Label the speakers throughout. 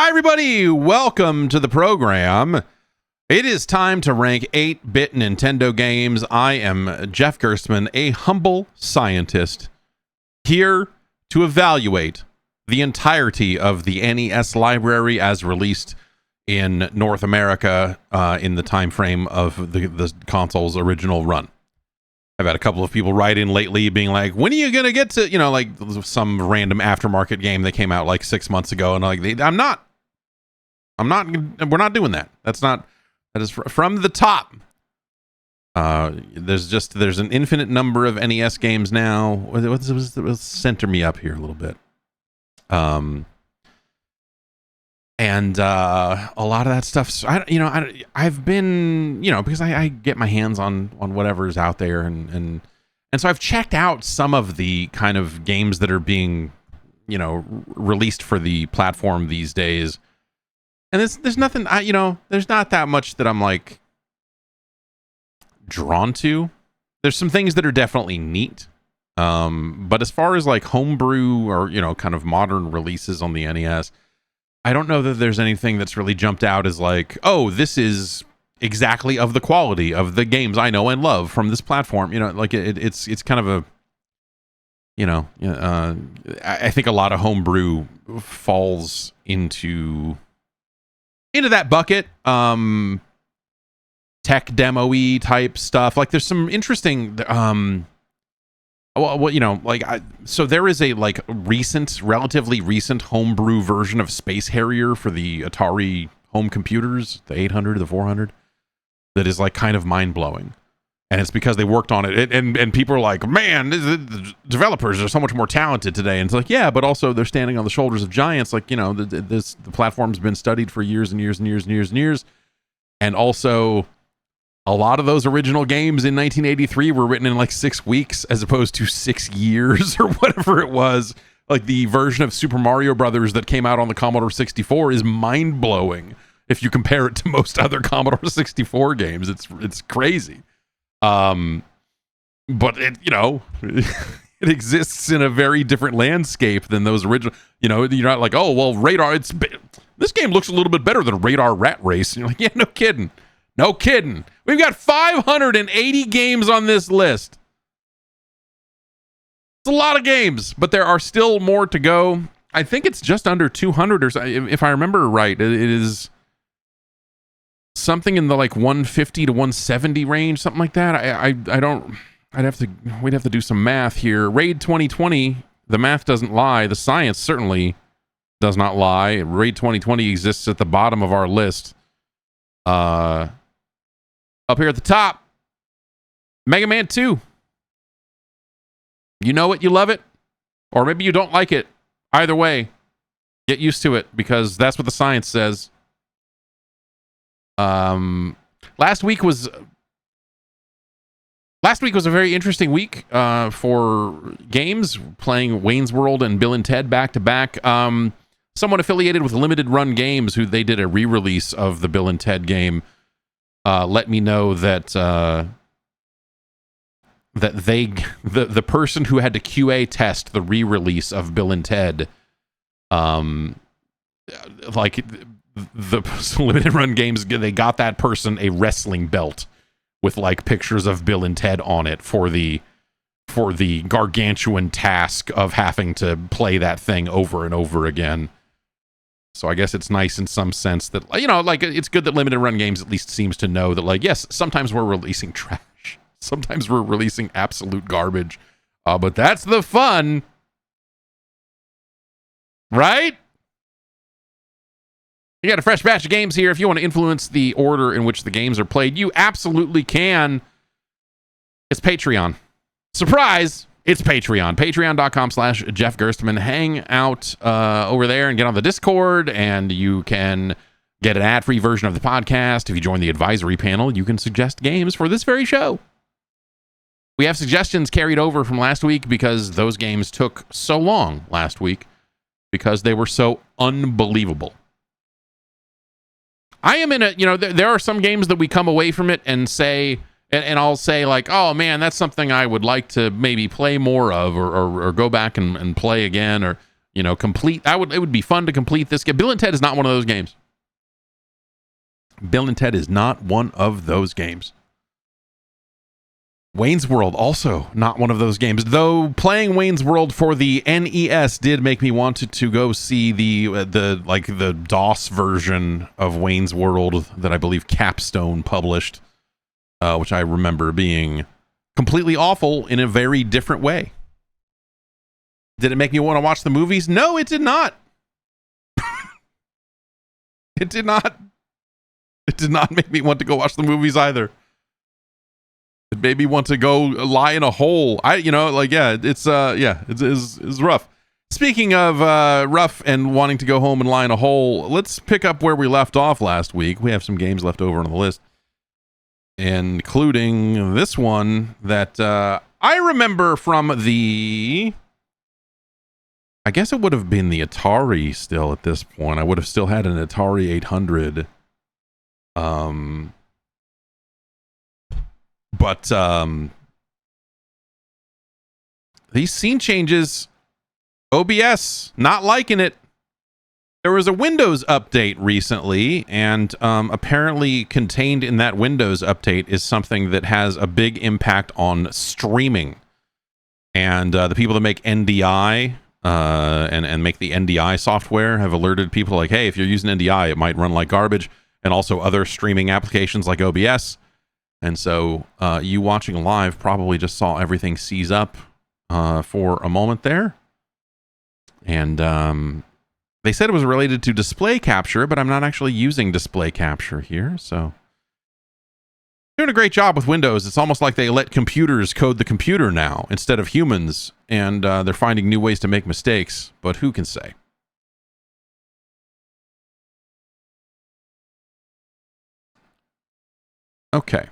Speaker 1: Hi, everybody. Welcome to the program. It is time to rank 8-bit Nintendo games. I am Jeff Gerstmann, a humble scientist, here to evaluate the entirety of the NES library as released in North America in the time frame of the console's original run. I've had a couple of people write in lately being like, when are you going to get to, like some random aftermarket game that came out like 6 months ago? And like, we're not doing that. That is from the top. There's an infinite number of NES games now. Let's center me up here a little bit. And a lot of that stuff, I've been, because I get my hands on whatever's out there, and so I've checked out some of the kind of games that are being, released for the platform these days. And there's nothing, there's not that much that I'm like drawn to. There's some things that are definitely neat. But as far as like homebrew or, kind of modern releases on the NES, I don't know that there's anything that's really jumped out as like, oh, this is exactly of the quality of the games I know and love from this platform. It's kind of a, I think a lot of homebrew falls into that bucket. Tech demo-y type stuff. Like there's some interesting, so there is a like relatively recent homebrew version of Space Harrier for the Atari home computers, the 800, the 400, that is like kind of mind-blowing. And it's because they worked on it. And people are like, man, the developers are so much more talented today. And it's like, yeah, but also they're standing on the shoulders of giants. Like, the platform's been studied for years and years and years and years and years. And also, a lot of those original games in 1983 were written in like 6 weeks as opposed to 6 years or whatever it was. Like the version of Super Mario Brothers that came out on the Commodore 64 is mind-blowing if you compare it to most other Commodore 64 games. It's crazy. But it, it exists in a very different landscape than those original, you're not like, oh, well, Radar, this game looks a little bit better than Radar Rat Race. And you're like, yeah, no kidding. No kidding. We've got 580 games on this list. It's a lot of games, but there are still more to go. I think it's just under 200 or so. If I remember right, it is something in the like 150 to 170 range, something like that. We'd have to do some math here. Raid 2020, the math doesn't lie. The science certainly does not lie. Raid 2020 exists at the bottom of our list. Up here at the top, Mega Man 2. You know it, you love it, or maybe you don't like it. Either way, get used to it because that's what the science says. Last week was a very interesting week for games, playing Wayne's World and Bill and Ted back to back. Someone affiliated with Limited Run Games, who they did a re-release of the Bill and Ted game, let me know that the person who had to QA test the re-release of Bill and Ted, like the Limited Run Games, they got that person a wrestling belt with like pictures of Bill and Ted on it for the gargantuan task of having to play that thing over and over again. So I guess it's nice in some sense that, like it's good that Limited Run Games at least seems to know that, like, yes, sometimes we're releasing trash. Sometimes we're releasing absolute garbage. But that's the fun. Right? You got a fresh batch of games here. If you want to influence the order in which the games are played, you absolutely can. It's Patreon. Surprise! It's Patreon. Patreon.com/Jeff Gerstmann. Hang out over there and get on the Discord, and you can get an ad-free version of the podcast. If you join the advisory panel, you can suggest games for this very show. We have suggestions carried over from last week because those games took so long last week because they were so unbelievable. I am in a, there are some games that we come away from it and say, and I'll say like, oh man, that's something I would like to maybe play more of or go back and play again. Or You know, complete. It would be fun to complete this game. Bill and Ted is not one of those games. Bill and Ted is not one of those games. Wayne's World, also not one of those games. Though playing Wayne's World for the NES did make me want to go see the DOS version of Wayne's World that I believe Capstone published, which I remember being completely awful in a very different way. Did it make me want to watch the movies? No, it did not. It did not. It did not make me want to go watch the movies either. It made me want to go lie in a hole. It's rough. Speaking of rough and wanting to go home and lie in a hole, let's pick up where we left off last week. We have some games left over on the list, including this one that I remember from the... I guess it would have been the Atari still at this point. I would have still had an Atari 800. But these scene changes, OBS, not liking it. There was a Windows update recently, and apparently contained in that Windows update is something that has a big impact on streaming. And the people that make NDI and make the NDI software have alerted people like, hey, if you're using NDI, it might run like garbage, and also other streaming applications like OBS. And so you watching live probably just saw everything seize up for a moment there. And they said it was related to display capture, but I'm not actually using display capture here. So doing a great job with Windows. It's almost like they let computers code the computer now instead of humans. And they're finding new ways to make mistakes. But who can say? Okay.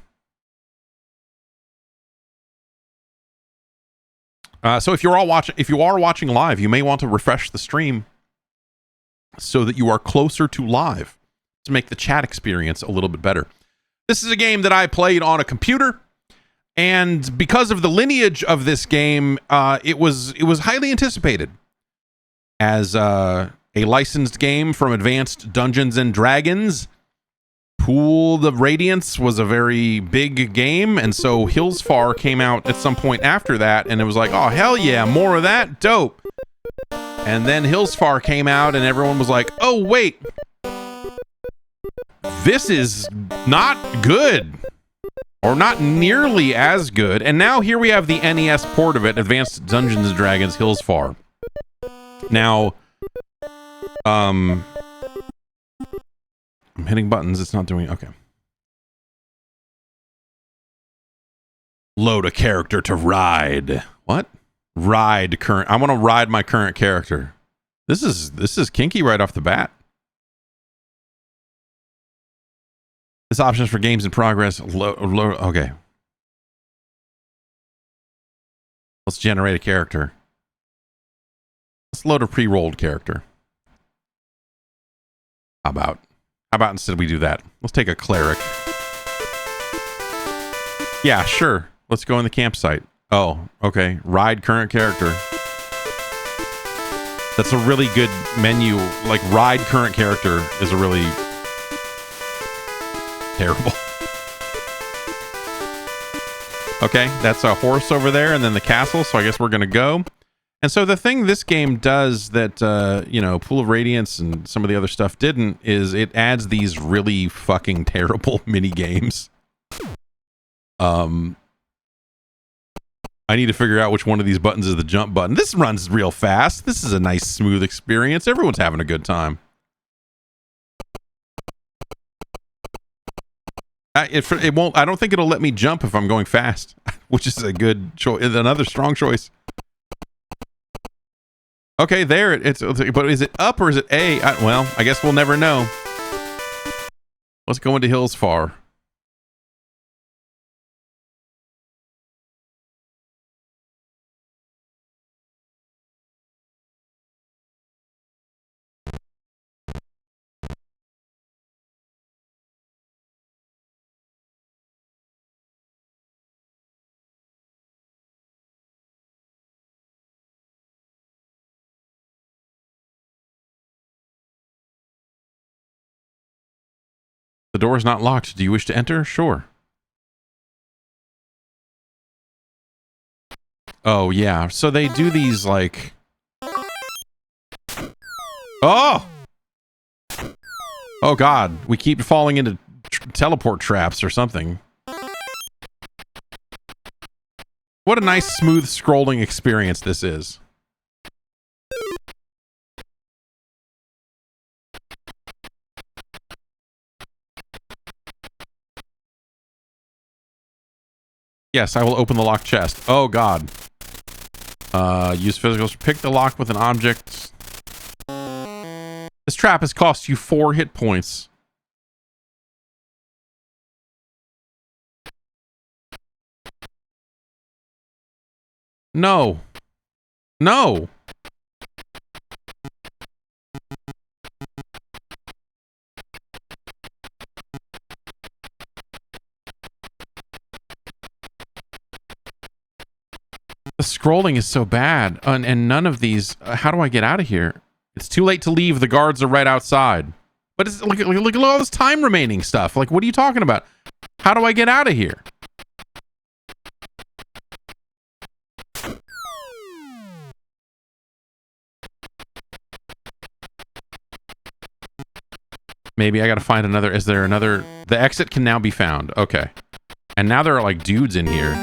Speaker 1: So if you are watching live, you may want to refresh the stream so that you are closer to live to make the chat experience a little bit better. This is a game that I played on a computer, and because of the lineage of this game, it was highly anticipated as a licensed game from Advanced Dungeons and Dragons. Pool of Radiance was a very big game, and so Hillsfar came out at some point after that, and it was like, oh, hell yeah, more of that? Dope. And then Hillsfar came out, and everyone was like, oh, wait. This is not good. Or not nearly as good. And now here we have the NES port of it, Advanced Dungeons and Dragons Hillsfar. Now, I'm hitting buttons. It's not doing... Okay. Load a character to ride. What? Ride current... I want to ride my current character. This is kinky right off the bat. This option is for games in progress. Okay. Let's generate a character. Let's load a pre-rolled character. How about instead we do that? Let's take a cleric. Yeah, sure. Let's go in the campsite. Oh, okay. Ride current character. That's a really good menu. Like, ride current character is a really terrible. Okay, that's a horse over there and then the castle, so I guess we're going to go. And so the thing this game does that, Pool of Radiance and some of the other stuff didn't is it adds these really fucking terrible mini games. I need to figure out which one of these buttons is the jump button. This runs real fast. This is a nice, smooth experience. Everyone's having a good time. It won't. I don't think it'll let me jump if I'm going fast, which is a good choice. Another strong choice. Okay, there it's. But is it up or is it A? Well, I guess we'll never know. Let's go into Hillsfar. The door is not locked. Do you wish to enter? Sure. Oh, yeah. So they do these, like... Oh! Oh, God. We keep falling into teleport traps or something. What a nice, smooth, scrolling experience this is. Yes, I will open the locked chest. Oh, God. Use physicals. Pick the lock with an object. This trap has cost you 4 hit points. No. No. The scrolling is so bad. And none of these... how do I get out of here? It's too late to leave. The guards are right outside. But it's look at all this time remaining stuff. Like, what are you talking about? How do I get out of here? Maybe I gotta find another... Is there another... The exit can now be found. Okay. And now there are, like, dudes in here.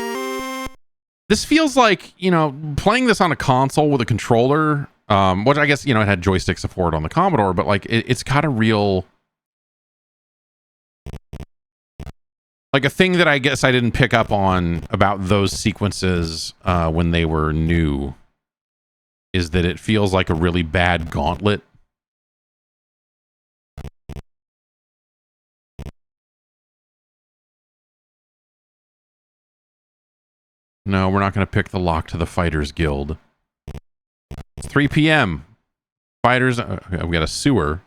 Speaker 1: This feels like, you know, playing this on a console with a controller, which I guess, you know, it had joystick support on the Commodore, but, like, it's got a real... Like, a thing that I guess I didn't pick up on about those sequences when they were new is that it feels like a really bad gauntlet. No, we're not going to pick the lock to the Fighters Guild. It's 3 p.m. Fighters... we got a sewer.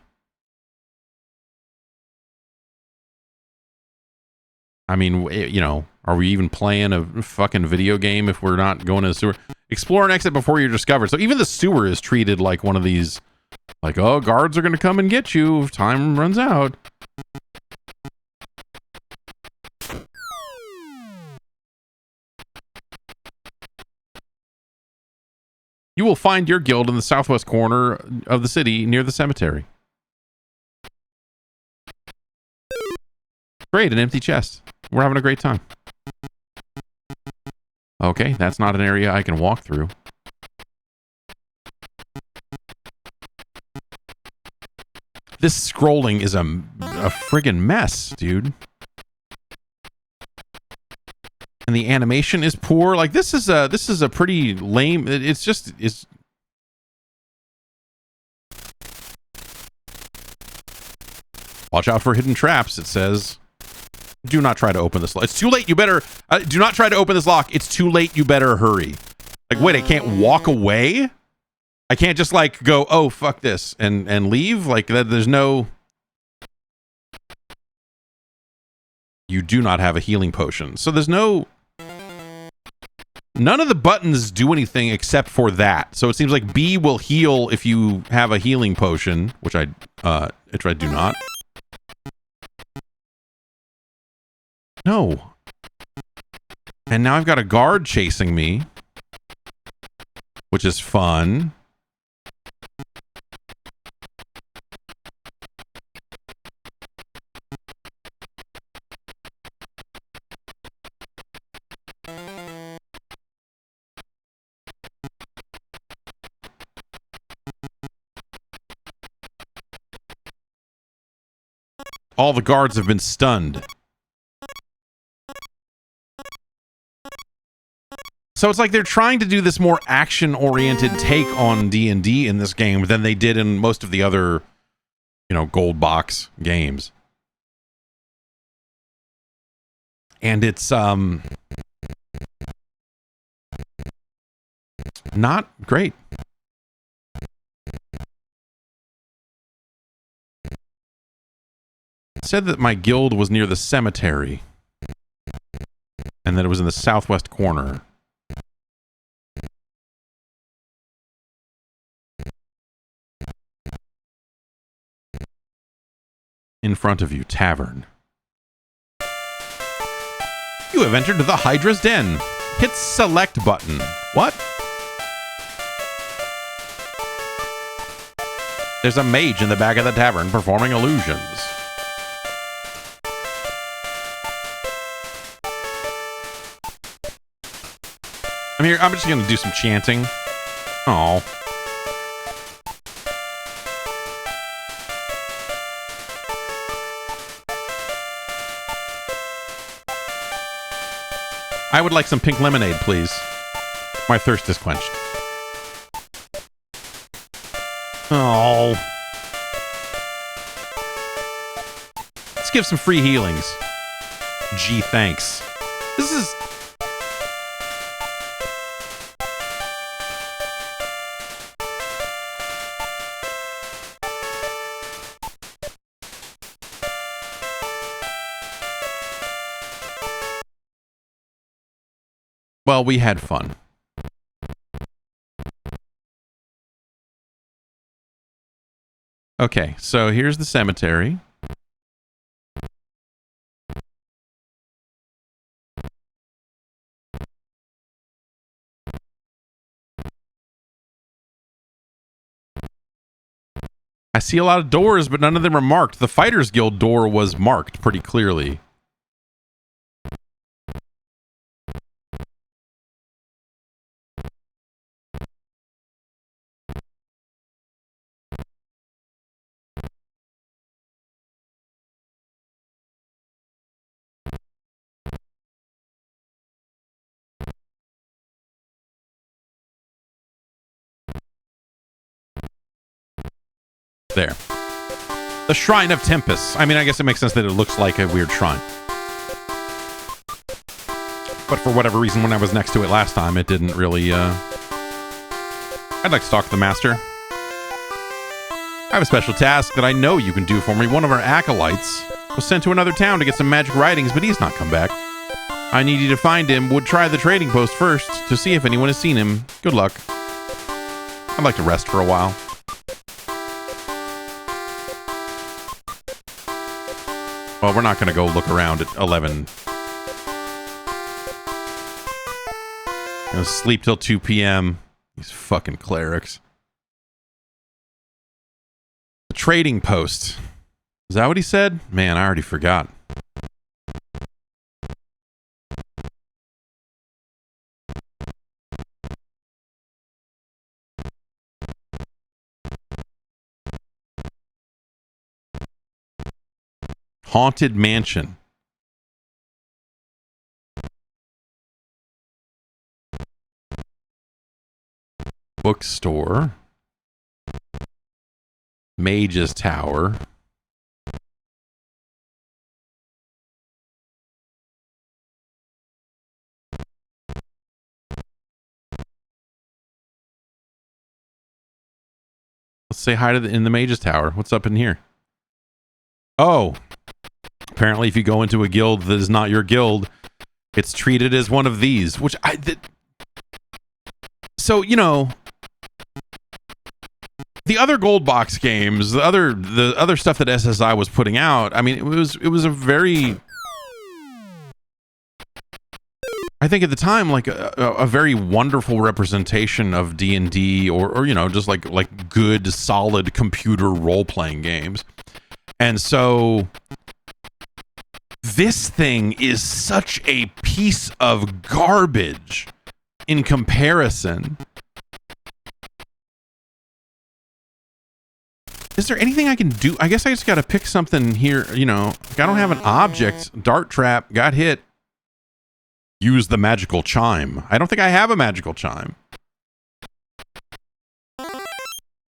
Speaker 1: I mean, you know, are we even playing a fucking video game if we're not going to the sewer? Explore and exit before you're discovered. So even the sewer is treated like one of these... Like, oh, guards are going to come and get you if time runs out. You will find your guild in the southwest corner of the city near the cemetery. Great, an empty chest. We're having a great time. Okay, that's not an area I can walk through. This scrolling is a friggin' mess, dude. And the animation is poor. Like, this is a pretty lame... It's just... Watch out for hidden traps, it says. Do not try to open this lock. It's too late, you better... do not try to open this lock. It's too late, you better hurry. Like, wait, I can't walk away? I can't just, like, go, oh, fuck this, and leave? Like, there's no... You do not have a healing potion. So there's no... None of the buttons do anything except for that. So it seems like B will heal if you have a healing potion, which I do not. No. And now I've got a guard chasing me, which is fun. All the guards have been stunned. So it's like they're trying to do this more action-oriented take on D&D in this game than they did in most of the other, you know, gold box games. And it's not great. It said that my guild was near the cemetery and that it was in the southwest corner. In front of you, tavern. You have entered the Hydra's Den. Hit select button. What? There's a mage in the back of the tavern performing illusions. I'm just gonna do some chanting. Oh. I would like some pink lemonade, please. My thirst is quenched. Oh. Let's give some free healings. Gee, thanks. This is... Well, we had fun. Okay, so here's the cemetery. I see a lot of doors, but none of them are marked. The Fighters Guild door was marked pretty clearly. There. The Shrine of Tempest. I mean, I guess it makes sense that it looks like a weird shrine. But for whatever reason, when I was next to it last time, it didn't really, I'd like to talk to the master. I have a special task that I know you can do for me. One of our acolytes was sent to another town to get some magic writings, but he's not come back. I need you to find him. Would try the trading post first to see if anyone has seen him. Good luck. I'd like to rest for a while. Well, we're not going to go look around at 11. Gonna sleep till 2 p.m. These fucking clerics. The trading post. Is that what he said? Man, I already forgot. Haunted Mansion. Bookstore. Mage's Tower. Let's say hi to in the Mage's Tower. What's up in here? Oh. Apparently, if you go into a guild that is not your guild, it's treated as one of these, which so, you know, the other gold box games, the other stuff that SSI was putting out, I mean, it was a very, I think at the time, like a very wonderful representation of D&D or you know, just like good, solid computer role-playing games. And so this thing is such a piece of garbage in comparison. Is there anything I can do? I guess I just got to pick something here. You know, like I don't have an object. Dart trap, got hit. Use the magical chime. I don't think I have a magical chime.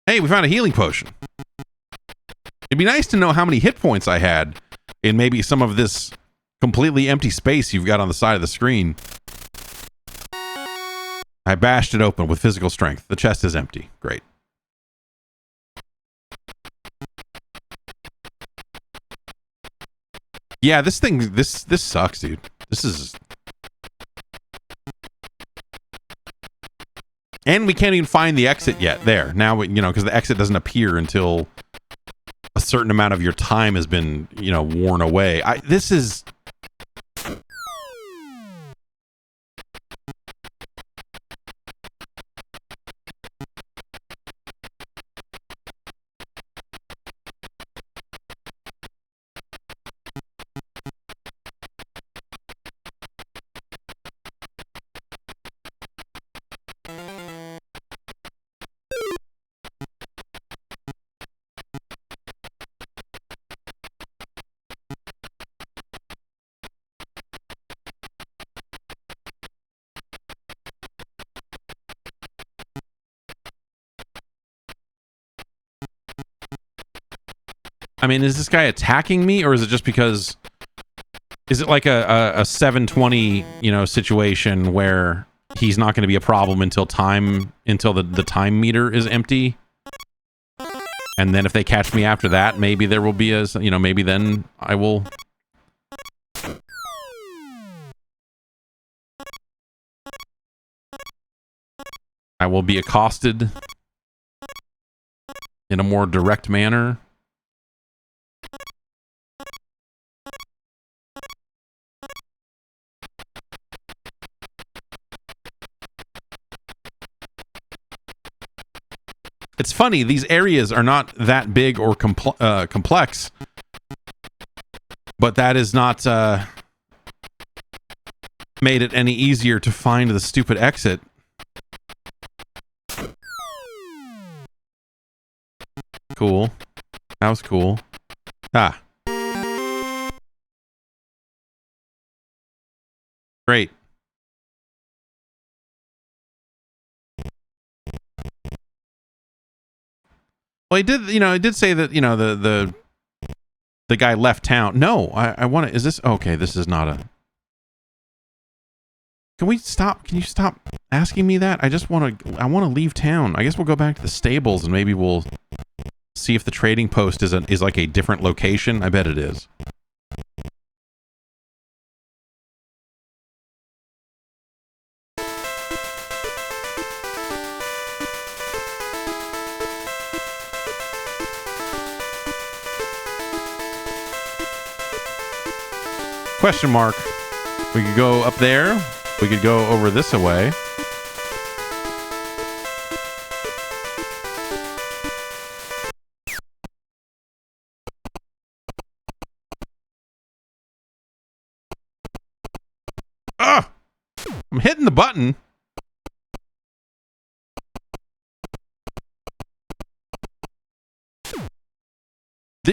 Speaker 1: Hey, we found a healing potion. It'd be nice to know how many hit points I had in maybe some of this completely empty space you've got on the side of the screen. I bashed it open with physical strength. The chest is empty. Great. Yeah, this thing, this sucks, dude. This is... And we can't even find the exit yet. There. Now, you know, because the exit doesn't appear until a certain amount of your time has been, you know, worn away. This is... I mean, is this guy attacking me, or is it just because... Is it like a 720, you know, situation where he's not going to be a problem until the time meter is empty? And then if they catch me after that, maybe there will be a, you know, maybe then I will... I will be accosted in a more direct manner. It's funny, these areas are not that big or complex, but that is not made it any easier to find the stupid exit. Cool. That was cool. Ah. Great. Well, he did, you know, it did say that, you know, the guy left town. No, I want to, is this, okay, this is not a, can you stop asking me that? I want to leave town. I guess we'll go back to the stables and maybe we'll see if the trading post is like a different location. I bet it is. Question mark. We could go up there. We could go over this away. Ugh! I'm hitting the button.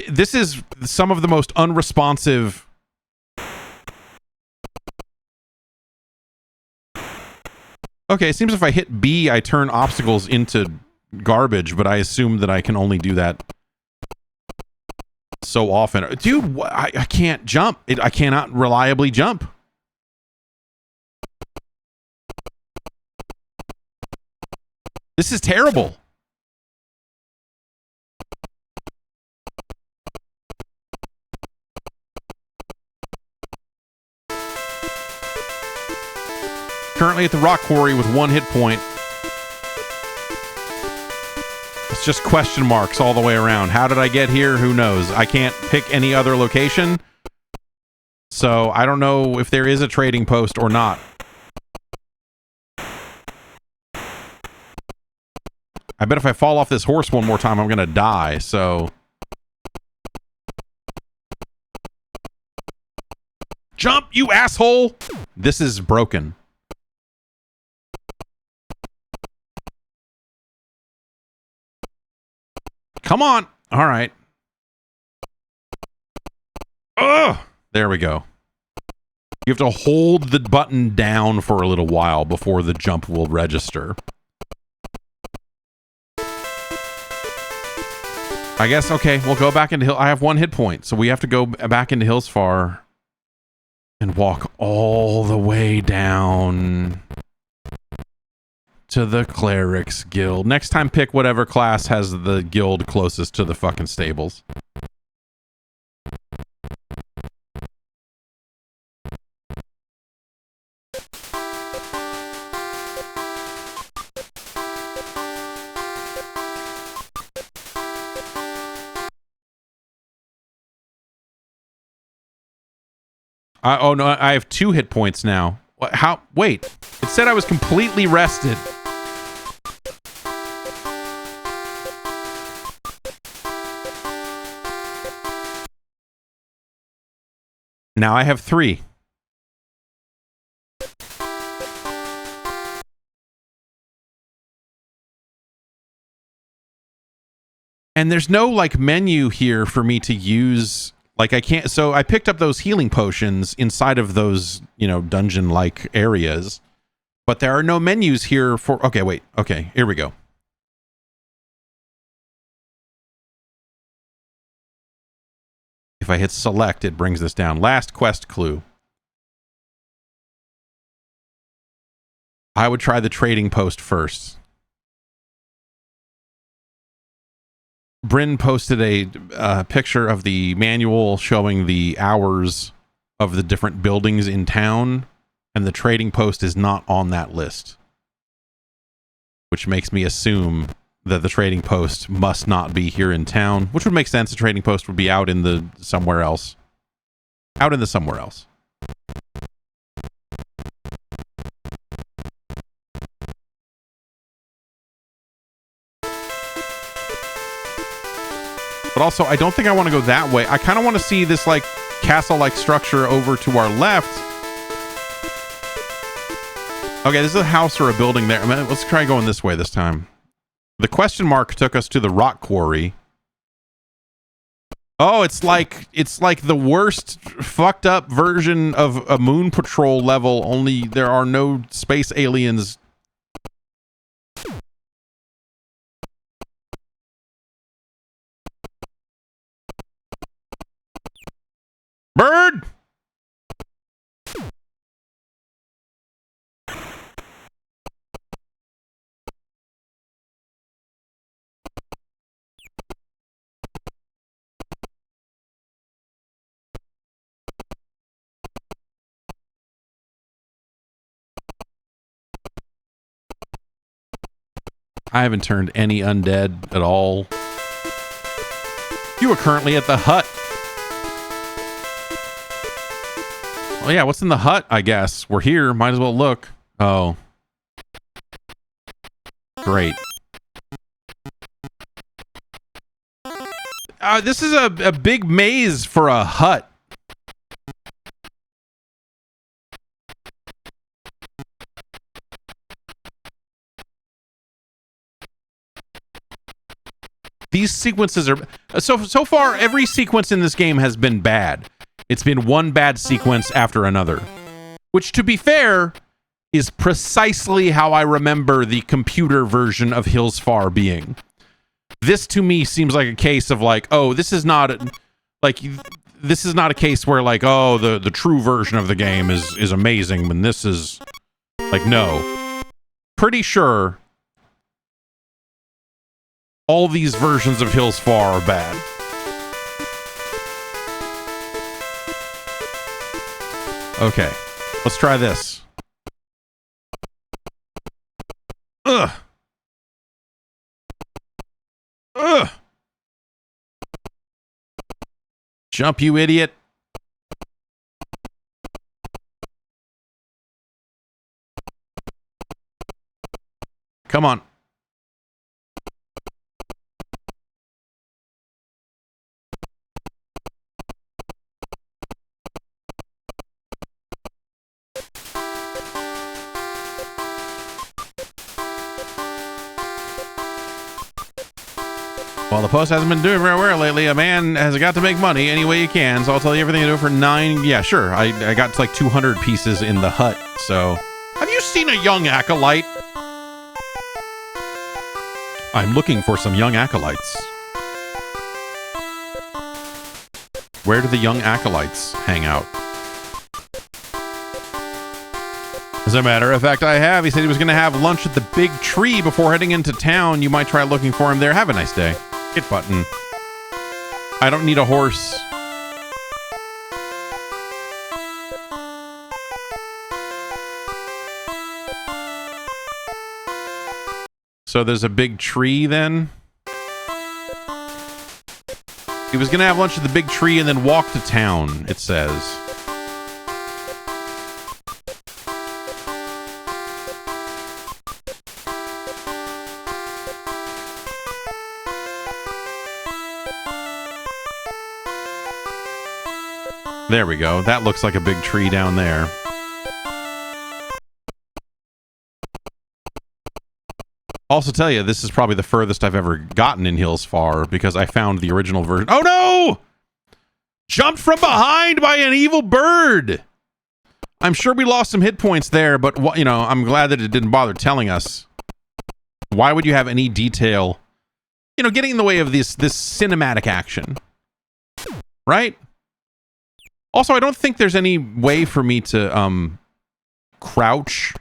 Speaker 1: This is some of the most unresponsive... Okay, it seems if I hit B, I turn obstacles into garbage, but I assume that I can only do that so often. Dude, I can't jump. I cannot reliably jump. This is terrible. Currently at the rock quarry with 1 hit point. It's just question marks all the way around. How did I get here? Who knows? I can't pick any other location. So I don't know if there is a trading post or not. I bet if I fall off this horse one more time, I'm going to die, so... Jump, you asshole! This is broken. Come on! Alright. Ugh! There we go. You have to hold the button down for a little while before the jump will register. I guess, okay, we'll go back into I have 1 hit point, so we have to go back into Hillsfar and walk all the way down to the Clerics Guild. Next time, pick whatever class has the guild closest to the fucking stables. Oh no, I have 2 hit points now. How? Wait, it said I was completely rested. Now I have 3. And there's no like menu here for me to use. Like I can't, so I picked up those healing potions inside of those, you know, dungeon-like areas, but there are no menus here for, okay, wait, okay, here we go. If I hit select, it brings this down. Last quest clue. I would try the trading post first. Bryn posted a picture of the manual showing the hours of the different buildings in town, and the trading post is not on that list, which makes me assume that the trading post must not be here in town, which would make sense. The trading post would be out in the somewhere else. Out in the somewhere else. But also, I don't think I want to go that way. I kind of want to see this, like, castle-like structure over to our left. Okay, this is a house or a building there. I mean, let's try going this way this time. The question mark took us to the rock quarry. Oh, it's like the worst fucked up version of a Moon Patrol level, only there are no space aliens. Bird! I haven't turned any undead at all. You are currently at the hut. Well, yeah, what's in the hut, I guess? We're here. Might as well look. Oh. Great. This is a big maze for a hut. These sequences are... So far, every sequence in this game has been bad. It's been one bad sequence after another. Which, to be fair, is precisely how I remember the computer version of Hillsfar being. This, to me, seems like a case of, like, oh, this is not... This is not a case where, like, oh, the true version of the game is amazing, and this is... Like, no. Pretty sure... all these versions of Hillsfar are bad. Okay, let's try this. Ugh. Ugh. Jump, you idiot. Come on. Well, the post hasn't been doing very well lately. A man has got to make money any way he can, so I'll tell you everything I do for 9... Yeah, sure. I got to like 200 pieces in the hut, so... Have you seen a young acolyte? I'm looking for some young acolytes. Where do the young acolytes hang out? As a matter of fact, I have. He said he was going to have lunch at the big tree before heading into town. You might try looking for him there. Have a nice day. Hit button. I don't need a horse. So there's a big tree then? He was going to have lunch at the big tree and then walk to town, it says. There we go. That looks like a big tree down there. Also tell you, this is probably the furthest I've ever gotten in Hillsfar because I found the original version. Oh no! Jumped from behind by an evil bird! I'm sure we lost some hit points there, but, you know, I'm glad that it didn't bother telling us. Why would you have any detail, you know, getting in the way of this cinematic action? Right? Also, I don't think there's any way for me to crouch.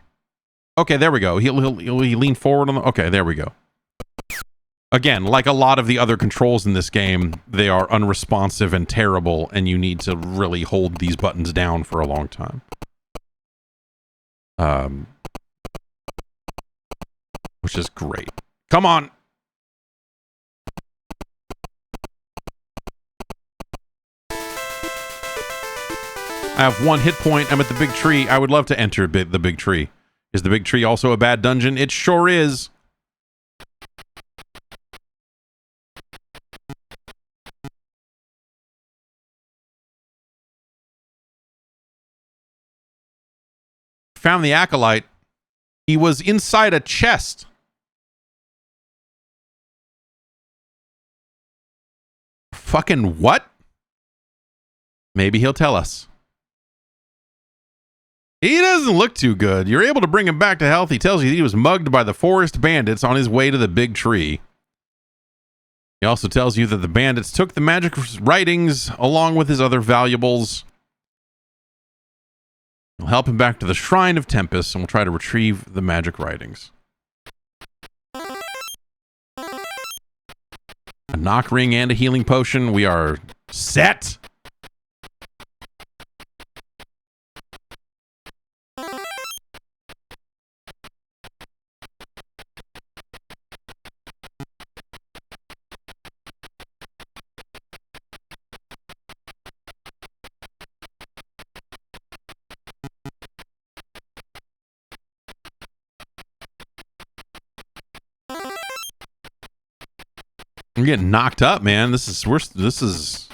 Speaker 1: Okay, there we go. He'll lean forward on the... Okay, there we go. Again, like a lot of the other controls in this game, they are unresponsive and terrible, and you need to really hold these buttons down for a long time. Which is great. Come on! I have 1 hit point. I'm at the big tree. I would love to enter the big tree. Is the big tree also a bad dungeon? It sure is. Found the acolyte. He was inside a chest. Fucking what? Maybe he'll tell us. He doesn't look too good. You're able to bring him back to health. He tells you he was mugged by the forest bandits on his way to the big tree. He also tells you that the bandits took the magic writings along with his other valuables. We'll help him back to the Shrine of Tempest and we'll try to retrieve the magic writings. A knock ring and a healing potion. We are set. I'm getting knocked up, man. This is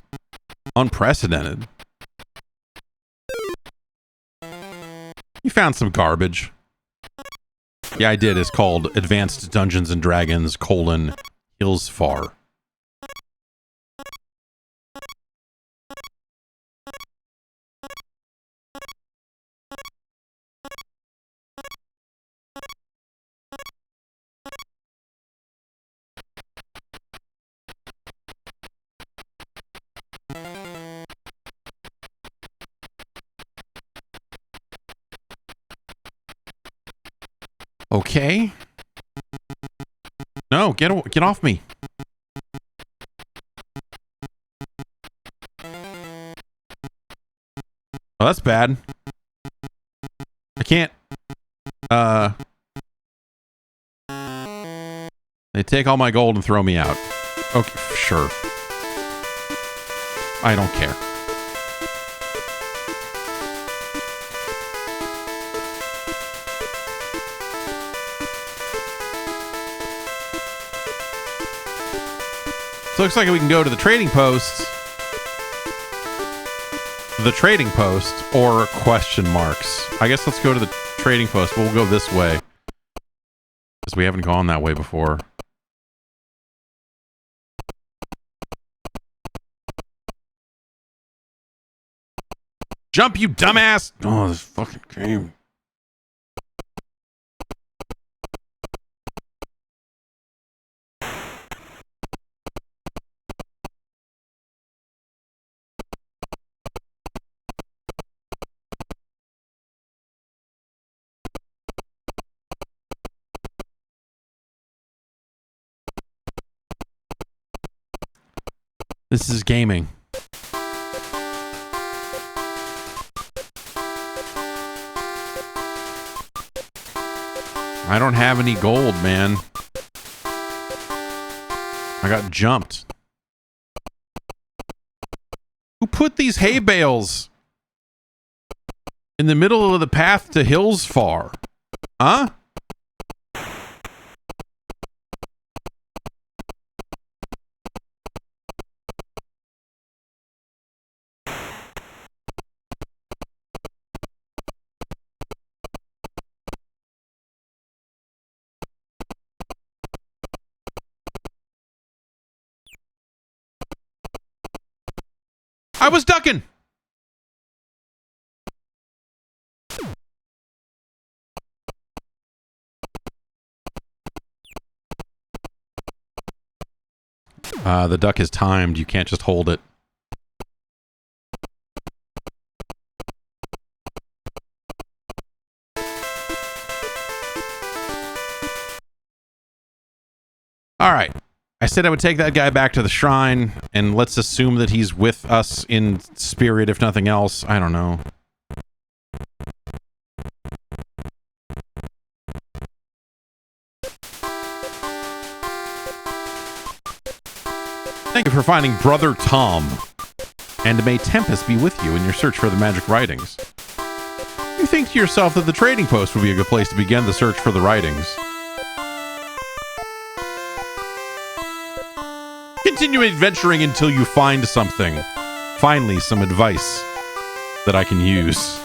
Speaker 1: unprecedented. You found some garbage. Yeah, I did. It's called Advanced Dungeons and Dragons, Hillsfar. Okay. No, get off me. Oh, that's bad. I can't. They take all my gold and throw me out. Okay, sure. I don't care. So looks like we can go to the trading post. The trading post or question marks. I guess let's go to the trading post. We'll go this way. Because we haven't gone that way before. Jump, you dumbass! Oh, this fucking game. This is gaming. I don't have any gold, man. I got jumped. Who put these hay bales in the middle of the path to Hillsfar? Huh? I was ducking. The duck is timed. You can't just hold it. All right. I said I would take that guy back to the shrine, and let's assume that he's with us in spirit, if nothing else. I don't know. Thank you for finding Brother Tom, and may Tempest be with you in your search for the magic writings. You think to yourself that the trading post would be a good place to begin the search for the writings. Continue adventuring until you find something. Finally, some advice that I can use.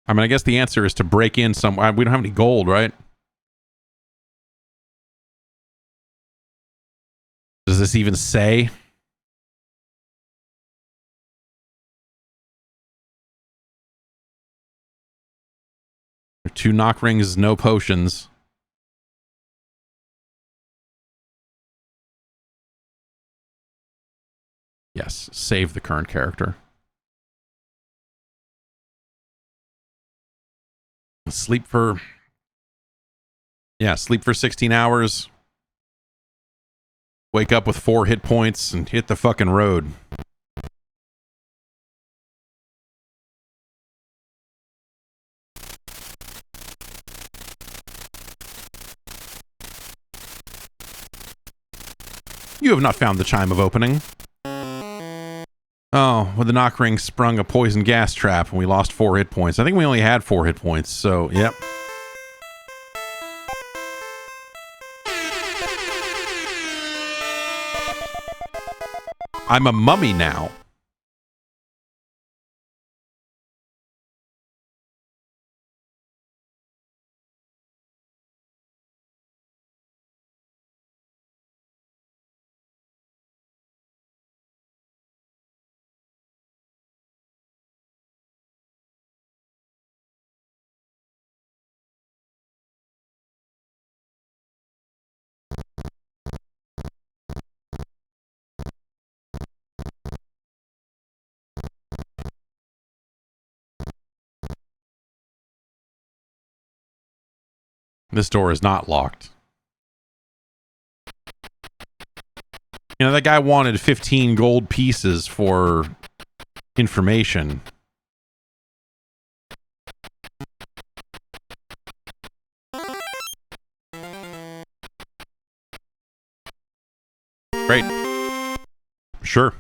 Speaker 1: I mean, I guess the answer is to break in some... We don't have any gold, right? Does this even say? Two knock rings, no potions. Yes, save the current character. Sleep for... Yeah, sleep for 16 hours. Wake up with 4 hit points and hit the fucking road. You have not found the chime of opening. Oh, well, the knock ring sprung a poison gas trap and we lost 4 hit points. I think we only had 4 hit points, so, yep. I'm a mummy now. This door is not locked. You know, that guy wanted 15 gold pieces for information. Great. Sure.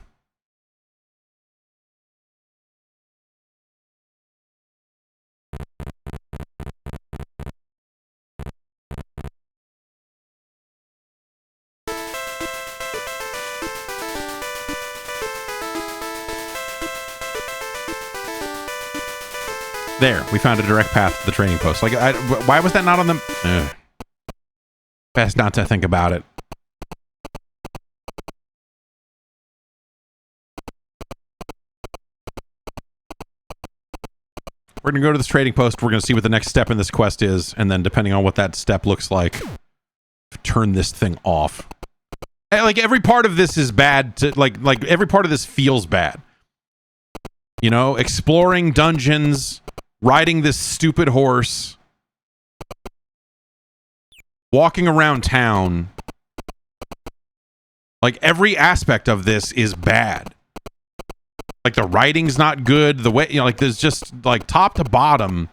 Speaker 1: There, we found a direct path to the training post. Like, why was that not on the... Best not to think about it. We're going to go to this trading post. We're going to see what the next step in this quest is. And then depending on what that step looks like, turn this thing off. Like, every part of this is bad. Like every part of this feels bad. You know, exploring dungeons, riding this stupid horse, walking around town. Like, every aspect of this is bad. Like, the writing's not good. The way, you know, like, there's just, like, top to bottom,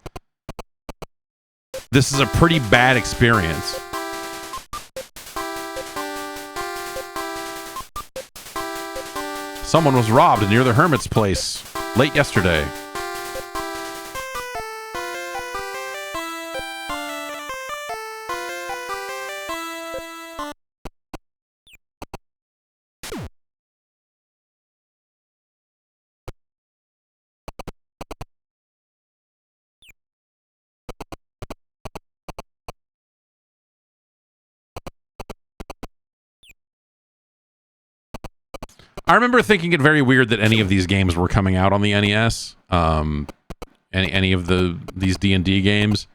Speaker 1: this is a pretty bad experience. Someone was robbed near the hermit's place late yesterday. I remember thinking it very weird that any of these games were coming out on the NES. Any of these D&D games.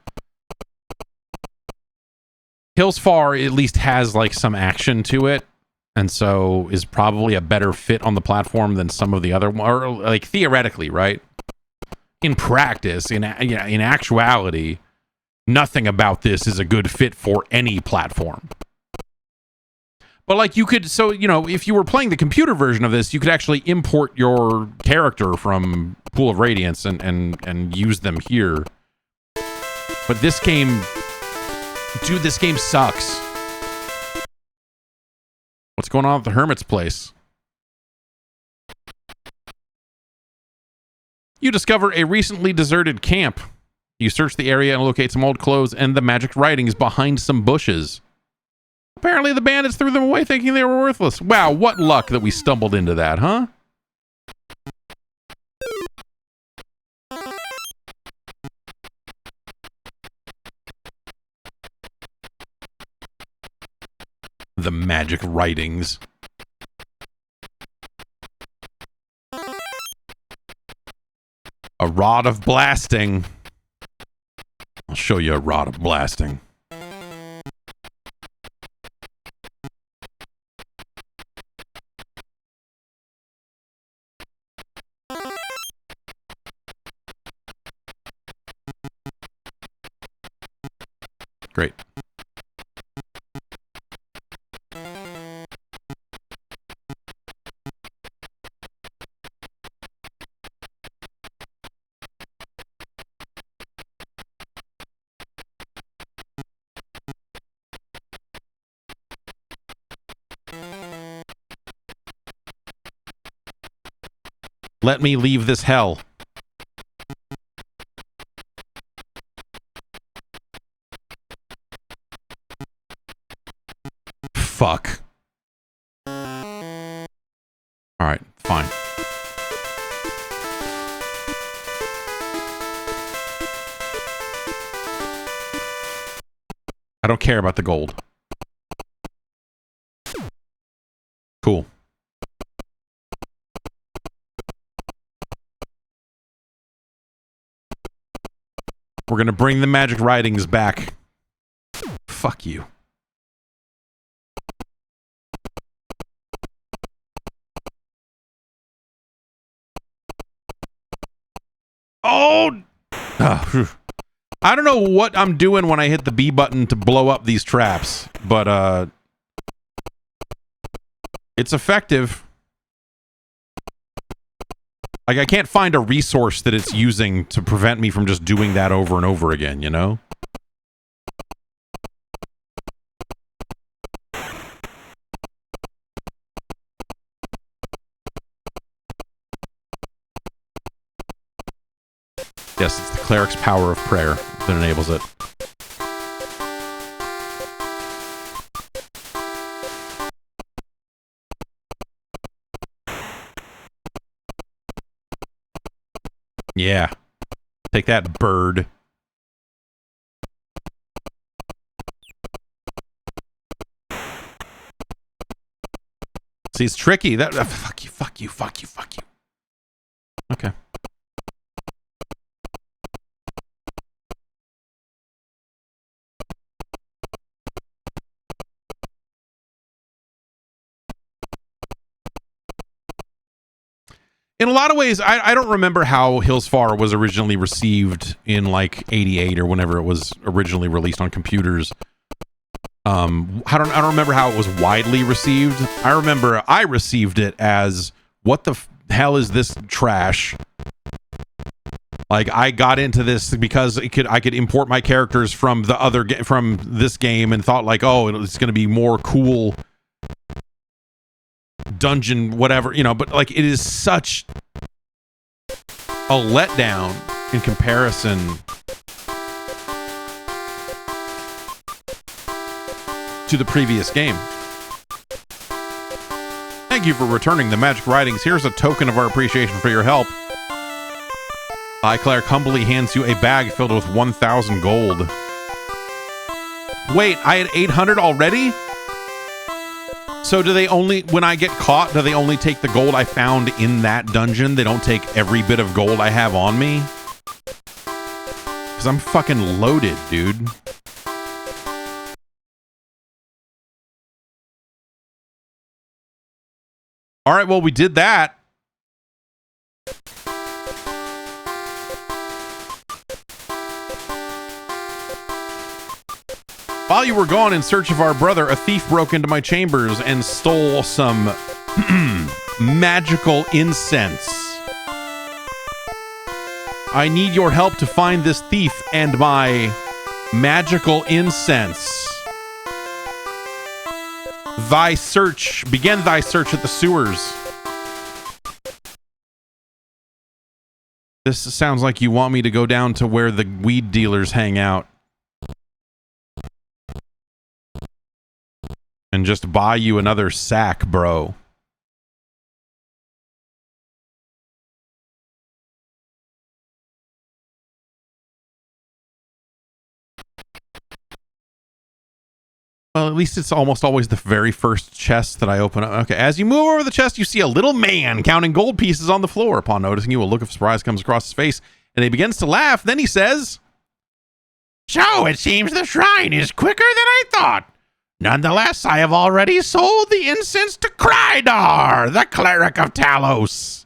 Speaker 1: Hillsfar at least has like some action to it, and so is probably a better fit on the platform than some of the other, or like theoretically, right? In practice, in actuality, nothing about this is a good fit for any platform. But like you could, so, you know, if you were playing the computer version of this, you could actually import your character from Pool of Radiance and use them here. But this game, dude, this game sucks. What's going on at the Hermit's place? You discover a recently deserted camp. You search the area and locate some old clothes and the magic writings behind some bushes. Apparently the bandits threw them away thinking they were worthless. Wow, what luck that we stumbled into that, huh? The magic writings. A rod of blasting. I'll show you a rod of blasting. Great. Let me leave this hell. Fuck. Alright, fine. I don't care about the gold. Cool. We're gonna bring the magic writings back. Fuck you. Oh! I don't know what I'm doing when I hit the B button to blow up these traps, but it's effective. Like, I can't find a resource that it's using to prevent me from just doing that over and over again, you know? Yes, it's the cleric's power of prayer that enables it. Yeah. Take that, bird. See, it's tricky. That fuck you, fuck you, fuck you, fuck you. Okay. In a lot of ways, I don't remember how Hillsfar was originally received in like '88 or whenever it was originally released on computers. I don't remember how it was widely received. I remember I received it as, what the hell is this trash? Like, I got into this because I could import my characters from from this game and thought like, oh, it's going to be more cool dungeon, whatever, you know, but like, it is such a letdown in comparison to the previous game. Thank you for returning the magic writings. Here's a token of our appreciation for your help. Cleric humbly hands you a bag filled with 1,000 gold. Wait, I had 800 already? So do they only, when I get caught, do they only take the gold I found in that dungeon? They don't take every bit of gold I have on me? Because I'm fucking loaded, dude. All right, well, we did that. While you were gone in search of our brother, a thief broke into my chambers and stole some magical incense. I need your help to find this thief and my magical incense. Begin thy search at the sewers. This sounds like you want me to go down to where the weed dealers hang out. And just buy you another sack, bro. Well, at least it's almost always the very first chest that I open up. Okay, as you move over the chest, you see a little man counting gold pieces on the floor. Upon noticing you, a look of surprise comes across his face, and he begins to laugh. Then he says, "So it seems the shrine is quicker than I thought. Nonetheless, I have already sold the incense to Krydar, the cleric of Talos.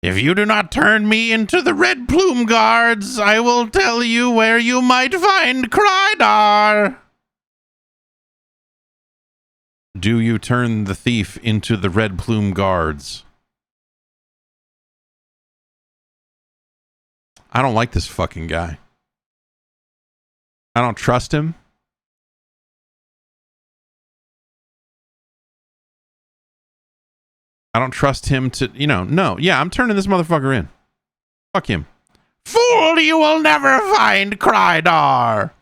Speaker 1: If you do not turn me into the Red Plume Guards, I will tell you where you might find Krydar." Do you turn the thief into the Red Plume Guards? I don't like this fucking guy. I don't trust him. I don't trust him to, no. Yeah, I'm turning this motherfucker in. Fuck him. Fool, you will never find Krydar.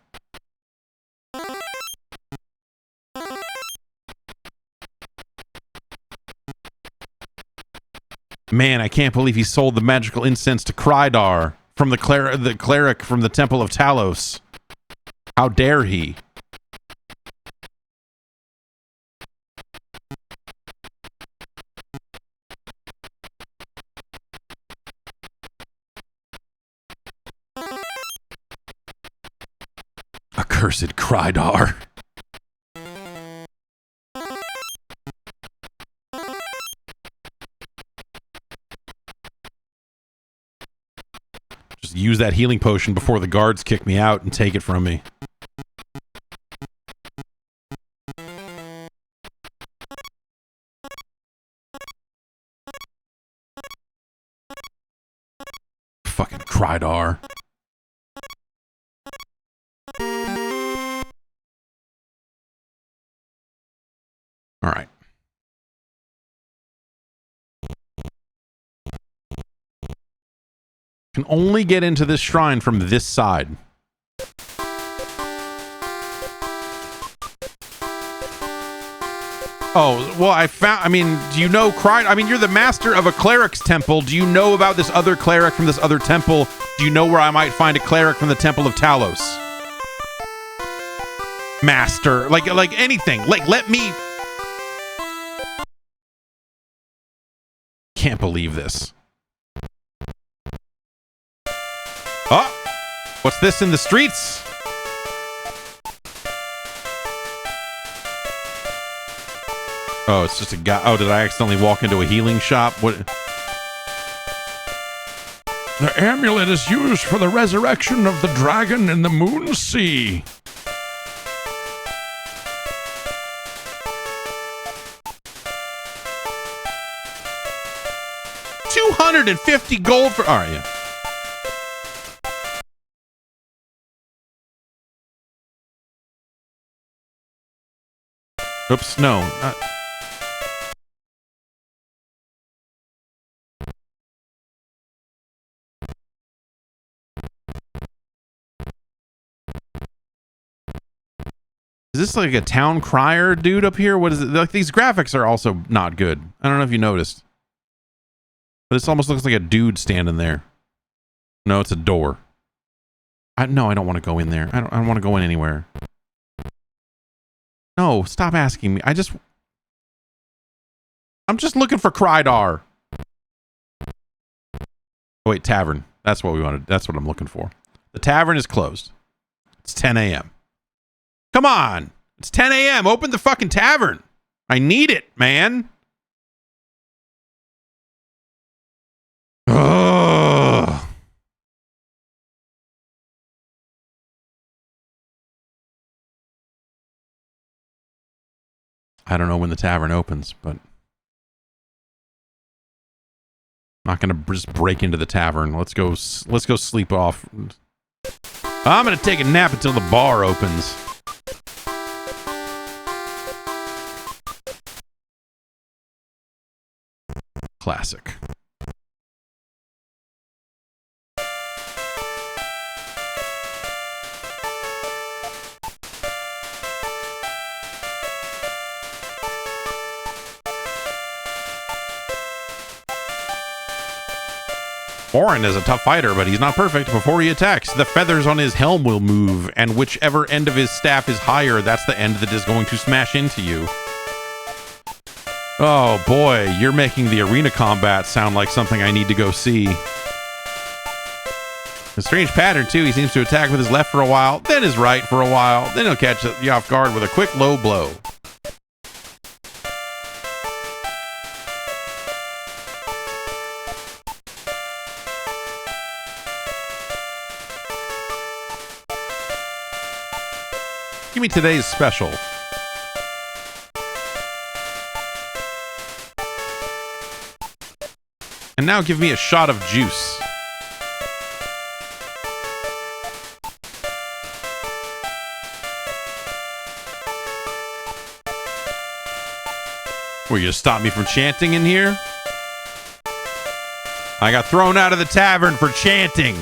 Speaker 1: Man, I can't believe he sold the magical incense to Krydar from the cleric from the Temple of Talos. How dare he? Accursed Krydar. Just use that healing potion before the guards kick me out and take it from me. Fucking Krydar. All right. Can only get into this shrine from this side. Oh, well, do you know you're the master of a cleric's temple. Do you know about this other cleric from this other temple? Do you know where I might find a cleric from the Temple of Talos? Master, like anything. Let me... Can't believe this. Oh, what's this in the streets? Oh, it's just a guy. Oh, did I accidentally walk into a healing shop? What? The amulet is used for the resurrection of the dragon in the Moon Sea. $250 gold for... All right, yeah. Oops, no. Is this like a town crier dude up here? What is it? Like, these graphics are also not good. I don't know if you noticed. But this almost looks like a dude standing there. No, it's a door. No, I don't want to go in there. I don't want to go in anywhere. No, stop asking me. I'm just looking for Krydar. Oh, wait, tavern. That's what we wanted. That's what I'm looking for. The tavern is closed. It's 10 a.m. Come on. It's 10 a.m. Open the fucking tavern. I need it, man. Ugh. I don't know when the tavern opens, but I'm not gonna just break into the tavern. Let's go sleep off. I'm gonna take a nap until the bar opens. Classic. Orin is a tough fighter, but he's not perfect. Before he attacks, the feathers on his helm will move, and whichever end of his staff is higher, that's the end that is going to smash into you. Oh boy, you're making the arena combat sound like something I need to go see. A strange pattern, too. He seems to attack with his left for a while, then his right for a while, then he'll catch you off guard with a quick low blow. Give me today's special. And now give me a shot of juice. Will you just stop me from chanting in here? I got thrown out of the tavern for chanting.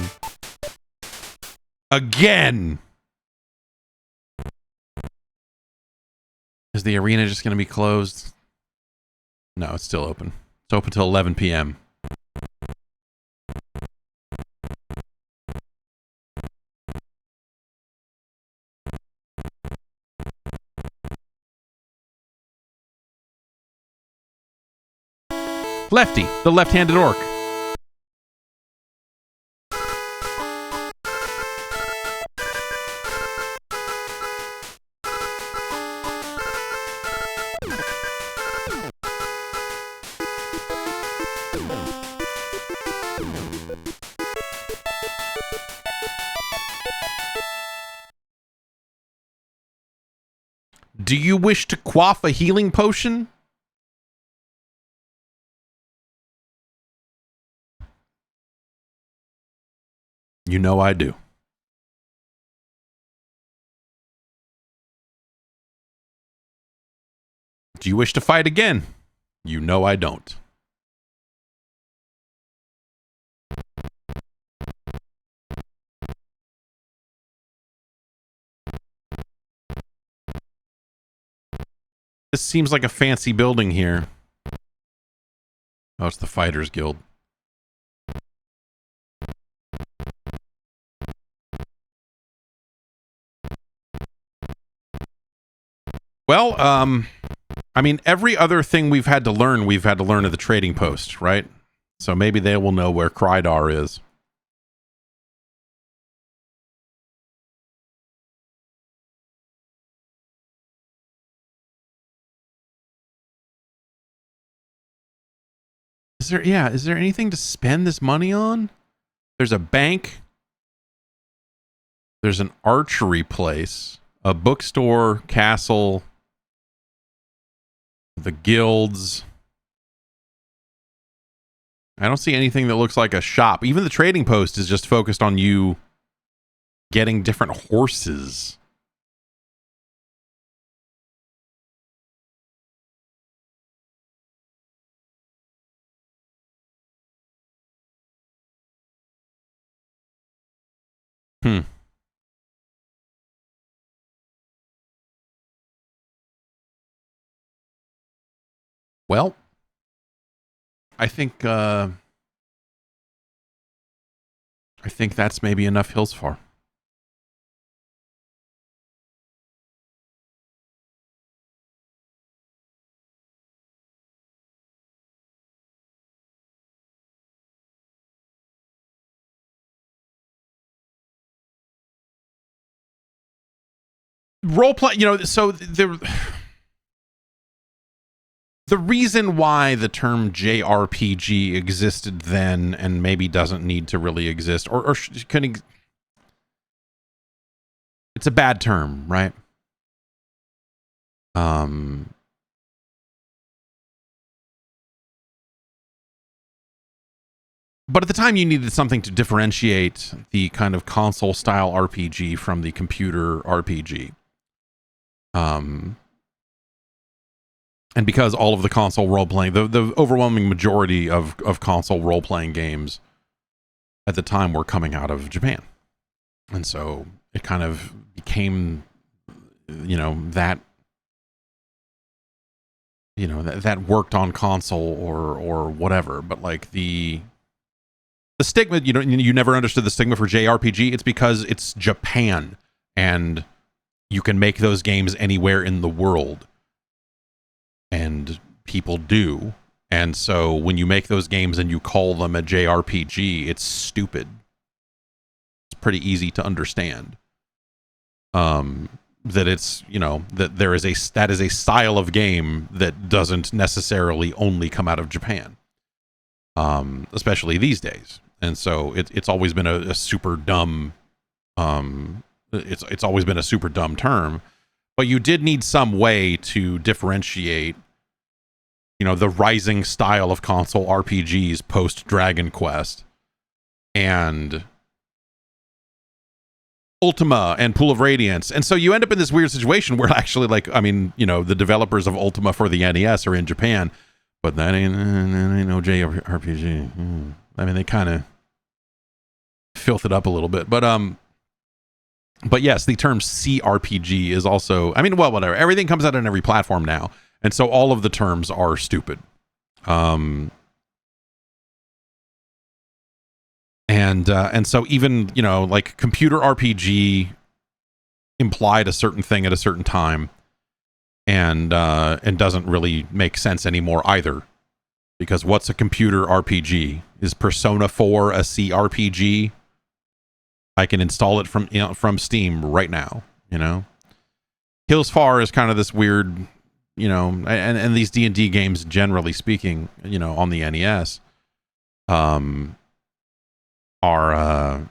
Speaker 1: Again. Is the arena just going to be closed? No, it's still open. It's open till 11 p.m. Lefty, the left-handed orc. Do you wish to quaff a healing potion? You know I do. Do you wish to fight again? You know I don't. This seems like a fancy building here. Oh, it's the Fighters Guild. Well, I mean, every other thing we've had to learn at the trading post, right? So maybe they will know where Krydar is. Is there anything to spend this money on? There's a bank. There's an archery place, a bookstore, castle, the guilds. I don't see anything that looks like a shop. Even the trading post is just focused on you getting different horses. Well, I think that's maybe enough Hillsfar. Role play, so there the reason why the term JRPG existed then and maybe doesn't need to really exist, or couldn't, it's a bad term, right? But at the time, you needed something to differentiate the kind of console-style RPG from the computer RPG. And because all of the console role-playing, the overwhelming majority of console role-playing games at the time were coming out of Japan. And so it kind of became, that worked on console or whatever. But like the stigma, you never understood the stigma for JRPG. It's because it's Japan and you can make those games anywhere in the world. And people do. And so when you make those games and you call them a JRPG, it's stupid. It's pretty easy to understand. That it's, that that is a style of game that doesn't necessarily only come out of Japan. Especially these days. And so it's always been a super dumb, it's always been a super dumb term, but you did need some way to differentiate, the rising style of console RPGs post Dragon Quest and Ultima and Pool of Radiance. And so you end up in this weird situation where actually, the developers of Ultima for the NES are in Japan, but that ain't no JRPG. They kind of filth it up a little bit, but yes, the term CRPG is also, whatever. Everything comes out on every platform now, and so all of the terms are stupid. And so even computer RPG implied a certain thing at a certain time, and doesn't really make sense anymore either. Because what's a computer RPG? Is Persona 4 a CRPG? I can install it from Steam right now, Hillsfar is kind of this weird, and these D&D games, generally speaking, on the NES, are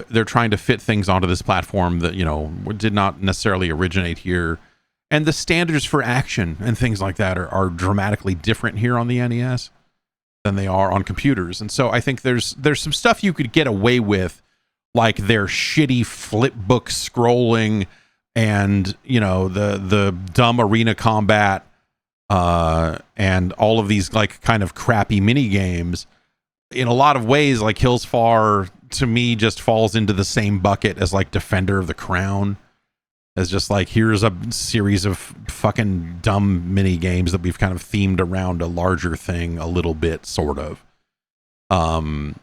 Speaker 1: they're trying to fit things onto this platform that, did not necessarily originate here. And the standards for action and things like that are dramatically different here on the NES than they are on computers. And so I think there's some stuff you could get away with, like their shitty flip book scrolling and, the dumb arena combat and all of these kind of crappy mini games. In a lot of ways, Hillsfar to me just falls into the same bucket as Defender of the Crown. As just here's a series of fucking dumb mini games that we've kind of themed around a larger thing a little bit, sort of. Hillsfar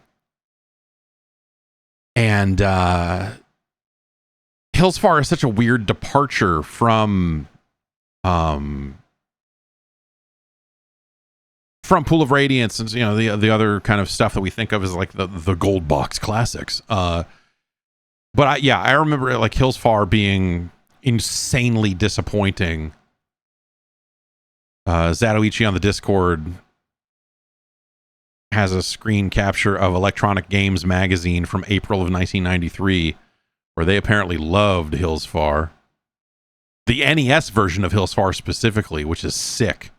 Speaker 1: is such a weird departure from Pool of Radiance and the other kind of stuff that we think of as the gold box classics. But I remember Hillsfar being insanely disappointing. Zatoichi on the Discord has a screen capture of Electronic Games magazine from April of 1993, where they apparently loved Hillsfar. The NES version of Hillsfar specifically, which is sick.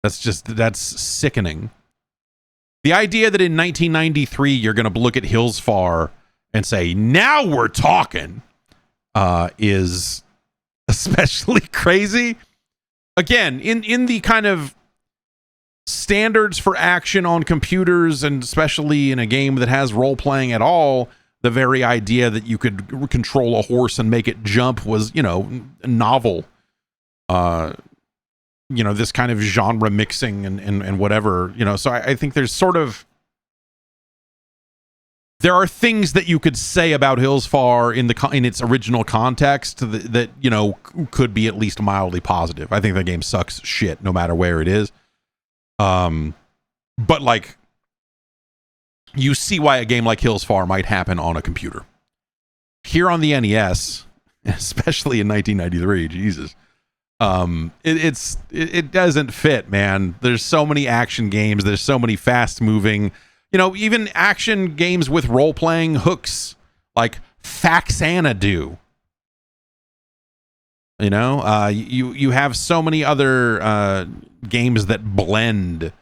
Speaker 1: That's sickening. The idea that in 1993 you're going to look at Hillsfar and say, now we're talking, is especially crazy. Again, in the kind of standards for action on computers, and especially in a game that has role-playing at all, the very idea that you could control a horse and make it jump was, novel. This kind of genre mixing and whatever, so I think there's sort of, there are things that you could say about Hillsfar in its original context that could be at least mildly positive. I think the game sucks shit no matter where it is. But you see why a game like Hillsfar might happen on a computer. Here on the NES, especially in 1993. Jesus. It doesn't fit, man. There's so many action games. There's so many fast moving, even action games with role playing hooks like Faxanadu. You have so many other games that blend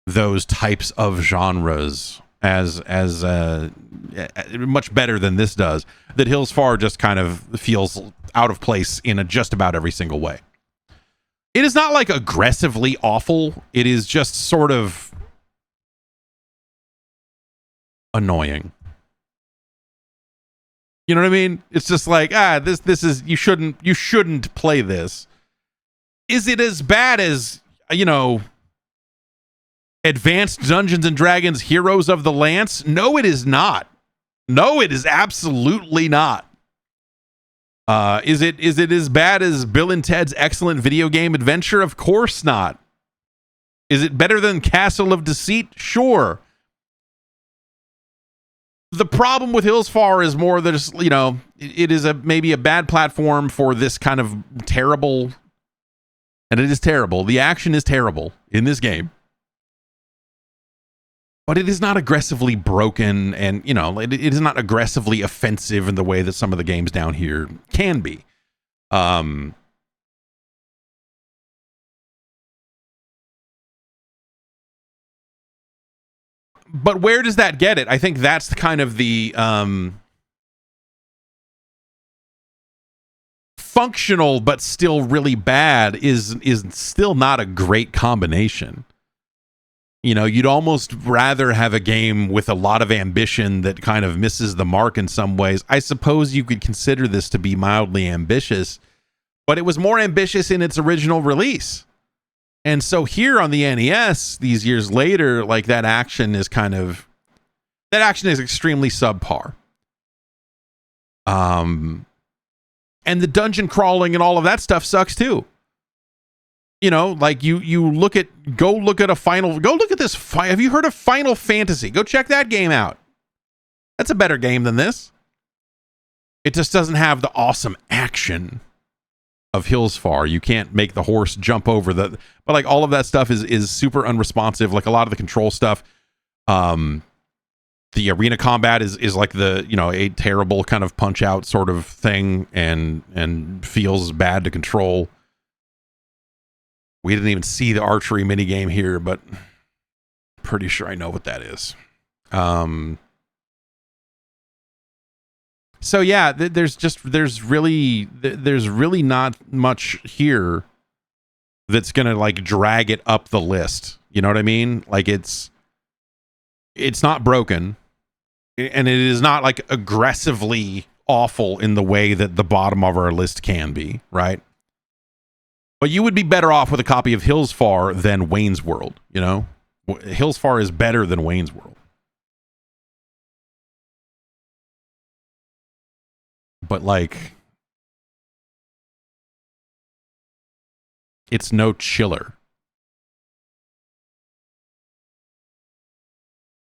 Speaker 1: those types of genres as much better than this does, that Hillsfar just kind of feels out of place in just about every single way. It is not like aggressively awful. It is just sort of annoying. You know what I mean? It's just like, this is, you shouldn't play this. Is it as bad as, Advanced Dungeons and Dragons Heroes of the Lance? No, it is not. No, it is absolutely not. Is it as bad as Bill and Ted's Excellent Video Game Adventure? Of course not. Is it better than Castle of Deceit? Sure. The problem with Hillsfar is more that, it is maybe a bad platform for this kind of terrible, and it is terrible. The action is terrible in this game. But it is not aggressively broken, and, it is not aggressively offensive in the way that some of the games down here can be. But where does that get it? I think that's kind of the functional but still really bad is still not a great combination. You'd almost rather have a game with a lot of ambition that kind of misses the mark in some ways. I suppose you could consider this to be mildly ambitious, but it was more ambitious in its original release. And so here on the NES, these years later, like that action is extremely subpar. And the dungeon crawling and all of that stuff sucks too. Like go look at this. Have you heard of Final Fantasy? Go check that game out. That's a better game than this. It just doesn't have the awesome action of Hillsfar. You can't make the horse jump over but like all of that stuff is super unresponsive. Like a lot of the control stuff. The arena combat is like a terrible kind of punch out sort of thing and feels bad to control. We didn't even see the archery minigame here, but pretty sure I know what that is. So yeah, there's really not much here that's gonna like drag it up the list. You know what I mean? Like it's not broken, and it is not like aggressively awful in the way that the bottom of our list can be, right? But you would be better off with a copy of Hillsfar than Wayne's World, Hillsfar is better than Wayne's World. But, like, it's no chiller.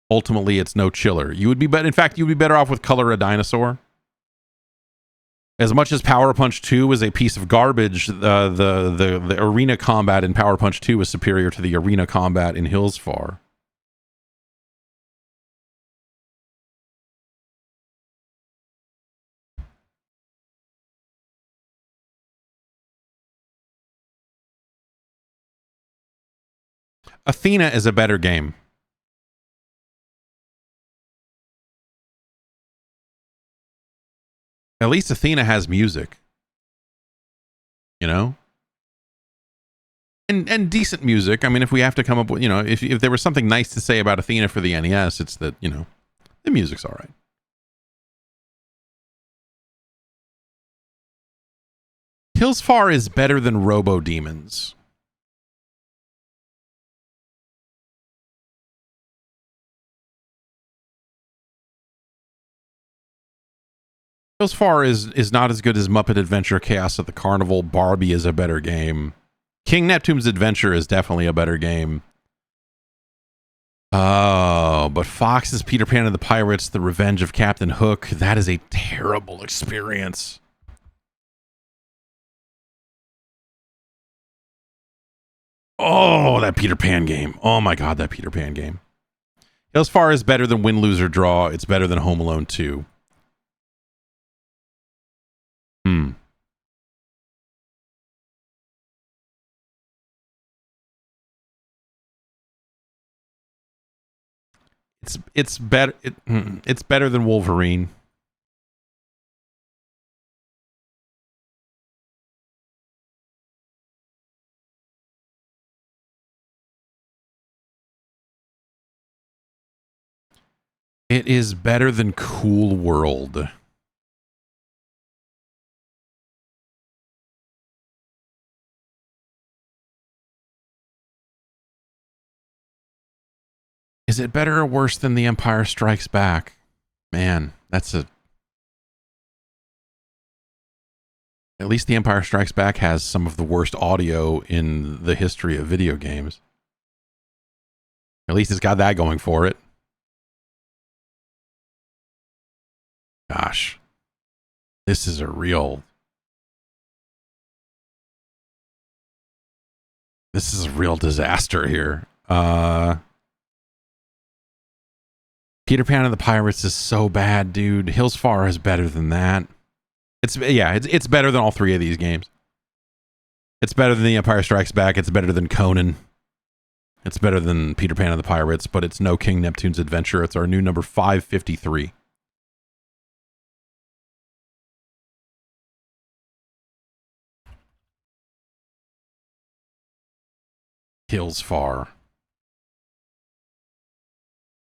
Speaker 1: Ultimately, it's no chiller. You would be better. In fact, you'd be better off with Color a Dinosaur. As much as Power Punch 2 was a piece of garbage, the arena combat in Power Punch 2 was superior to the arena combat in Hillsfar. Athena is a better game. At least Athena has music. And decent music. I mean, if we have to come up with, if there was something nice to say about Athena for the NES, it's that, the music's all right. Hillsfar is better than Robo Demons. Hillsfar is not as good as Muppet Adventure Chaos at the Carnival. Barbie is a better game. King Neptune's Adventure is definitely a better game. Oh, but Fox's Peter Pan and the Pirates, The Revenge of Captain Hook, that is a terrible experience. Oh, that Peter Pan game. Oh my God, that Peter Pan game. Hillsfar is better than Win, Lose, or Draw. It's better than Home Alone 2. It's better. It's better than Wolverine. It is better than Cool World. Is it better or worse than The Empire Strikes Back? Man, that's a... At least The Empire Strikes Back has some of the worst audio in the history of video games. At least it's got that going for it. Gosh. This is a real... This is a real disaster here. Peter Pan and the Pirates is so bad, dude. Hillsfar is better than that. It's better than all three of these games. It's better than The Empire Strikes Back. It's better than Conan. It's better than Peter Pan and the Pirates, but it's no King Neptune's Adventure. It's our new number 553. Hillsfar.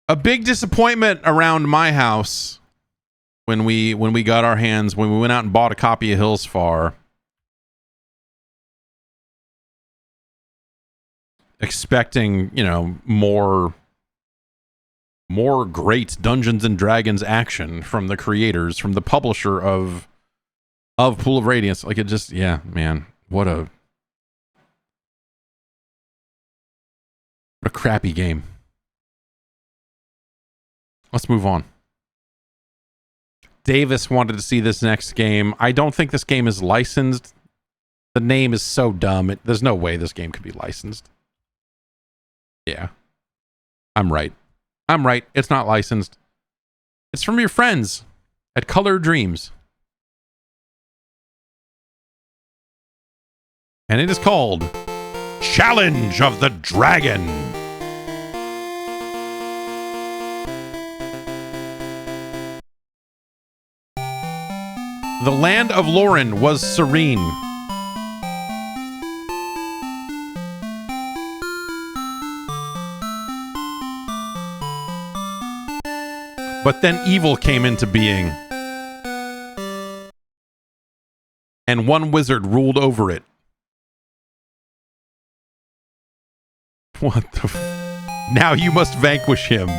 Speaker 1: A big disappointment around my house when we got our hands, when we went out and bought a copy of Hillsfar. Expecting, you know, more great Dungeons and Dragons action from the creators, from the publisher of Pool of Radiance. Like, it just, yeah, man, what a crappy game. Let's move on. Davis wanted to see this next game. I don't think this game is licensed. The name is so dumb. There's no way this game could be licensed. Yeah. I'm right. It's not licensed. It's from your friends at Color Dreams. And it is called Challenge of the Dragon. The land of Lauren was serene. But then evil came into being. And one wizard ruled over it. What the now you must vanquish him.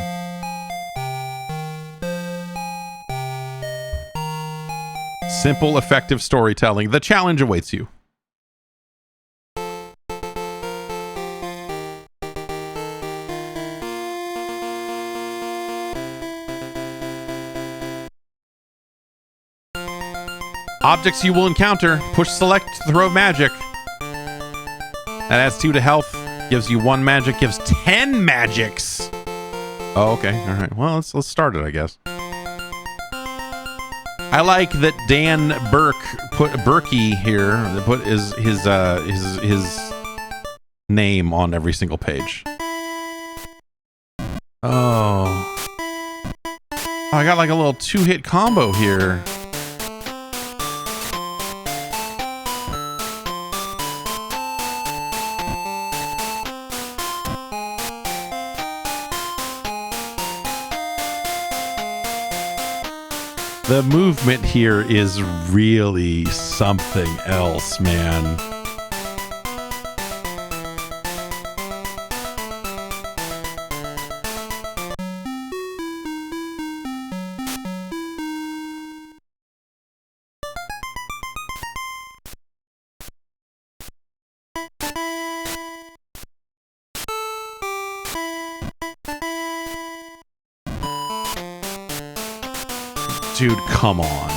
Speaker 1: Simple, effective storytelling. The challenge awaits you. Objects you will encounter. Push select to throw magic. That adds 2 to health. Gives you 1 magic. Gives 10 magics. Oh, okay. All right. Well, let's start it, I guess. I like that Dan Burke put Berkey here. Put his name on every single page. Oh, I got like a little 2-hit combo here. The movement here is really something else, man. Dude, come on.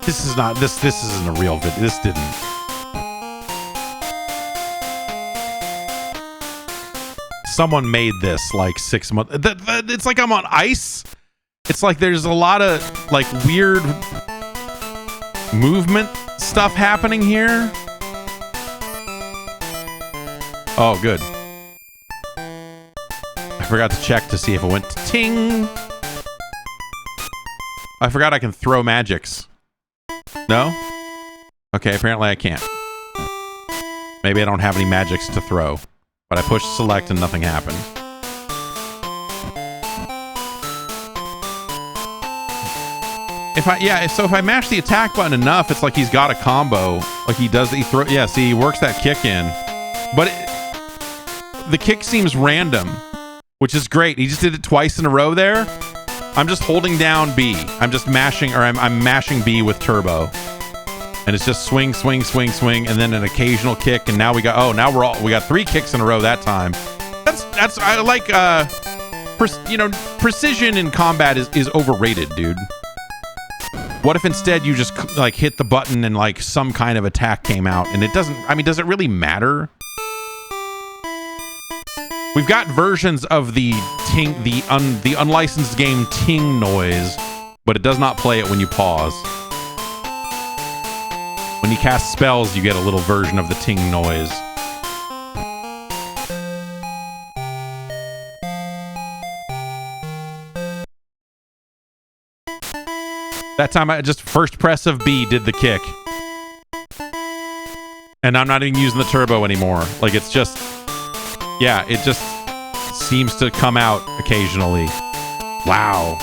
Speaker 1: This is not this isn't a real video. This didn't. Someone made this like 6 months. It's like I'm on ice. It's like there's a lot of like weird movement stuff happening here. Oh, good. I forgot to check to see if it went ting. I forgot I can throw magics. No? Okay, apparently I can't. Maybe I don't have any magics to throw. But I pushed select and nothing happened. If I mash the attack button enough, it's like he's got a combo. Like he does, yeah, see, he works that kick in. But the kick seems random, which is great. He just did it twice in a row there. I'm just holding down B. I'm just mashing, or I'm mashing B with turbo. And it's just swing, swing, swing, swing, and then an occasional kick. And now we got, we got 3 kicks in a row that time. That's I like, precision in combat is overrated, dude. What if instead you just like hit the button and like some kind of attack came out and it doesn't, I mean, does it really matter? We've got versions of the ting, the unlicensed game ting noise, but it does not play it when you pause. When you cast spells, you get a little version of the ting noise. That time I just first press of B did the kick. And I'm not even using the turbo anymore. Like it's just, yeah, it just seems to come out occasionally. Wow.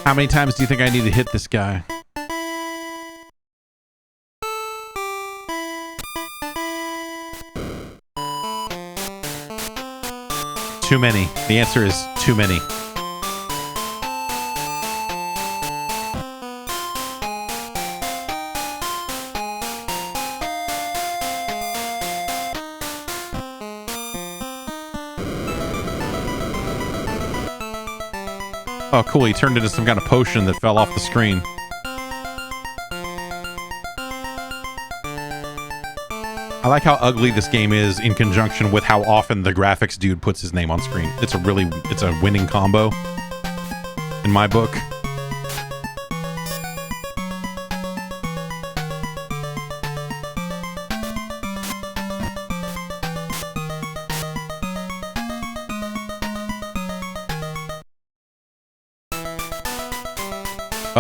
Speaker 1: How many times do you think I need to hit this guy? Too many. The answer is too many. Oh, cool. He turned into some kind of potion that fell off the screen. I like how ugly this game is in conjunction with how often the graphics dude puts his name on screen. It's a winning combo in my book.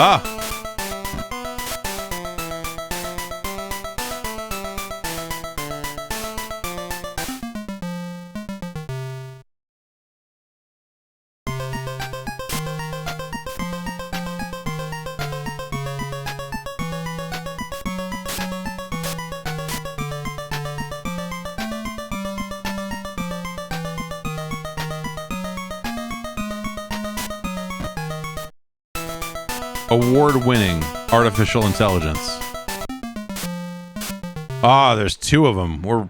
Speaker 1: Ah! Award-winning artificial intelligence. Ah, there's 2 of them. We're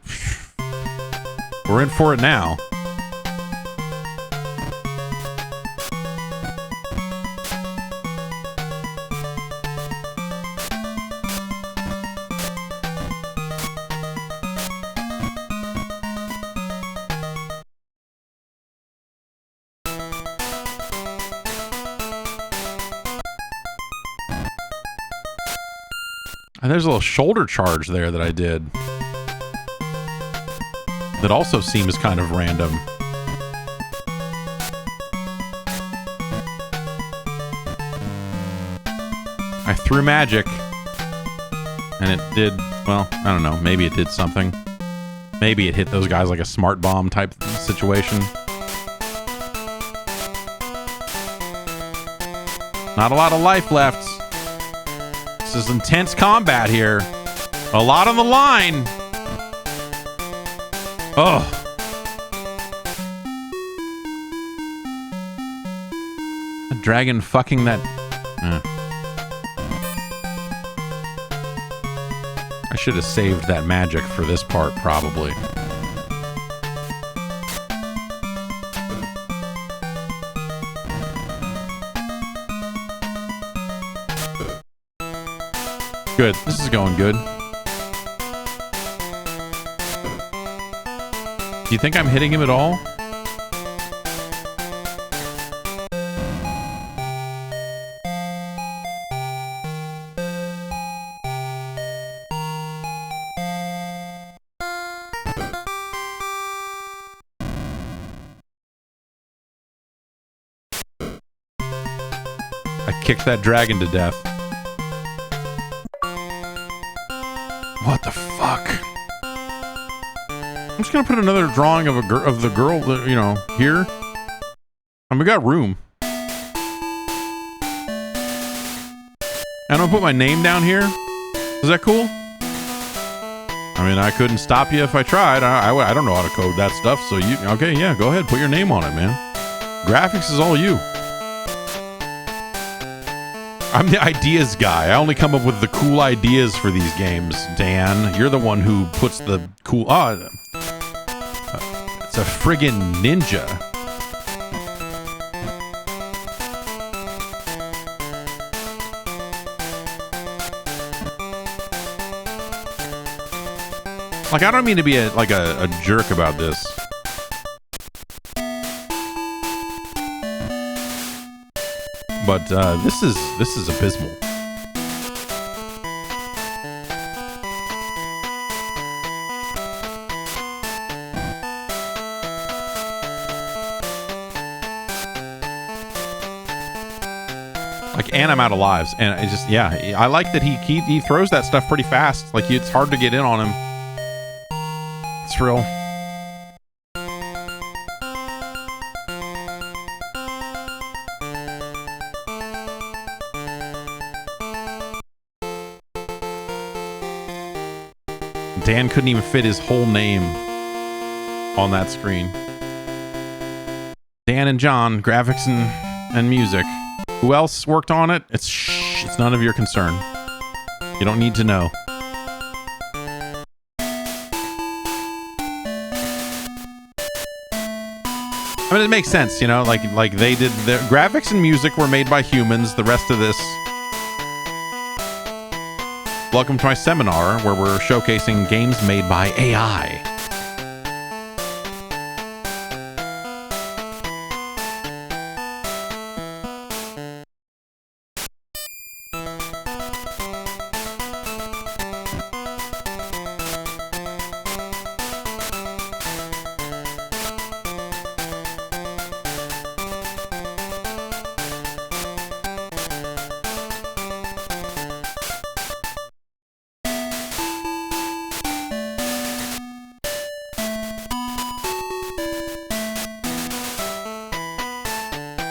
Speaker 1: in for it now. And there's a little shoulder charge there that I did. That also seems kind of random. I threw magic. And it did, well, I don't know. Maybe it did something. Maybe it hit those guys like a smart bomb type situation. Not a lot of life left. This is intense combat here. A lot on the line. Oh. A dragon fucking that. I should have saved that magic for this part, probably. Good. This is going good. Do you think I'm hitting him at all? I kicked that dragon to death. What the fuck? I'm just gonna put another drawing of the girl, you know, here. And we got room. And I'm gonna put my name down here. Is that cool? I mean, I couldn't stop you if I tried. I don't know how to code that stuff. So you, okay, yeah, go ahead, put your name on it, man. Graphics is all you. I'm the ideas guy. I only come up with the cool ideas for these games, Dan. You're the one who puts the cool... it's a friggin' ninja. Like, I don't mean to be a jerk about this. But this is abysmal. Like, and I'm out of lives, and I just, yeah, I like that he throws that stuff pretty fast. Like, it's hard to get in on him. It's real. Dan couldn't even fit his whole name on that screen. Dan and John, graphics and music. Who else worked on it? It's none of your concern. You don't need to know. I mean, it makes sense, you know, like they did their graphics and music were made by humans. The rest of this. Welcome to my seminar where we're showcasing games made by AI.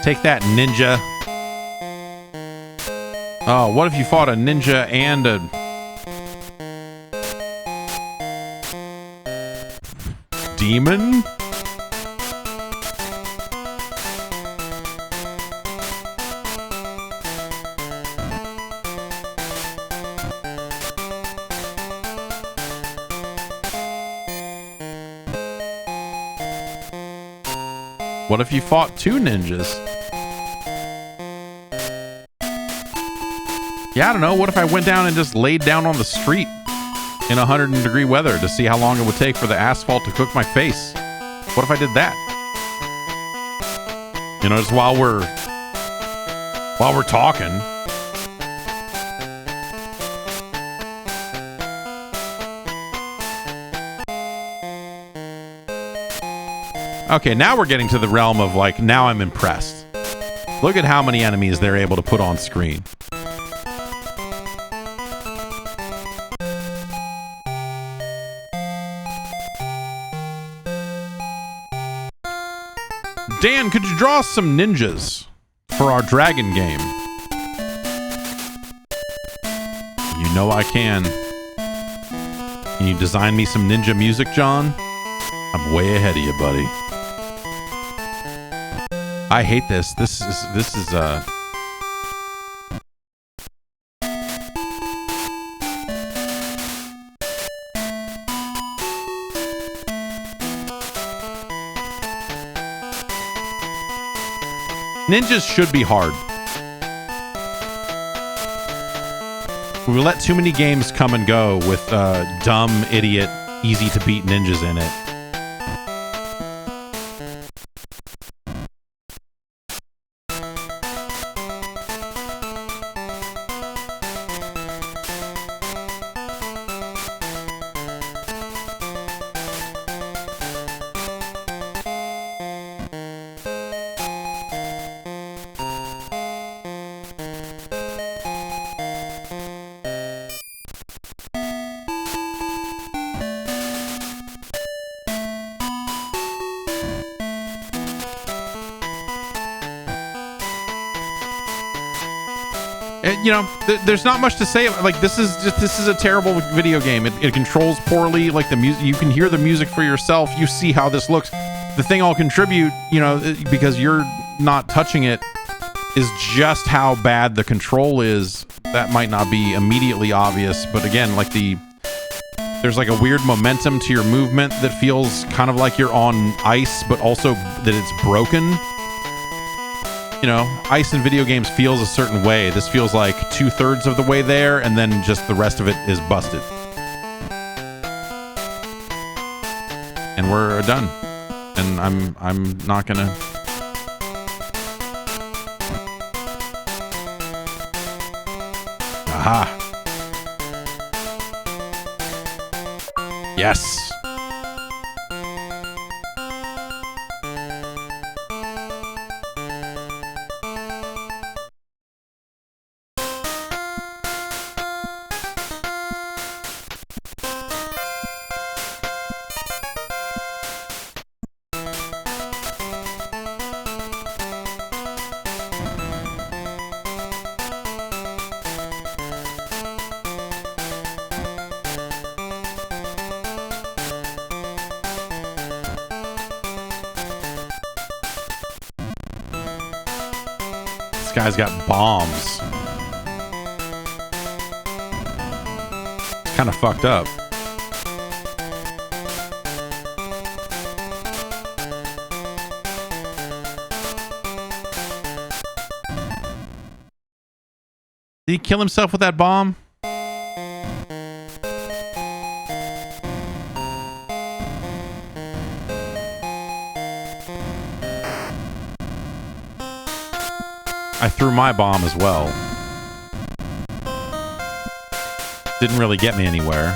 Speaker 1: Take that, ninja. Oh, what if you fought a ninja and a... demon? What if you fought two ninjas? Yeah, I don't know. What if I went down and just laid down on the street in 100-degree weather to see how long it would take for the asphalt to cook my face? What if I did that? You know, just while we're talking. Okay, now we're getting to the realm of, like, now I'm impressed. Look at how many enemies they're able to put on screen. Dan, could you draw some ninjas for our dragon game? know I can. Can you design me some ninja music, John? I'm way ahead of you, buddy. I hate this. This is ninjas should be hard. We let too many games come and go with dumb, idiot, easy to beat ninjas in it. You know, there's not much to say. Like, this is a terrible video game. It controls poorly. Like, the music, you can hear the music for yourself. You see how this looks. The thing I'll contribute, you know, because you're not touching it, is just how bad the control is. That might not be immediately obvious, but again, like there's like a weird momentum to your movement that feels kind of like you're on ice, but also that it's broken. You know, ice in video games feels a certain way. This feels like 2/3 of the way there, and then just the rest of it is busted. And we're done. And I'm not gonna. Aha. Yes. This guy's got bombs. It's kind of fucked up. Did he kill himself with that bomb? I threw my bomb as well. Didn't really get me anywhere.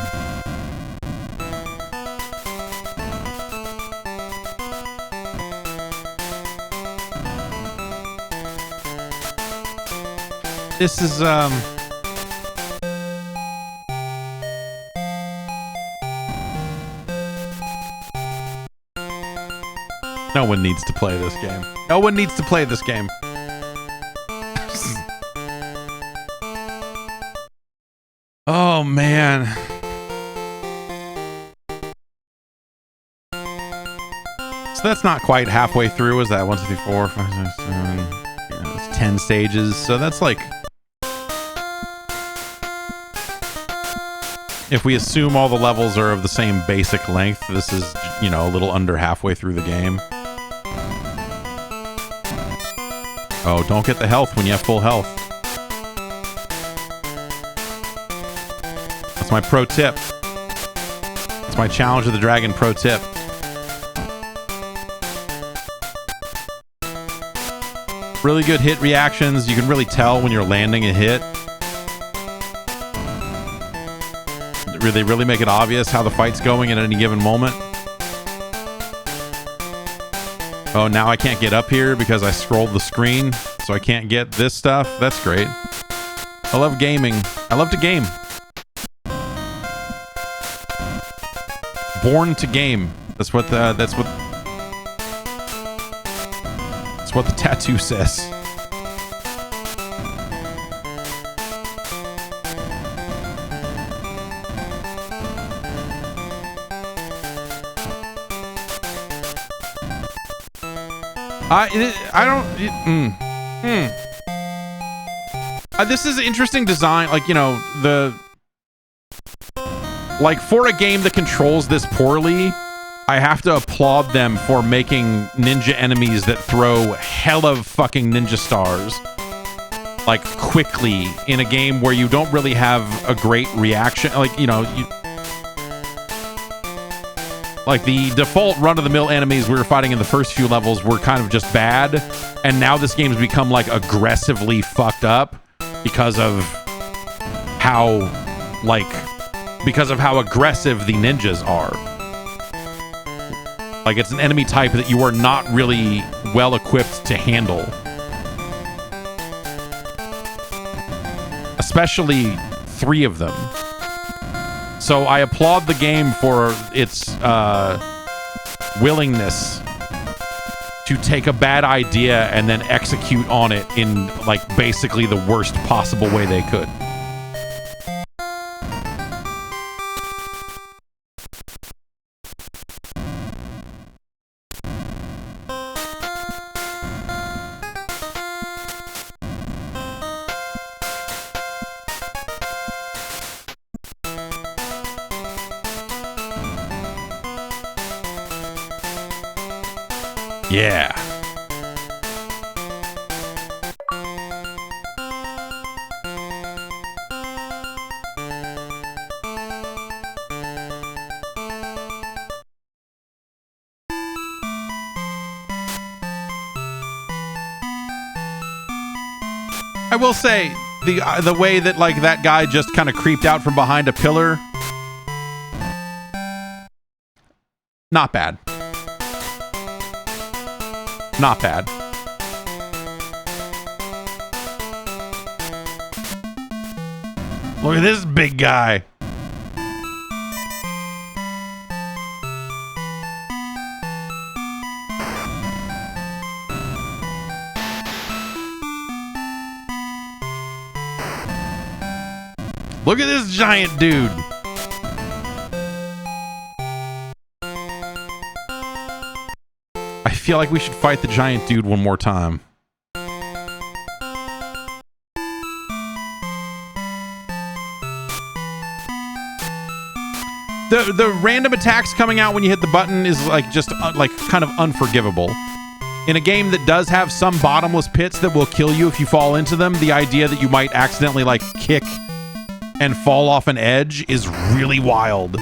Speaker 1: This is no one needs to play this game. No one needs to play this game. Oh, man. So that's not quite halfway through. Is that 1, 2, 3, 4, 5, 6, 7? Yeah, it's 10 stages. So that's like... If we assume all the levels are of the same basic length, this is, you know, a little under halfway through the game. Oh, don't get the health when you have full health. That's my pro tip. That's my Challenge of the Dragon pro tip. Really good hit reactions. You can really tell when you're landing a hit. They really make it obvious how the fight's going at any given moment. Oh, now I can't get up here because I scrolled the screen, so I can't get this stuff. That's great. I love gaming. I love to game. Born to game. That's what the tattoo says. I don't... this is interesting design. Like, you know, like, for a game that controls this poorly, I have to applaud them for making ninja enemies that throw hella fucking ninja stars, like, quickly in a game where you don't really have a great reaction. Like, you know, like, the default run-of-the-mill enemies we were fighting in the first few levels were kind of just bad, and now this game's become, like, aggressively fucked up because of how aggressive the ninjas are. Like, it's an enemy type that you are not really well equipped to handle. Especially 3 of them. So I applaud the game for its willingness to take a bad idea and then execute on it in, like, basically the worst possible way they could. Yeah. I will say the way that, like, that guy just kind of creeped out from behind a pillar, not bad. Not bad. Look at this big guy. Look at this giant dude. I feel like we should fight the giant dude one more time. The random attacks coming out when you hit the button is, like, just like kind of unforgivable. In a game that does have some bottomless pits that will kill you if you fall into them, the idea that you might accidentally, like, kick and fall off an edge is really wild.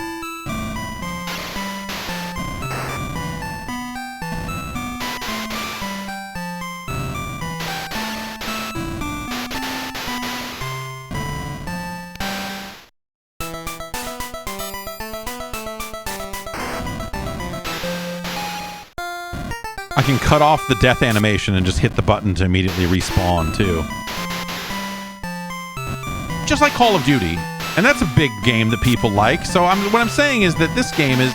Speaker 1: I can cut off the death animation and just hit the button to immediately respawn, too. Just like Call of Duty. And that's a big game that people like. So what I'm saying is that this game is...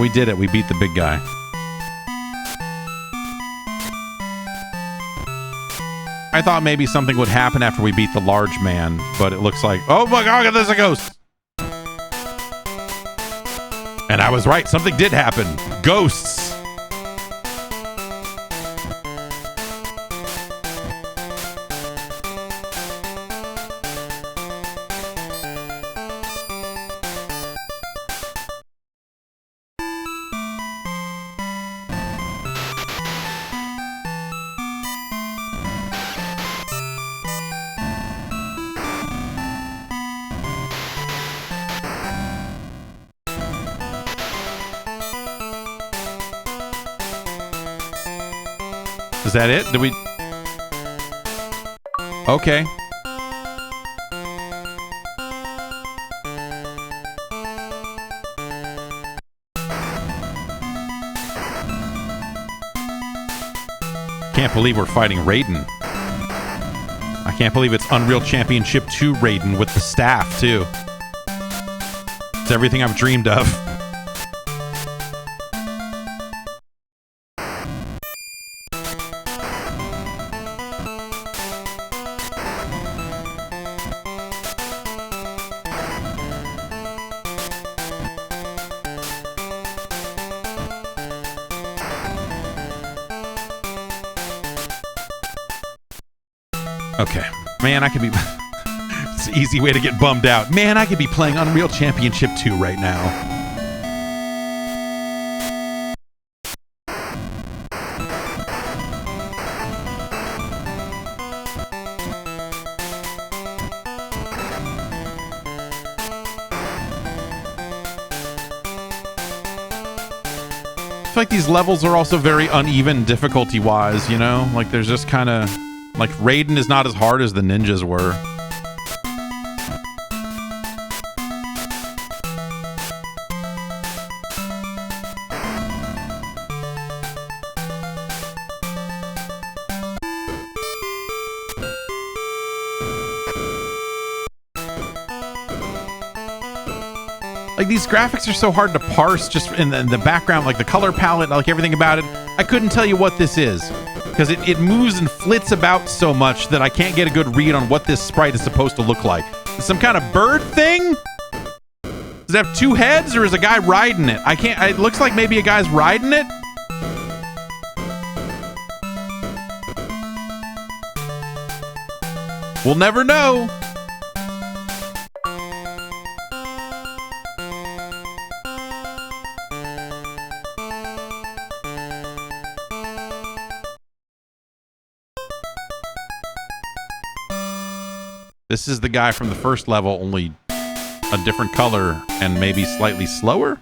Speaker 1: We did it. We beat the big guy. I thought maybe something would happen after we beat the large man, but it looks like, oh my god, there's a ghost. And I was right, something did happen. Ghosts. Is that it? Did we... Okay. Can't believe we're fighting Raiden. I can't believe it's Unreal Championship 2 Raiden with the staff, too. It's everything I've dreamed of. Okay. Man, I could be... It's an easy way to get bummed out. Man, I could be playing Unreal Championship 2 right now. I feel like these levels are also very uneven difficulty-wise, you know? Like, there's just kind of... Like, Raiden is not as hard as the ninjas were. Like, these graphics are so hard to parse just in the background, like the color palette, like everything about it. I couldn't tell you what this is because it moves and flits about so much that I can't get a good read on what this sprite is supposed to look like. Some kind of bird thing? Does it have two heads or is a guy riding it? I can't, it looks like maybe a guy's riding it. We'll never know. This is the guy from the first level, only a different color and maybe slightly slower.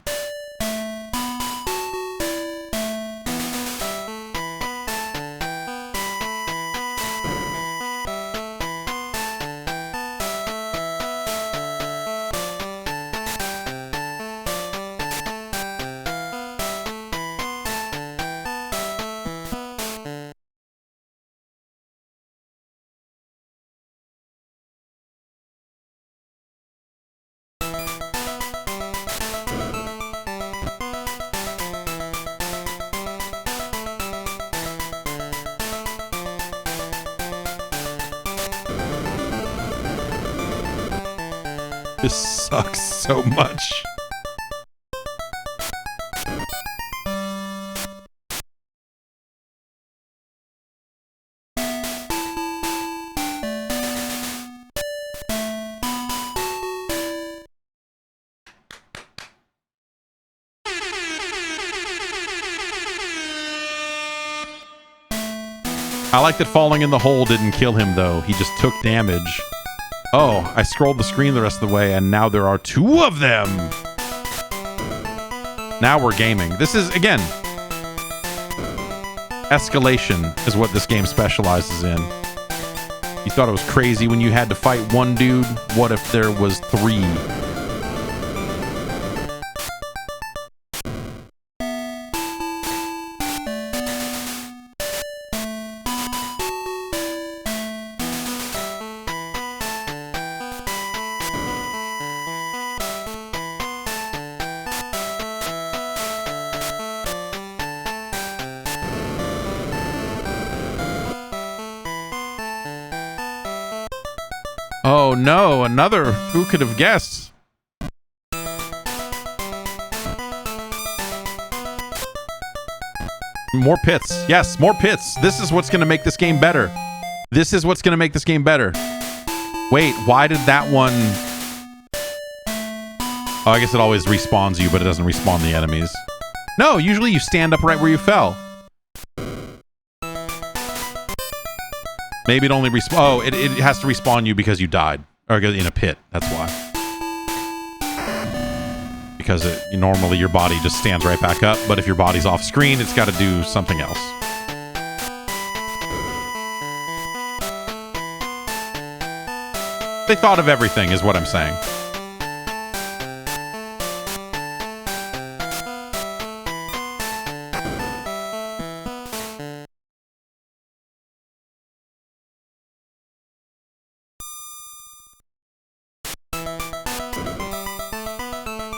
Speaker 1: This sucks so much. I like that falling in the hole didn't kill him, though. He just took damage. Oh, I scrolled the screen the rest of the way, and now there are two of them! Now we're gaming. This is, again... escalation is what this game specializes in. You thought it was crazy when you had to fight one dude? What if there was three? Oh no, another. Who could have guessed? More pits. Yes, more pits. This is what's going to make this game better. This is what's going to make this game better. Wait, why did that one... Oh, I guess it always respawns you, but it doesn't respawn the enemies. No, usually you stand up right where you fell. Maybe it only respawn... Oh, it has to respawn you because you died. Or in a pit. That's why. Because normally your body just stands right back up. But if your body's off screen, it's got to do something else. They thought of everything, is what I'm saying.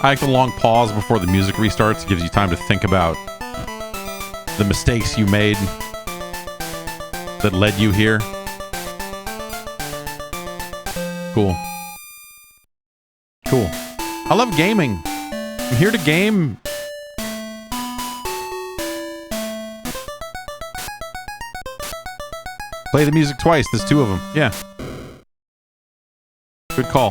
Speaker 1: I like the long pause before the music restarts. It gives you time to think about the mistakes you made that led you here. Cool. Cool. I love gaming. I'm here to game. Play the music twice. There's two of them. Yeah. Good call.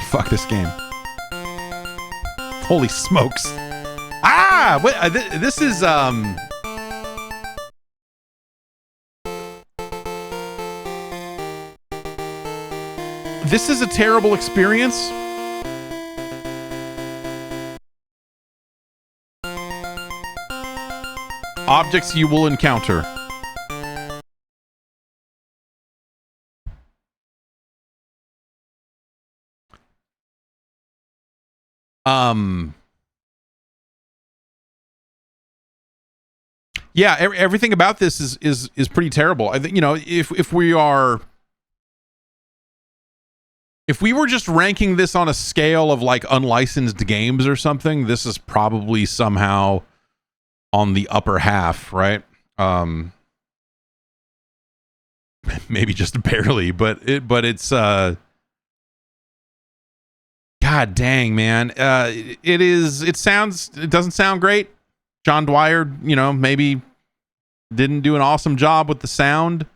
Speaker 1: Fuck this game. Holy smokes. Ah! This is, this is a terrible experience. Objects you will encounter. Yeah, everything about this is pretty terrible. I think, you know, if we were just ranking this on a scale of like unlicensed games or something, this is probably somehow on the upper half, right? Maybe just barely, but it's God dang, man. It doesn't sound great. John Dwyer, you know, maybe didn't do an awesome job with the sound.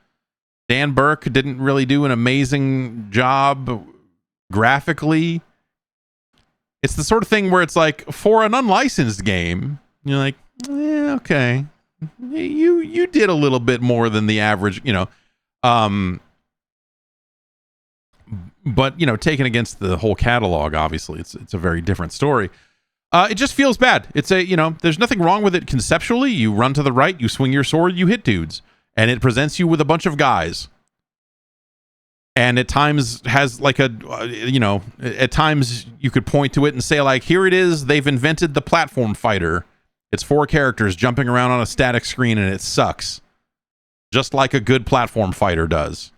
Speaker 1: Dan Burke didn't really do an amazing job graphically. It's the sort of thing where it's like, for an unlicensed game, you're like, yeah, okay. You did a little bit more than the average, you know. But, you know, taken against the whole catalog, obviously, it's a very different story. It just feels bad. It's you know, there's nothing wrong with it conceptually. You run to the right, you swing your sword, you hit dudes. And it presents you with a bunch of guys. And at times has like you know, at times you could point to it and say like, here it is. They've invented the platform fighter. It's 4 characters jumping around on a static screen and it sucks. Just like a good platform fighter does.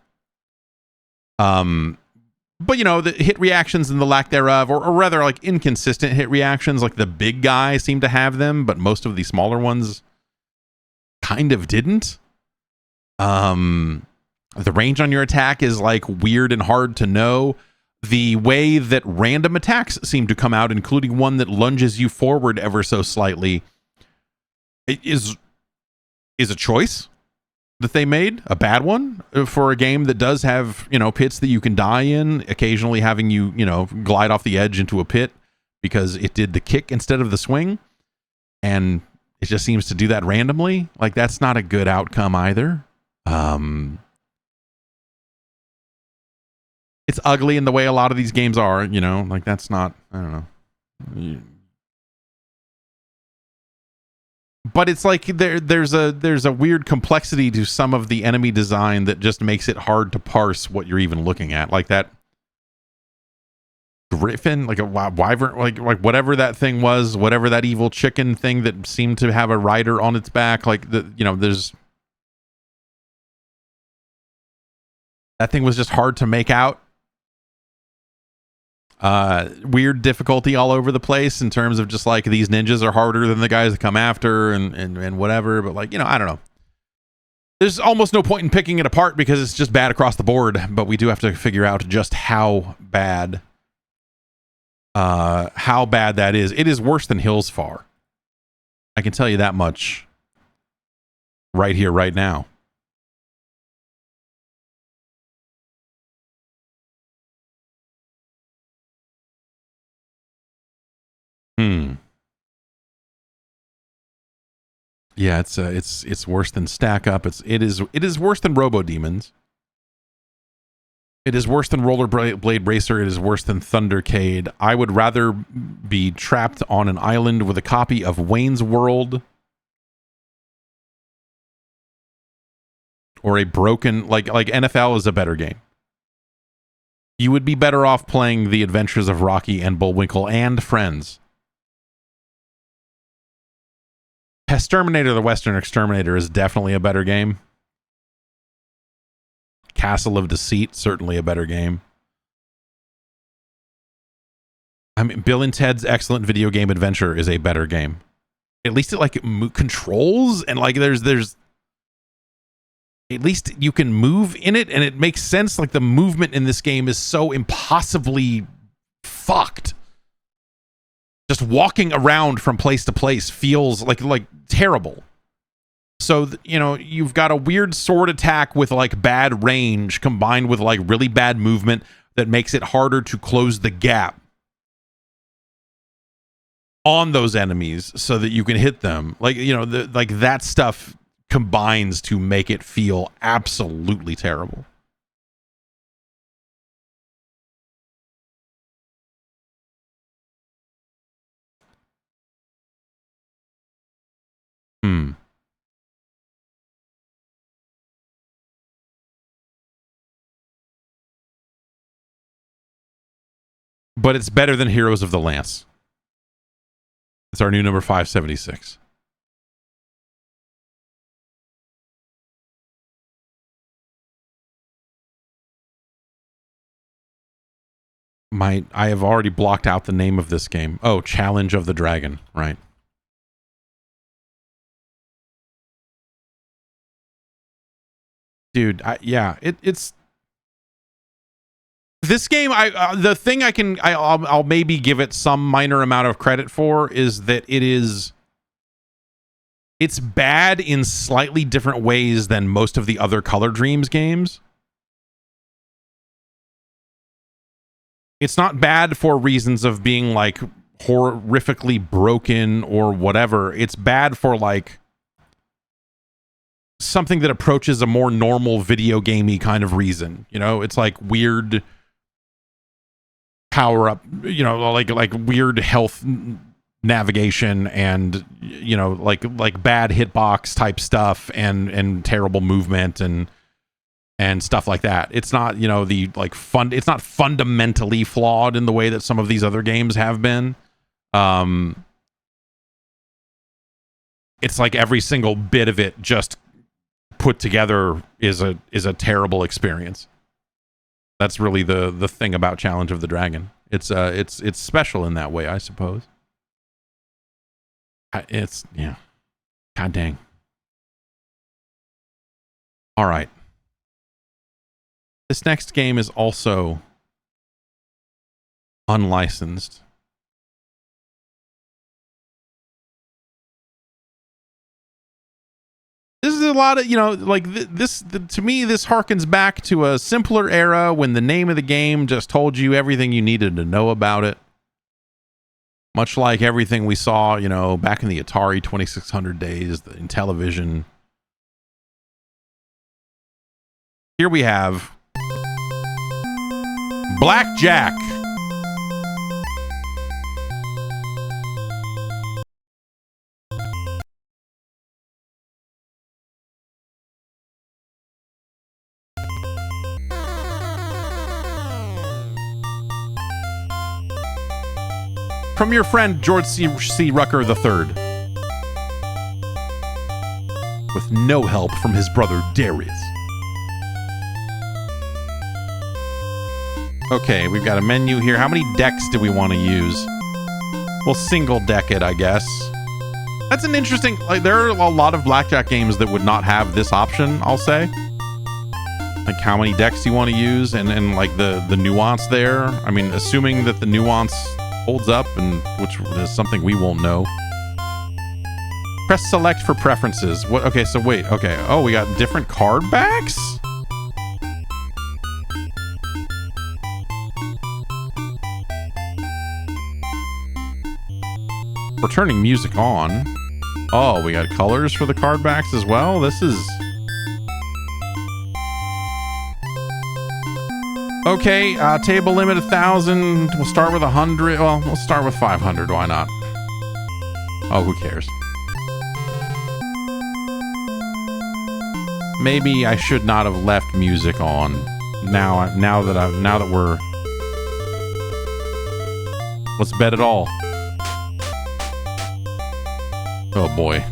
Speaker 1: But, you know, the hit reactions and the lack thereof, or rather like inconsistent hit reactions, like the big guy seemed to have them, but most of the smaller ones kind of didn't. The range on your attack is like weird and hard to know. The way that random attacks seem to come out, including one that lunges you forward ever so slightly, it is a choice that they made, a bad one for a game that does have, you know, pits that you can die in, occasionally having you, you know, glide off the edge into a pit because it did the kick instead of the swing, and it just seems to do that randomly. Like, that's not a good outcome either. It's ugly in the way a lot of these games are, you know, like that's not, I don't know. But it's like there's a weird complexity to some of the enemy design that just makes it hard to parse what you're even looking at. Like that griffin, like a wyvern, like whatever that thing was, whatever that evil chicken thing that seemed to have a rider on its back. Like you know, there's that thing was just hard to make out. Weird difficulty all over the place in terms of just like these ninjas are harder than the guys that come after and whatever, but like, you know, I don't know. There's almost no point in picking it apart because it's just bad across the board, but we do have to figure out just how bad that is. It is worse than Hillsfar. I can tell you that much right here, right now. Yeah, it's worse than Stack Up. It is worse than Robo Demons. It is worse than Rollerblade Racer. It is worse than Thundercade. I would rather be trapped on an island with a copy of Wayne's World or a broken like NFL is a better game. You would be better off playing The Adventures of Rocky and Bullwinkle and Friends. Exterminator, the Western Exterminator, is definitely a better game. Castle of Deceit, certainly a better game. I mean, Bill and Ted's Excellent Video Game Adventure is a better game. At least it like controls and like there's at least you can move in it, and it makes sense. Like, the movement in this game is so impossibly fucked. Just walking around from place to place feels like terrible. So, you know, you've got a weird sword attack with like bad range combined with like really bad movement that makes it harder to close the gap on those enemies so that you can hit them. Like, you know, like that stuff combines to make it feel absolutely terrible. But it's better than Heroes of the Lance. It's our new number 576. I have already blocked out the name of this game. Oh, Challenge of the Dragon, right. Dude, it's this game. The thing I'll maybe give it some minor amount of credit for is that it's bad in slightly different ways than most of the other Color Dreams games. It's not bad for reasons of being like horrifically broken or whatever. It's bad for like something that approaches a more normal video gamey kind of reason. You know, it's like weird power up, you know, like weird health navigation and, you know, like bad hitbox type stuff and terrible movement and stuff like that. It's not, you know, it's not fundamentally flawed in the way that some of these other games have been. It's like every single bit of it just put together is a terrible experience. That's really the thing about Challenge of the Dragon. It's special in that way, I suppose. Yeah. God dang. All right. This next game is also unlicensed. This is a lot of, you know, like to me, this harkens back to a simpler era when the name of the game just told you everything you needed to know about it. Much like everything we saw, you know, back in the Atari 2600 days, in television. Here we have Blackjack. From your friend George C. Rucker III. With no help from his brother Darius. Okay, we've got a menu here. How many decks do we want to use? We'll single deck it, I guess. That's an interesting... Like, there are a lot of Blackjack games that would not have this option, I'll say. Like, how many decks do you want to use? And like, the nuance there. I mean, assuming that the nuance holds up, and which is something we won't know. Press select for preferences. What? Okay, so wait. Okay. Oh, we got different card backs? We're turning music on. Oh, we got colors for the card backs as well. This is... Okay, table limit 1,000. We'll start with 100. Well, we'll start with 500. Why not? Oh, who cares? Maybe I should not have left music on. Now that we're... Let's bet it all. Oh boy.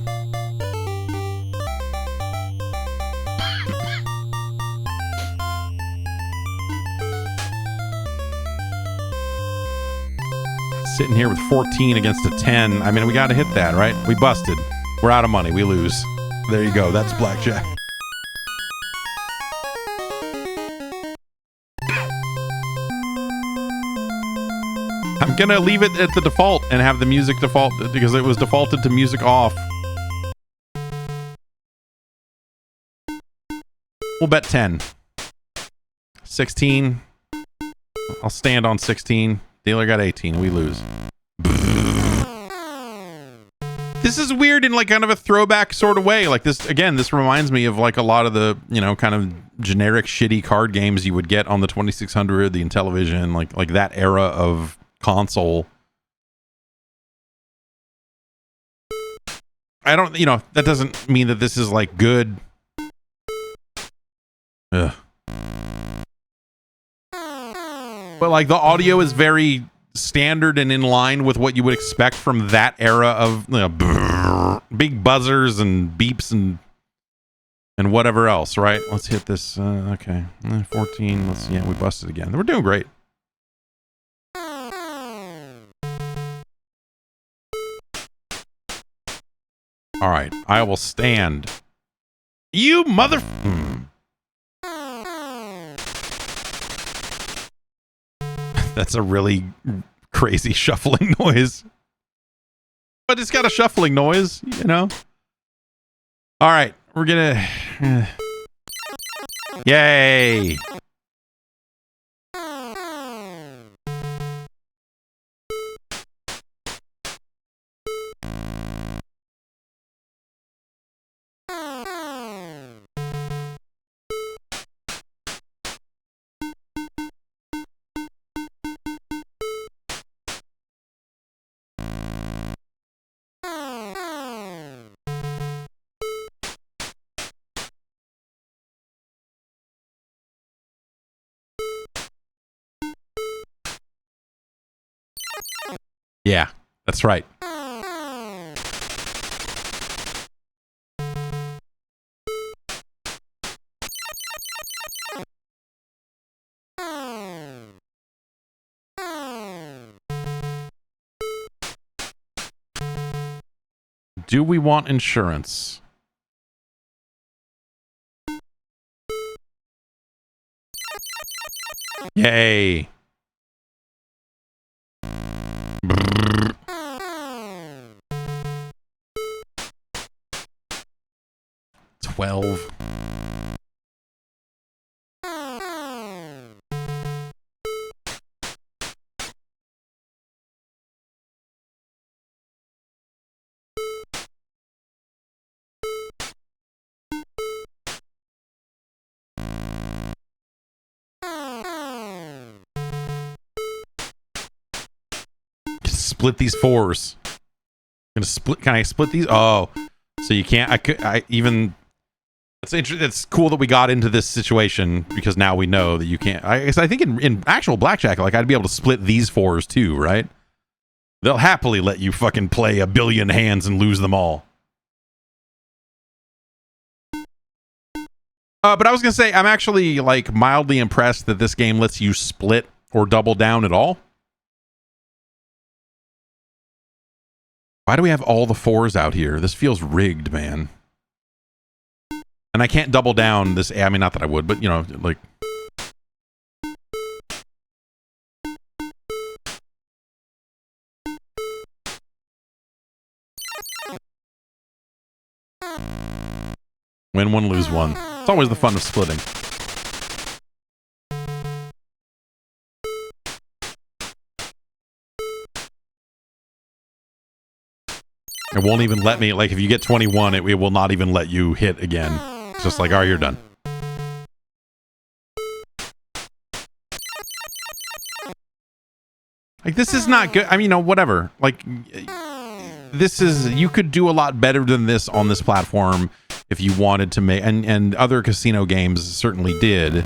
Speaker 1: Sitting here with 14 against a 10. I mean, we got to hit that, right? We busted. We're out of money. We lose. There you go. That's Blackjack. I'm gonna leave it at the default and have the music default because it was defaulted to music off. We'll bet 10. 16. I'll stand on 16. Dealer got 18. We lose. This is weird in like kind of a throwback sort of way. Like this, again, this reminds me of like a lot of the, you know, kind of generic shitty card games you would get on the 2600, the Intellivision, like that era of console. I don't, you know, that doesn't mean that this is like good. Ugh. But like the audio is very standard and in line with what you would expect from that era of, you know, big buzzers and beeps and whatever else, right? Let's hit this. Okay, 14. Let's, yeah, we busted again. We're doing great. All right, I will stand. You mother. That's a really crazy shuffling noise. But it's got a shuffling noise, you know? All right, we're gonna... Yay! Yeah, that's right. Do we want insurance? Yay. 12. Split these fours. Gonna split. Can I split these? Oh, so you can't. I even. It's interesting. It's cool that we got into this situation because now we know that you can't. I think in actual blackjack, like I'd be able to split these fours too, right? They'll happily let you fucking play a billion hands and lose them all. But I was gonna say I'm actually like mildly impressed that this game lets you split or double down at all. Why do we have all the fours out here? This feels rigged, man. And I can't double down this. I mean, not that I would, but, you know, like... Win one, lose one. It's always the fun of splitting. It won't even let me, like, if you get 21, it will not even let you hit again. It's just like, all right, you're done. Like, this is not good. I mean, you know, whatever. Like, this is, you could do a lot better than this on this platform if you wanted to make, and other casino games certainly did,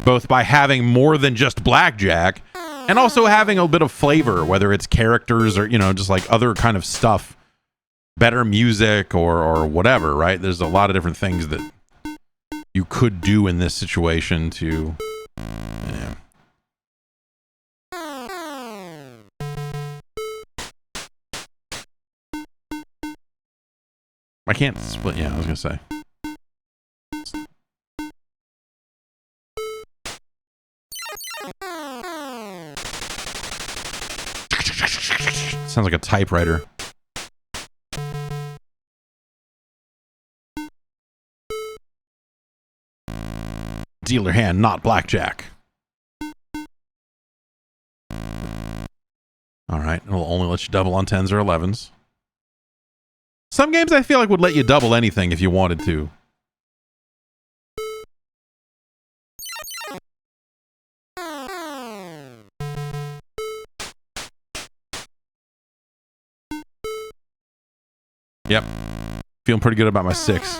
Speaker 1: both by having more than just blackjack and also having a bit of flavor, whether it's characters or, you know, just like other kind of stuff. Better music or whatever, right? There's a lot of different things that you could do in this situation to... Yeah. I can't split... Yeah, I was gonna say. Sounds like a typewriter. Dealer hand, not blackjack. All right, it'll only let you double on 10s or 11s. Some games I feel like would let you double anything if you wanted to. Yep. Feeling pretty good about my 6.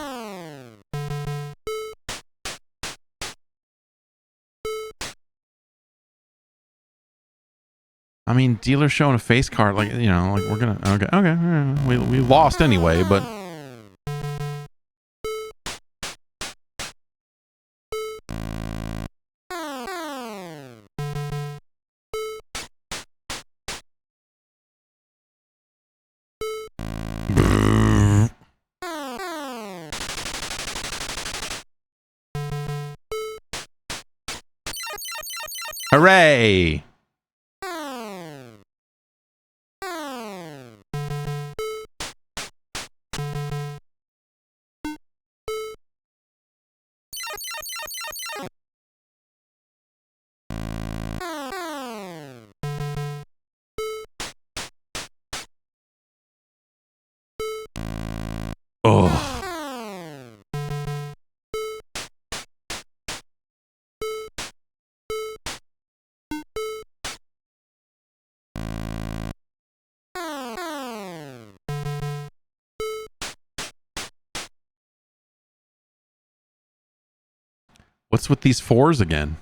Speaker 1: I mean, dealer showing a face card, like, you know, like we're gonna, okay, we lost anyway, but. Hooray! Oh. What's with these 4s again?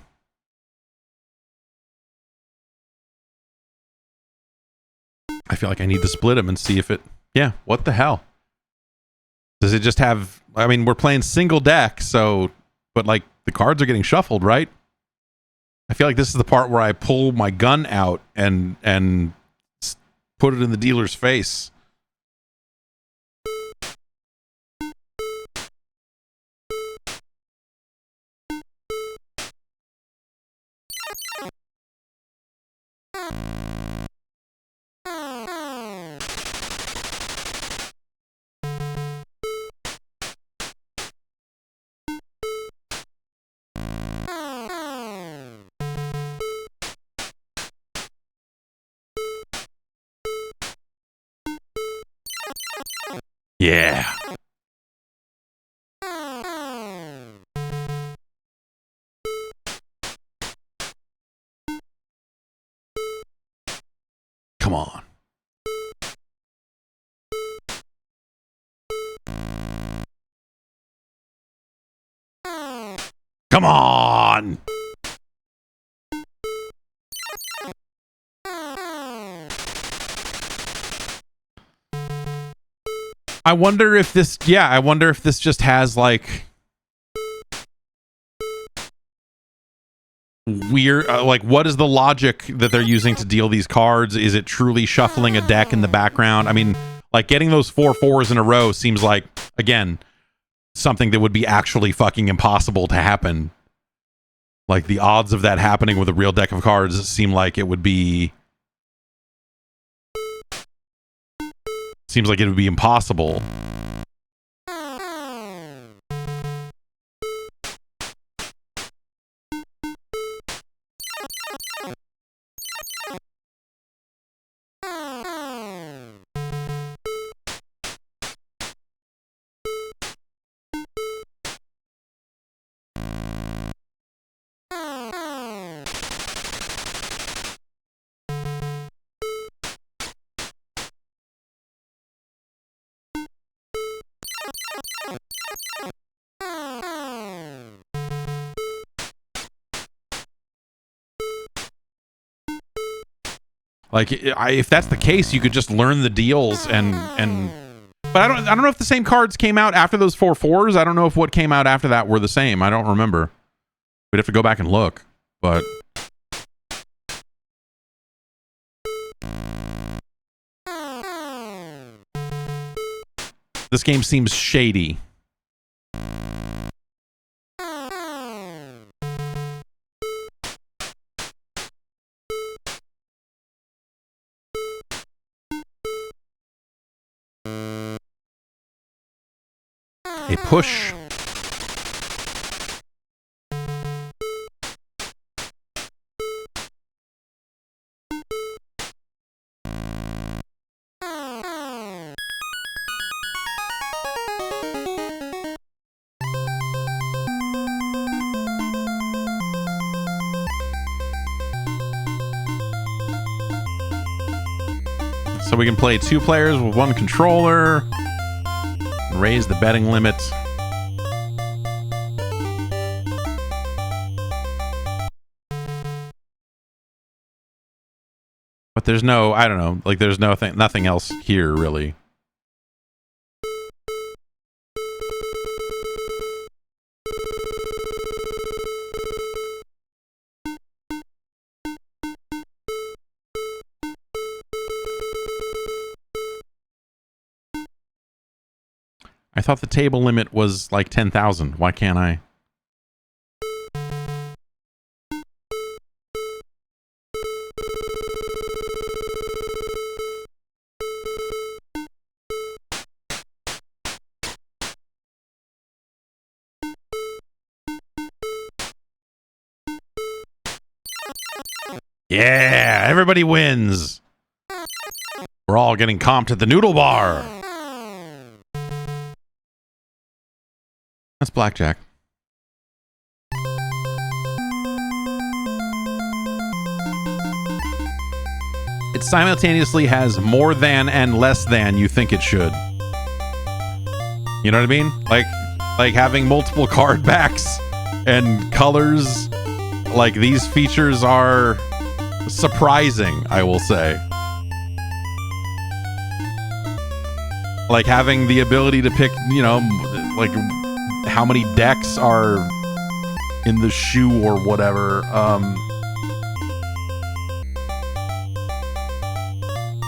Speaker 1: I feel like I need to split them and see if it... Yeah, what the hell? Does it just have... I mean, we're playing single deck, so... But, like, the cards are getting shuffled, right? I feel like this is the part where I pull my gun out and put it in the dealer's face. Yeah. Come on. Come on. I wonder if this... Yeah, I wonder if this just has, like... weird, like, what is the logic that they're using to deal these cards? Is it truly shuffling a deck in the background? I mean, like, getting those 4-4s in a row seems like, again, something that would be actually fucking impossible to happen. Like, the odds of that happening with a real deck of cards seem like it would be... Seems like it would be impossible. Like, if that's the case, you could just learn the deals and but I don't know if the same cards came out after those 4-4s. I don't know if what came out after that were the same. I don't remember. We'd have to go back and look. But this game seems shady. A push. So we can play 2 players with 1 controller. Raise the betting limit. But there's no, I don't know, like there's nothing else here really. I thought the table limit was like 10,000. Why can't I? Yeah, everybody wins. We're all getting comped at the noodle bar. That's Blackjack. It simultaneously has more than and less than you think it should. You know what I mean? Like having multiple card backs and colors. Like these features are surprising, I will say. Like having the ability to pick, you know, like how many decks are in the shoe or whatever,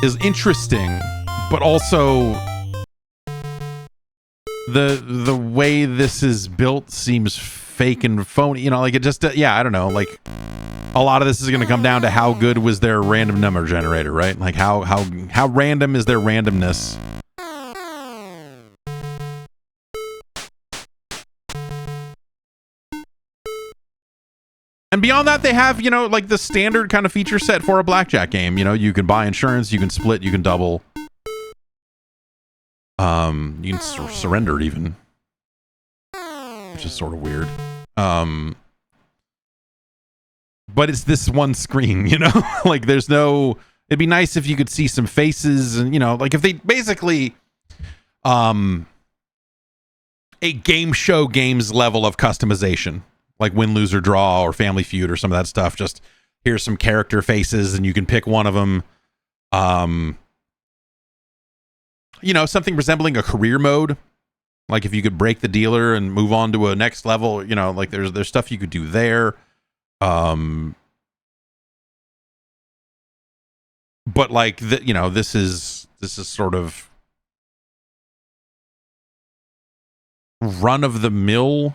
Speaker 1: is interesting, but also the way this is built seems fake and phony. You know, like it just, yeah, I don't know. Like a lot of this is going to come down to how good was their random number generator, right? Like how random is their randomness? And beyond that, they have, you know, like the standard kind of feature set for a blackjack game. You know, you can buy insurance, you can split, you can double. You can surrender even, which is sort of weird. But it's this one screen, you know, like there's no, it'd be nice if you could see some faces and, you know, like if they basically, a game show games level of customization. Like Win, Lose, or Draw or Family Feud or some of that stuff. Just here's some character faces and you can pick one of them. You know, something resembling a career mode. Like if you could break the dealer and move on to a next level, you know, like there's stuff you could do there. But like, you know, this is sort of run of the mill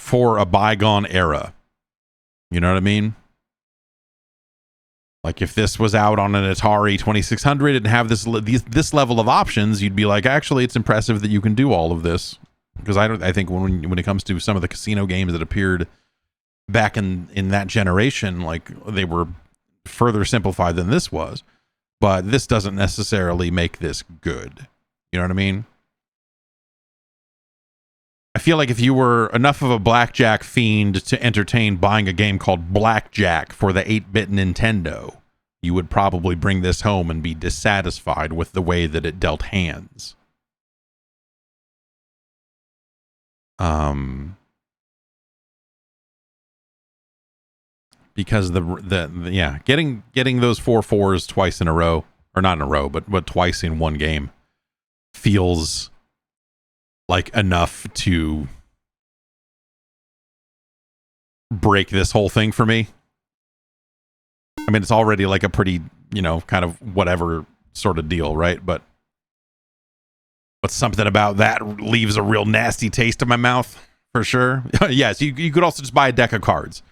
Speaker 1: for a bygone era. You know what I mean? Like if this was out on an Atari 2600 and have this level of options, you'd be like, actually, it's impressive that you can do all of this. Because I think when it comes to some of the casino games that appeared back in that generation, like they were further simplified than this was. But this doesn't necessarily make this good. You know what I mean? I feel like if you were enough of a blackjack fiend to entertain buying a game called Blackjack for the 8-bit Nintendo, you would probably bring this home and be dissatisfied with the way that it dealt hands. Because yeah, getting those 4-4s twice in a row, or not in a row, but twice in one game feels like enough to break this whole thing for me. I mean, it's already like a pretty, you know, kind of whatever sort of deal, right? But something about that leaves a real nasty taste in my mouth, for sure. Yes, you could also just buy a deck of cards.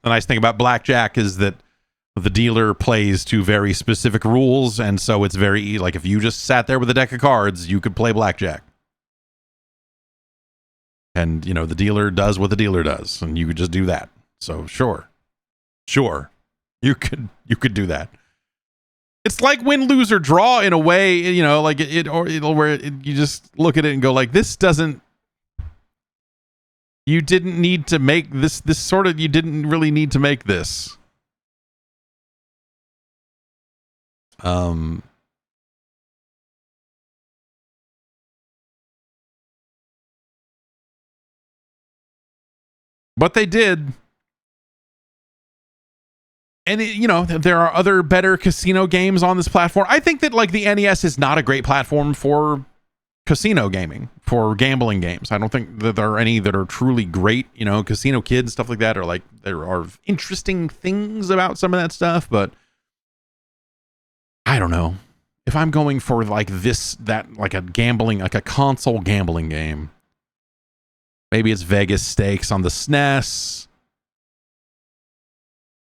Speaker 1: The nice thing about Blackjack is that the dealer plays to very specific rules, and so it's very, like, if you just sat there with a deck of cards, you could play Blackjack. And, you know, the dealer does what the dealer does, and you could just do that. So sure, you could do that. It's like win, lose, or draw in a way, you know, like you just look at it and go like, this doesn't. You didn't need to make this. You didn't really need to make this. But they did. And, you know, there are other better casino games on this platform. I think that, like, the NES is not a great platform for casino gaming, for gambling games. I don't think that there are any that are truly great. You know, Casino Kids, stuff like that, are like, there are interesting things about some of that stuff, but I don't know. If I'm going for, like, like a console gambling game, maybe it's Vegas Stakes on the SNES.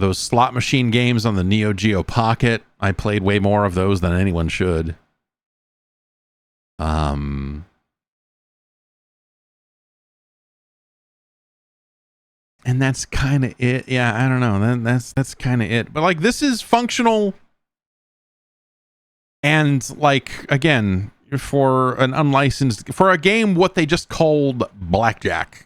Speaker 1: Those slot machine games on the Neo Geo Pocket. I played way more of those than anyone should. And that's kind of it. Yeah, I don't know. That's kind of it. But, like, this is functional. And, like, again, for an unlicensed, for a game what they just called Blackjack.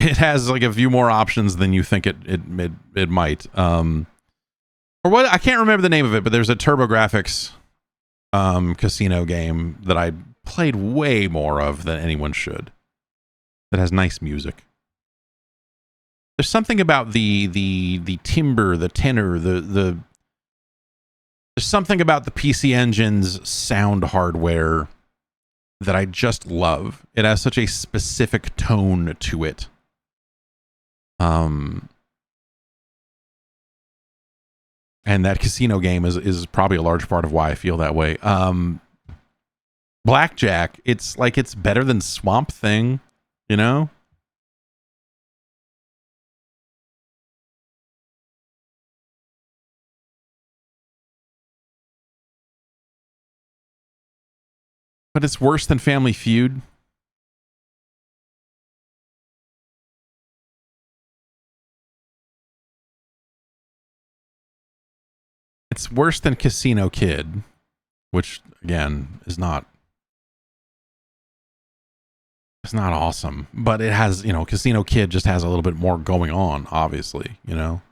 Speaker 1: It has, like, a few more options than you think it might. Or what, I can't remember the name of it, but there's a TurboGrafx casino game that I played way more of than anyone should. That has nice music. There's something about the timbre, the tenor, there's something about the PC Engine's sound hardware that I just love. It has such a specific tone to it. And that casino game is probably a large part of why I feel that way. Blackjack, it's like, it's better than Swamp Thing, you know? But it's worse than Family Feud. It's worse than Casino Kid, which, again, is not... It's not awesome. But it has, you know, Casino Kid just has a little bit more going on, obviously, you know?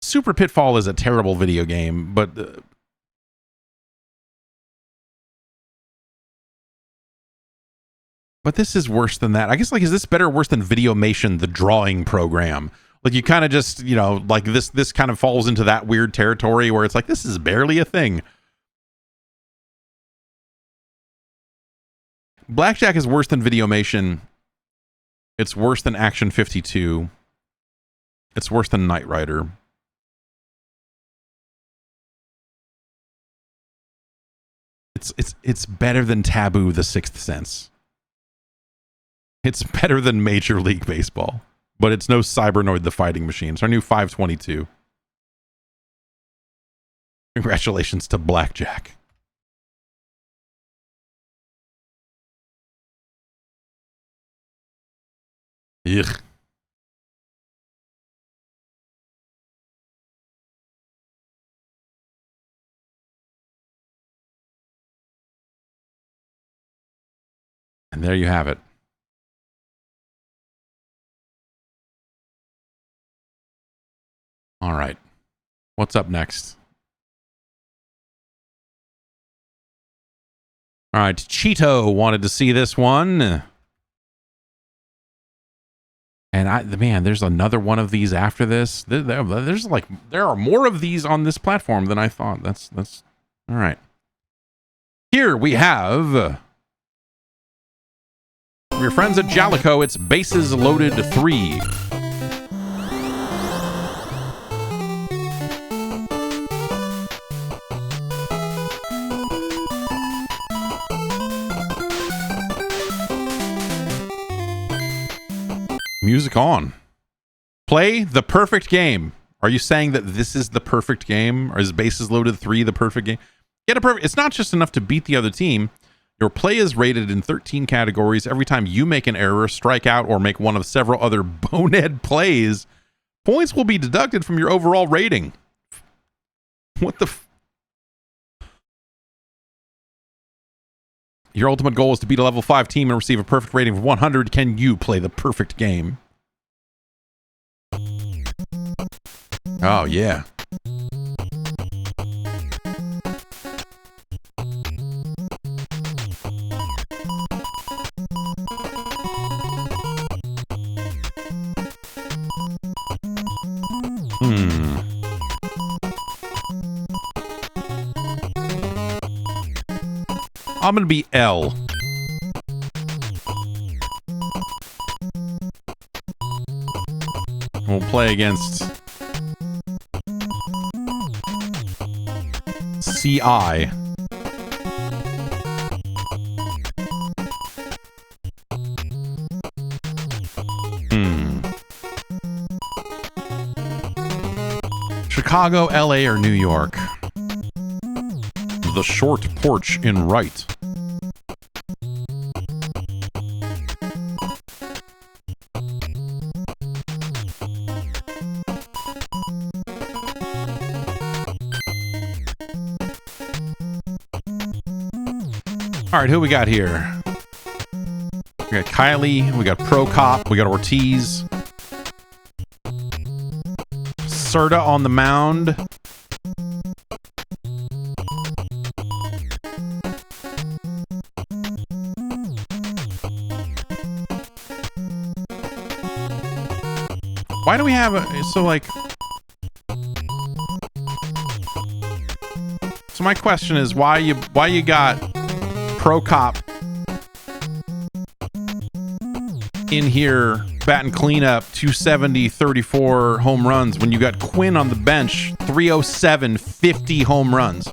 Speaker 1: Super Pitfall is a terrible video game, but... But this is worse than that. I guess, like, is this better or worse than Videomation, the drawing program? Like, you kind of just, you know, like, this kind of falls into that weird territory where it's like, this is barely a thing. Blackjack is worse than Videomation. It's worse than Action 52. It's worse than Knight Rider. It's better than Taboo, The Sixth Sense. It's better than Major League Baseball, but it's no Cybernoid the Fighting Machine. It's our new 522. Congratulations to Blackjack. Ugh. And there you have it. All right. What's up next? All right. Cheeto wanted to see this one. And man, there's another one of these after this. There's like, there are more of these on this platform than I thought. That's all right. Here we have your friends at Jalico. It's Bases Loaded 3. Music on. Play the perfect game. Are you saying that this is the perfect game? Or is bases loaded 3 the perfect game? Get a perfect. It's not just enough to beat the other team. Your play is rated in 13 categories. Every time you make an error, strike out, or make one of several other bonehead plays, points will be deducted from your overall rating. What the Your ultimate goal is to beat a level 5 team and receive a perfect rating of 100. Can you play the perfect game? Oh, yeah. I'm going to be L. We'll play against CI. Chicago, LA, or New York? The short porch in right. All right, who we got here? We got Kylie, we got Pro Cop, we got Ortiz. Serta on the mound. Why do we have a... So, like... So my question is, why you got Pro Cop in here batting cleanup, 270, 34 home runs, when you got Quinn on the bench, 307, 50 home runs?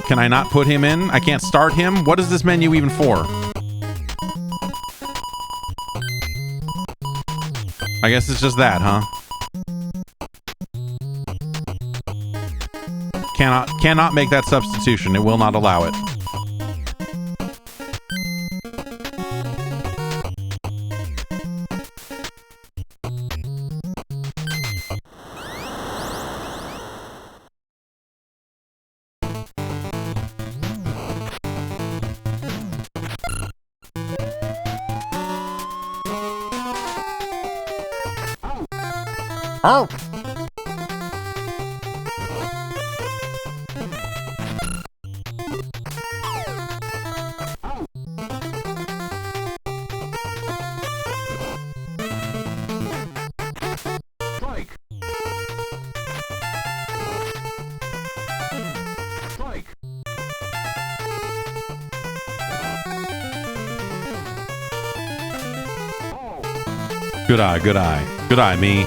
Speaker 1: Can I not put him in? I can't start him? What is this menu even for? I guess it's just that, huh? Cannot make that substitution. It will not allow it. Oh. Good eye, good eye. Good eye, me.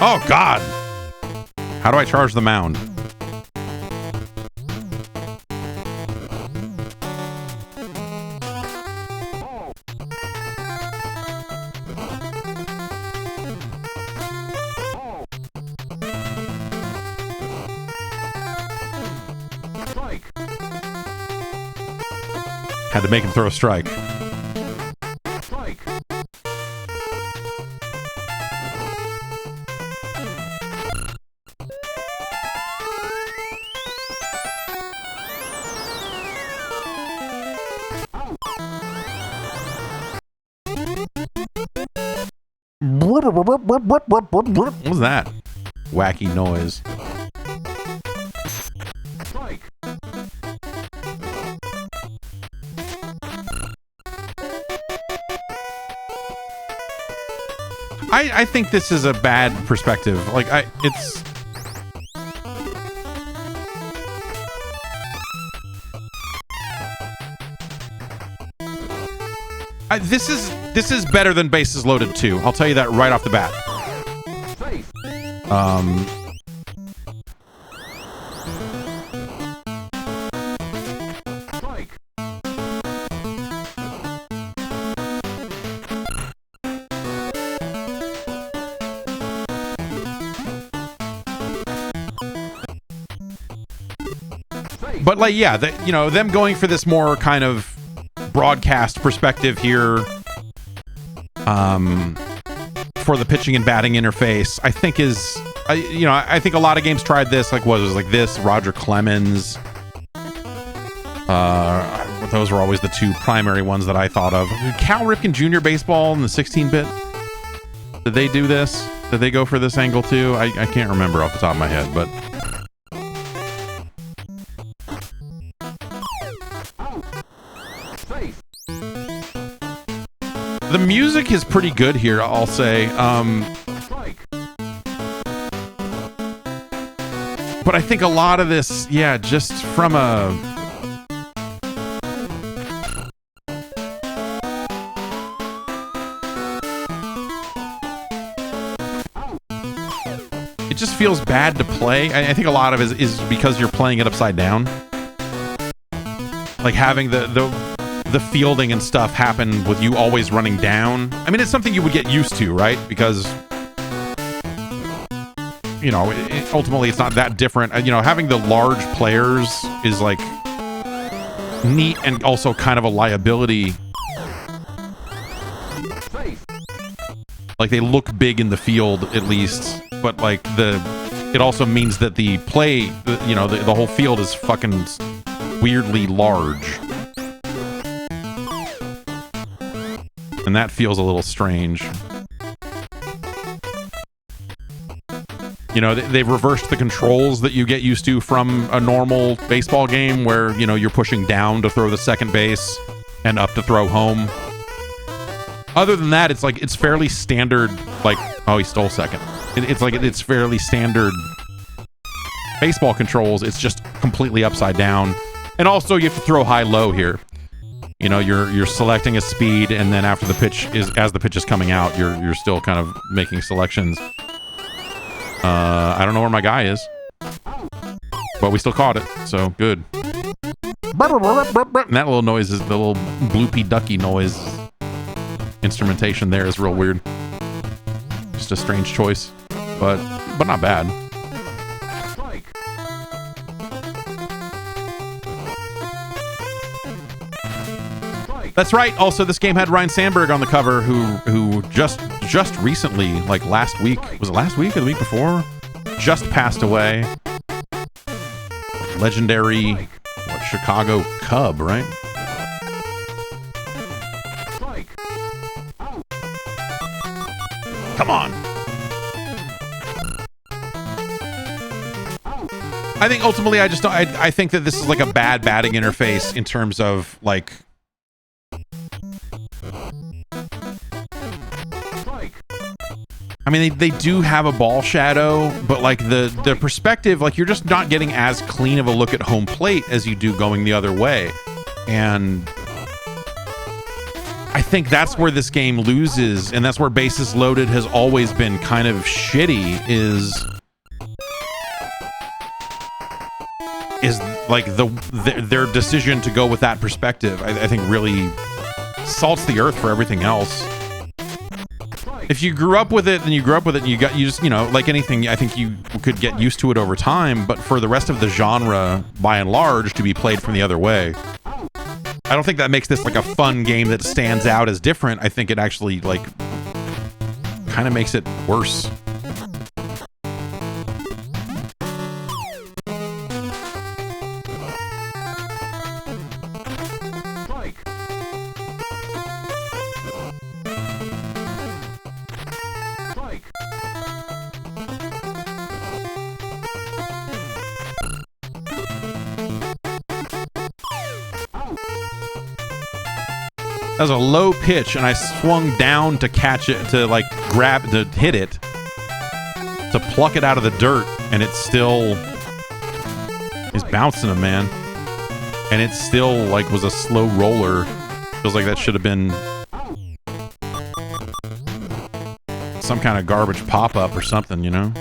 Speaker 1: Oh, God! How do I charge the mound? Had to make him throw a strike. What was that? Wacky noise. I think this is a bad perspective. Like, it's... This is better than Bases Loaded 2. I'll tell you that right off the bat. But like, yeah, you know, them going for this more kind of broadcast perspective here, for the pitching and batting interface, I think is, you know, I think a lot of games tried this. Like, what was like this? Roger Clemens. Those were always the two primary ones that I thought of. Cal Ripken Jr. baseball in the 16-bit. Did they do this? Did they go for this angle too? I can't remember off the top of my head, but. The music is pretty good here, I'll say. But I think a lot of this, yeah, just from a... It just feels bad to play. I think a lot of it is because you're playing it upside down. Like having the fielding and stuff happen with you always running down. I mean, it's something you would get used to, right? Because, you know, ultimately it's not that different. You know, having the large players is like neat and also kind of a liability. Like they look big in the field at least, but like it also means that the play, you know, the whole field is fucking weirdly large. And that feels a little strange. You know, they've reversed the controls that you get used to from a normal baseball game where, you know, you're pushing down to throw the second base and up to throw home. Other than that, it's like, it's fairly standard, like, oh, he stole second. It's like, it's fairly standard baseball controls. It's just completely upside down. And also you have to throw high-low here. You know, you're selecting a speed, and then after the pitch is, as the pitch is coming out, you're still kind of making selections. I don't know where my guy is, but we still caught it, so good. And that little noise is the little bloopy ducky noise. Instrumentation there is real weird. Just a strange choice, but not bad. That's right. Also, this game had Ryan Sandberg on the cover, who just recently, like last week, was it last week or the week before? Just passed away. Legendary Chicago Cub, right? Come on. I think ultimately, I think that this is like a bad batting interface in terms of like. I mean, they do have a ball shadow, but like the perspective, like you're just not getting as clean of a look at home plate as you do going the other way. And I think that's where this game loses, and that's where Bases Loaded has always been kind of shitty, is like their decision to go with that perspective, I think really salts the earth for everything else. If you grew up with it, then you grew up with it, and you just, you know, like anything, I think you could get used to it over time, but for the rest of the genre, by and large, to be played from the other way, I don't think that makes this like a fun game that stands out as different. I think it actually like kind of makes it worse. That was a low pitch, and I swung down to catch it, to like grab, to hit it, to pluck it out of the dirt, and it still is bouncing him, man. And it still like was a slow roller. Feels like that should have been some kind of garbage pop-up or something, you know?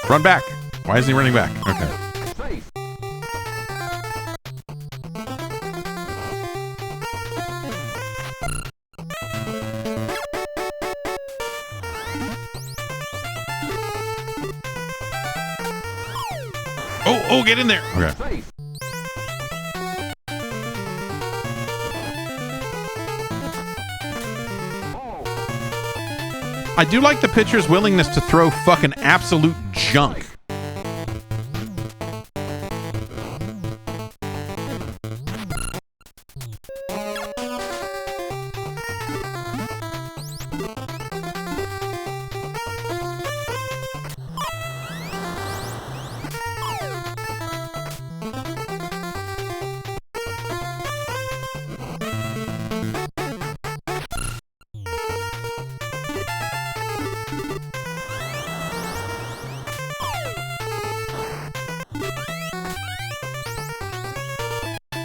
Speaker 1: Run back. Why isn't he running back? Okay. Oh, get in there. Okay. I do like the pitcher's willingness to throw fucking absolute junk.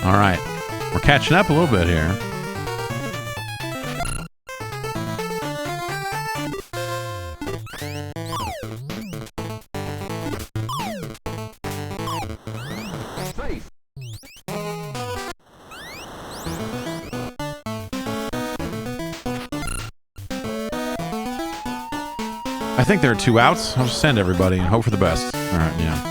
Speaker 1: All right, we're catching up a little bit here. I think there are 2 outs. I'll just send everybody and hope for the best. All right, yeah.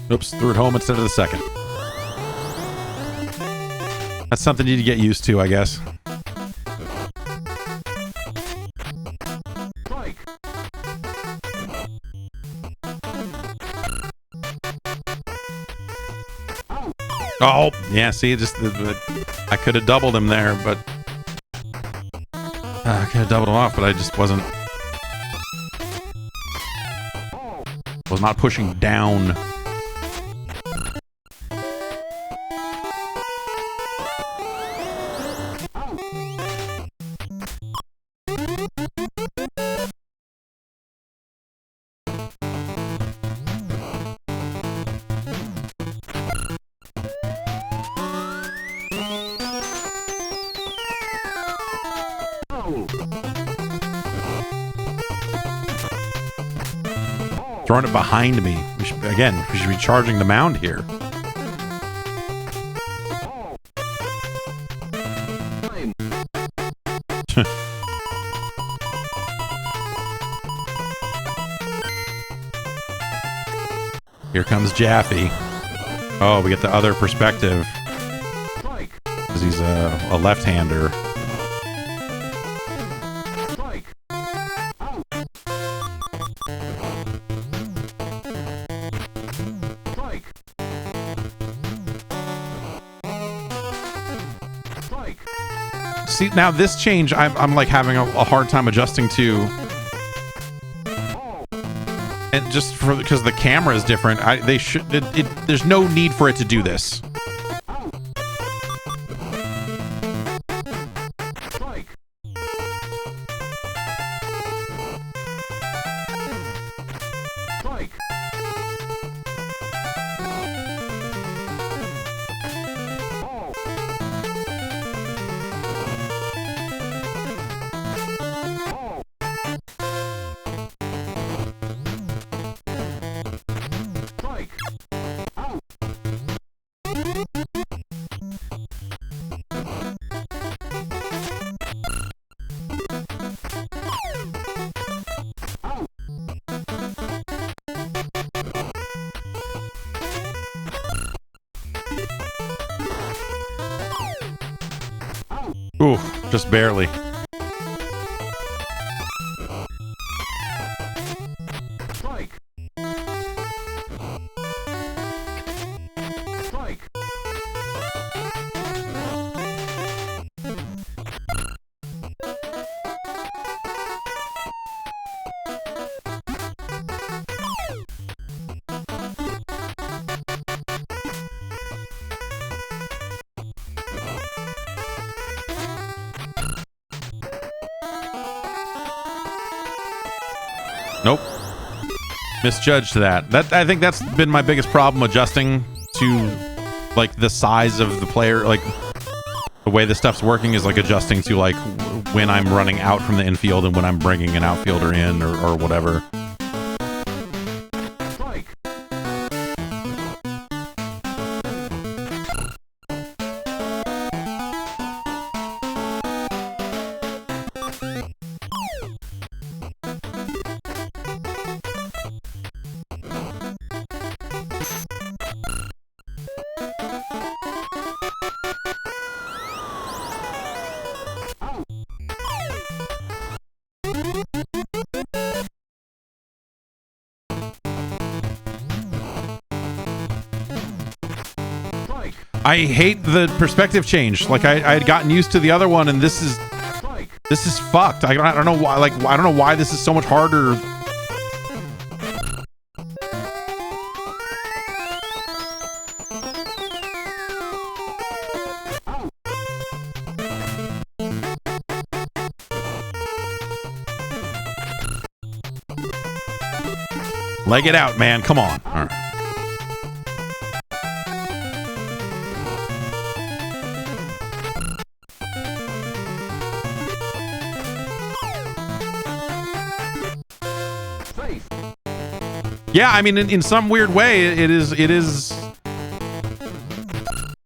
Speaker 1: Oops, threw it home instead of the second. That's something you need to get used to, I guess. Oh, yeah, see, just I could have doubled him there, but I could have doubled him off, but I just was not pushing down. Throwing it behind me. We should be charging the mound here. Here comes Jaffe. Oh, we get the other perspective. Because he's a left-hander. See, now this change, I'm like having a hard time adjusting to, and just because the camera is different, there's no need for it to do this. Ooh, just barely. misjudged that. I think that's been my biggest problem adjusting to like the size of the player, like the way this stuff's working is like adjusting to like when I'm running out from the infield and when I'm bringing an outfielder in or whatever. I hate the perspective change. Like I had gotten used to the other one, and this is fucked. I don't know why. Like I don't know why this is so much harder. Leg it out, man. Come on. All right. Yeah, I mean, in some weird way, it is.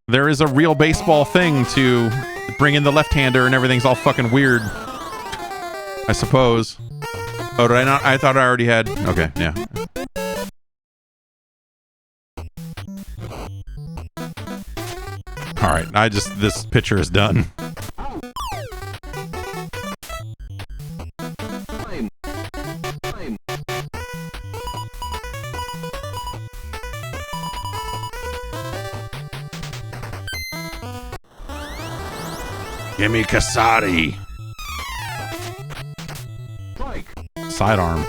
Speaker 1: There is a real baseball thing to bring in the left-hander and everything's all fucking weird. I suppose. Oh, did I not? I thought I already had. Okay, yeah. All right, this picture is done. Gimme Casati. Sidearm.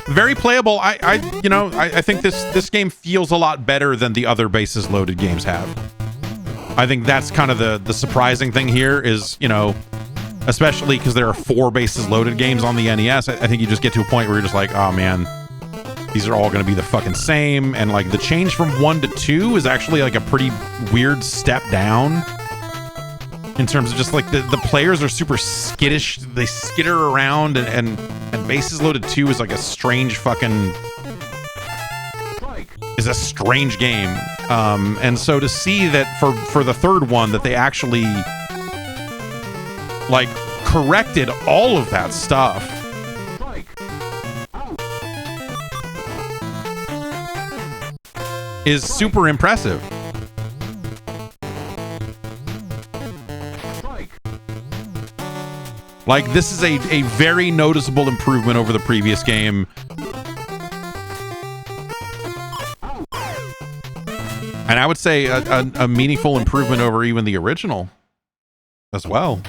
Speaker 1: Very playable. I think this game feels a lot better than the other bases loaded games have. I think that's kind of the surprising thing here is, especially because there are 4 bases loaded games on the NES. I think you just get to a point where you're just like, oh man, these are all going to be the fucking same. And like the change from 1 to 2 is actually like a pretty weird step down in terms of just like the players are super skittish. They skitter around and bases loaded 2 is like a strange fucking is a strange game. And so to see that for the third one that they actually like corrected all of that stuff is super impressive. Like, this is a very noticeable improvement over the previous game. And I would say a meaningful improvement over even the original as well.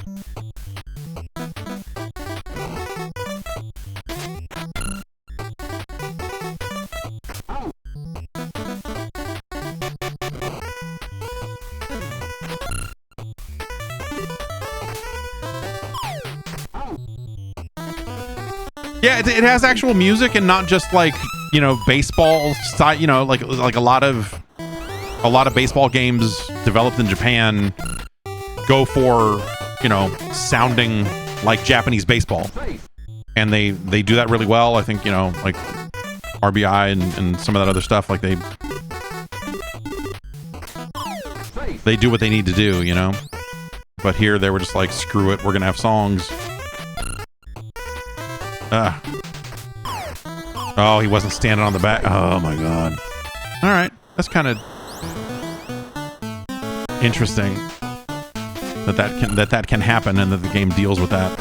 Speaker 1: Yeah, it has actual music and not just like, baseball style, like a lot of baseball games developed in Japan go for, sounding like Japanese baseball. And they do that really well. I think, like RBI and some of that other stuff, like they do what they need to do, But here they were just like, screw it, we're going to have songs. Oh, he wasn't standing on the back. Oh my god. All right, that's kind of interesting that can happen and that the game deals with that.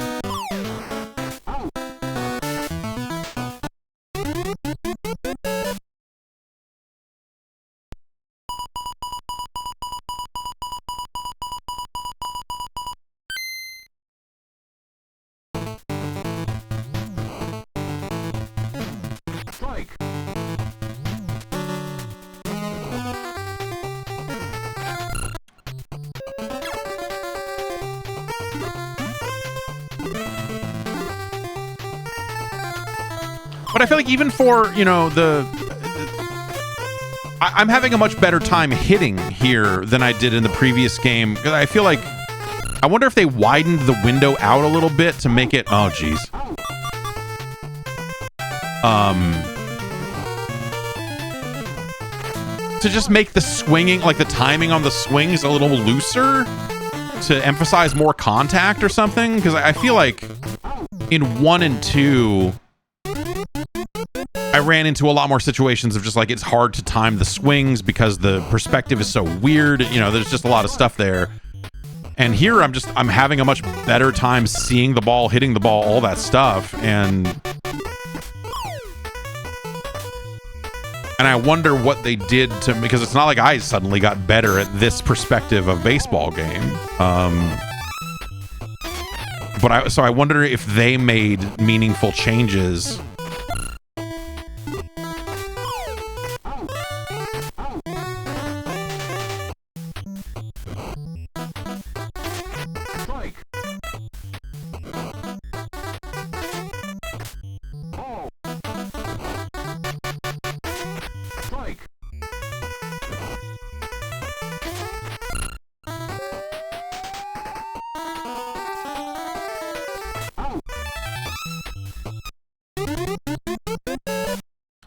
Speaker 1: But I feel like even for, you know, I'm having a much better time hitting here than I did in the previous game. I feel like, I wonder if they widened the window out a little bit to make it, oh geez. To just make the swinging, like the timing on the swings a little looser to emphasize more contact or something. Because I feel like in 1 and 2, I ran into a lot more situations of just like, it's hard to time the swings because the perspective is so weird. You know, there's just a lot of stuff there. And here I'm having a much better time seeing the ball, hitting the ball, all that stuff. And I wonder what they did to, because it's not like I suddenly got better at this perspective of baseball game. So I wonder if they made meaningful changes.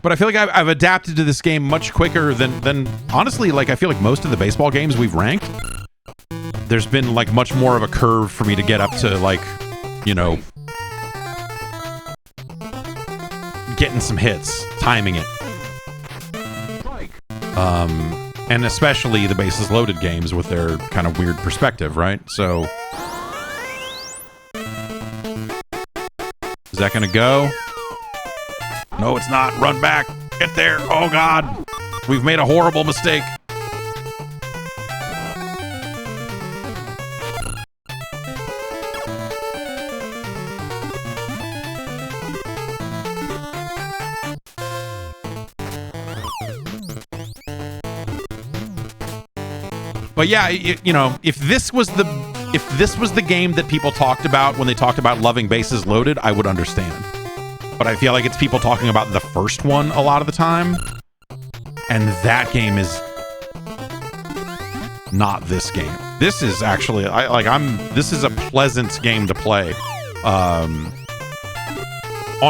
Speaker 1: But I feel like I've adapted to this game much quicker than honestly, like I feel like most of the baseball games we've ranked, there's been like much more of a curve for me to get up to, like, you know, getting some hits, timing it. And especially the bases loaded games with their kind of weird perspective, right? So is that gonna go? No, it's not. Run back. Get there. Oh, God. We've made a horrible mistake. But yeah, you know, if this was the game that people talked about when they talked about loving bases loaded, I would understand. But I feel like it's people talking about the first one a lot of the time. And that game is not this game. This is actually, this is a pleasant game to play. On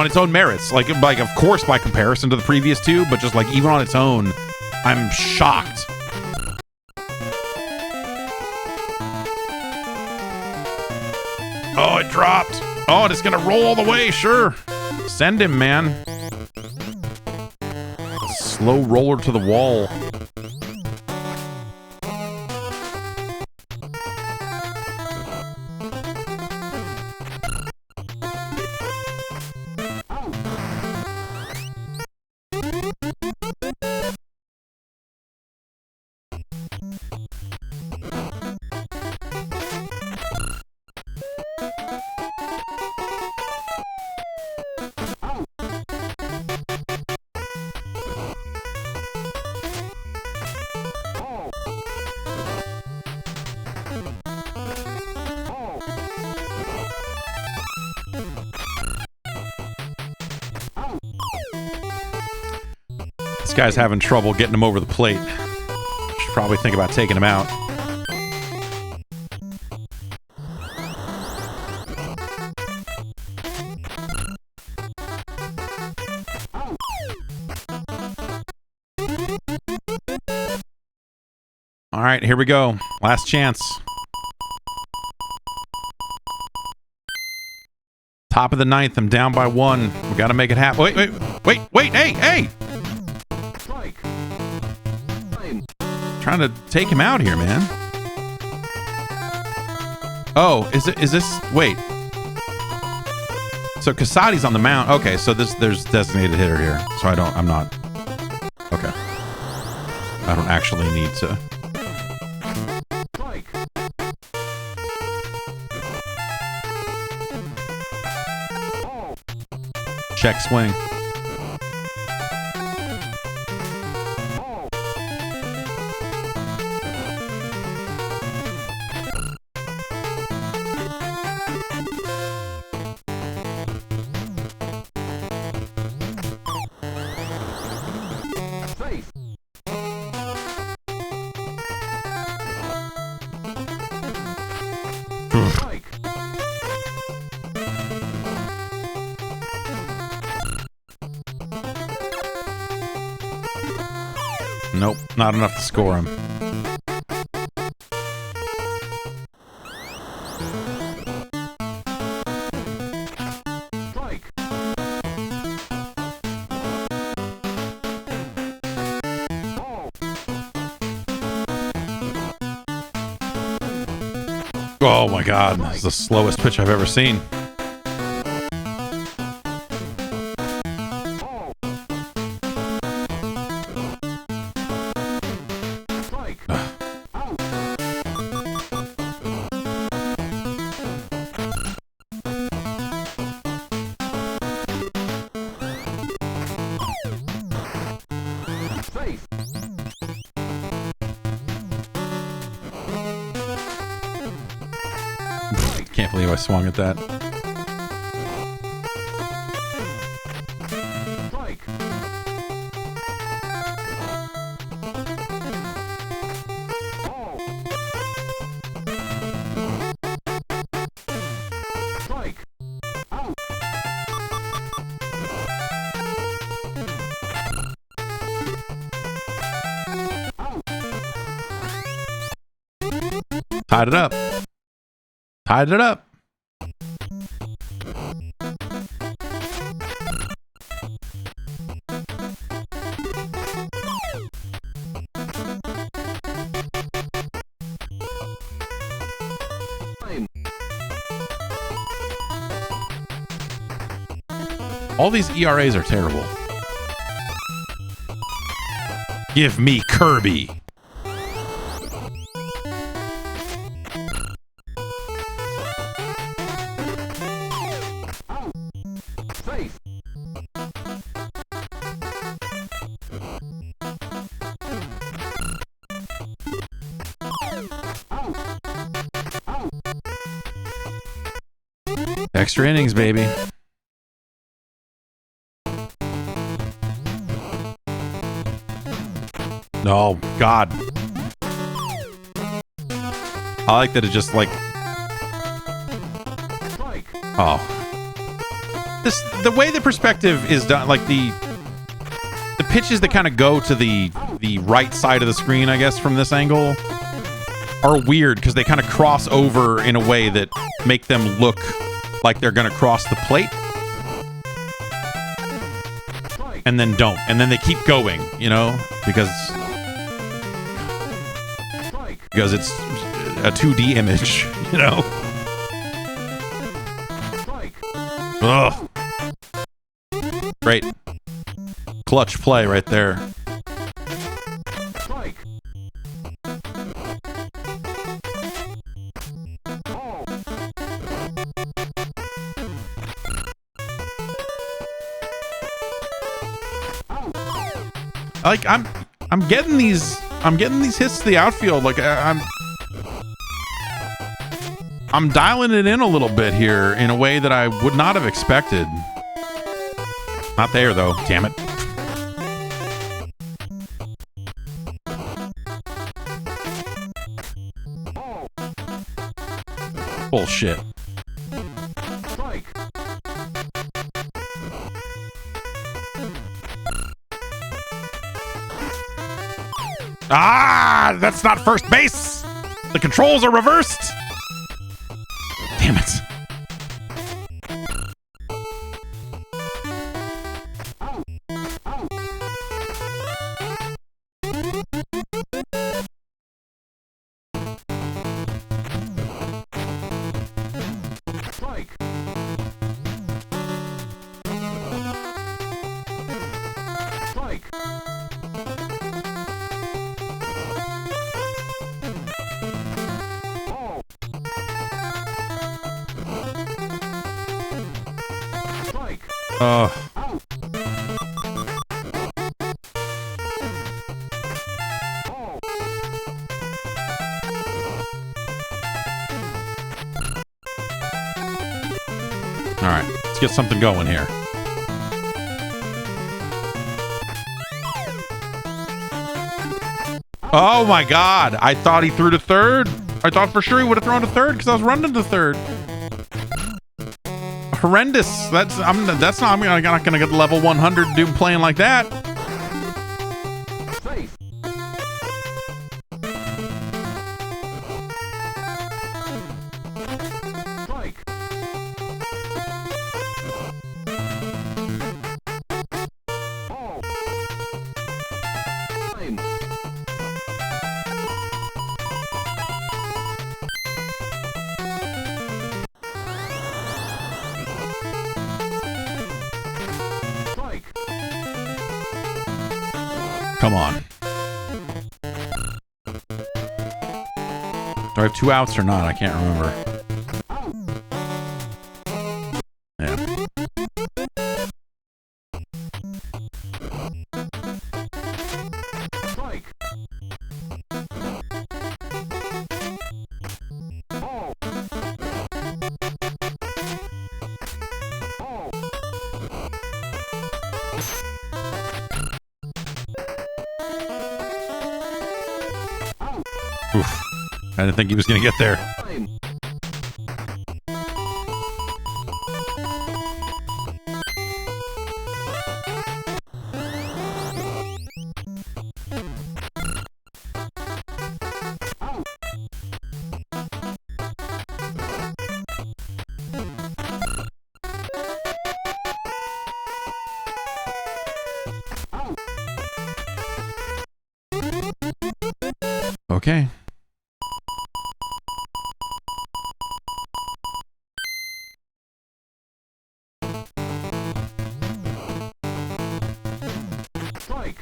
Speaker 1: its own merits. Like, of course, by comparison to the previous two, but just like even on its own, I'm shocked. Oh, it dropped. Oh, and it's gonna roll all the way, sure. Send him, man. Slow roller to the wall. Guy's having trouble getting him over the plate. Should probably think about taking him out. All right, here we go. Last chance. Top of the ninth. I'm down by 1. We got to make it happen. Wait. Hey. Trying to take him out here, man. Oh, is this? Wait. So Casati's on the mound. Okay, so there's designated hitter here. So I'm not. Okay. I don't actually need to. Check swing. Nope, not enough to score him. Oh my god, this is the slowest pitch I've ever seen. Can't believe I swung at that. Tied it up. Tied it up. All these ERAs are terrible. Give me Kirby. Extra innings, baby. Oh, God. I like that it just like... Oh. The way the perspective is done, like the pitches that kind of go to the right side of the screen, I guess, from this angle, are weird because they kind of cross over in a way that make them look like they're going to cross the plate. And then don't. And then they keep going, you know, because it's a 2D image, you know. Ugh. Great. Clutch play right there. Like I'm getting these hits to the outfield. Like I'm dialing it in a little bit here in a way that I would not have expected. Not there though, damn it. Bullshit. Ah, that's not first base. The controls are reversed. Damn it. All right, let's get something going here. Oh my God, I thought he threw to third. I thought for sure he would have thrown to third because I was running to third. Horrendous. I'm not gonna get level 100 dude playing like that.
Speaker 2: Safe. Strike. Ball. Time.
Speaker 1: Come on. Do I have 2 outs or not? I can't remember. Yeah.
Speaker 2: Strike. Ball. Ball.
Speaker 1: Oof. I didn't think he was going to get there.
Speaker 2: Time.
Speaker 1: Okay.
Speaker 2: Strike.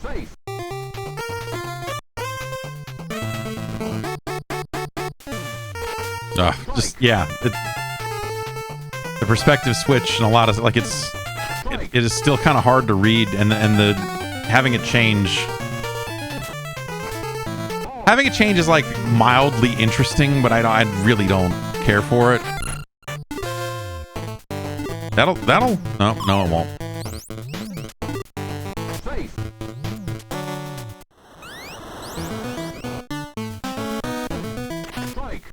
Speaker 2: Safe.
Speaker 1: Just yeah, the perspective switch and a lot of like it is still kind of hard to read, and the having it change is like mildly interesting, but I really don't care for it. That'll no it won't.
Speaker 2: Safe. Strike.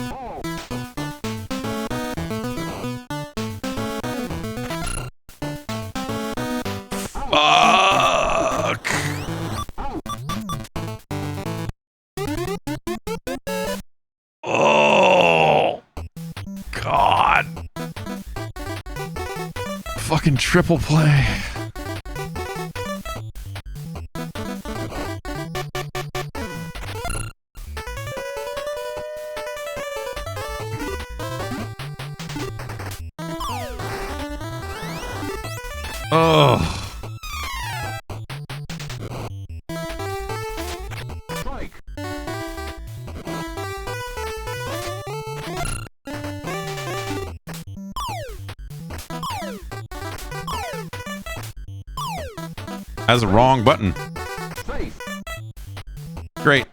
Speaker 2: Ball.
Speaker 1: Fuck. Oh God. Fucking triple play. Oh.
Speaker 2: Strike.
Speaker 1: Has the wrong button.
Speaker 2: Safe.
Speaker 1: Great.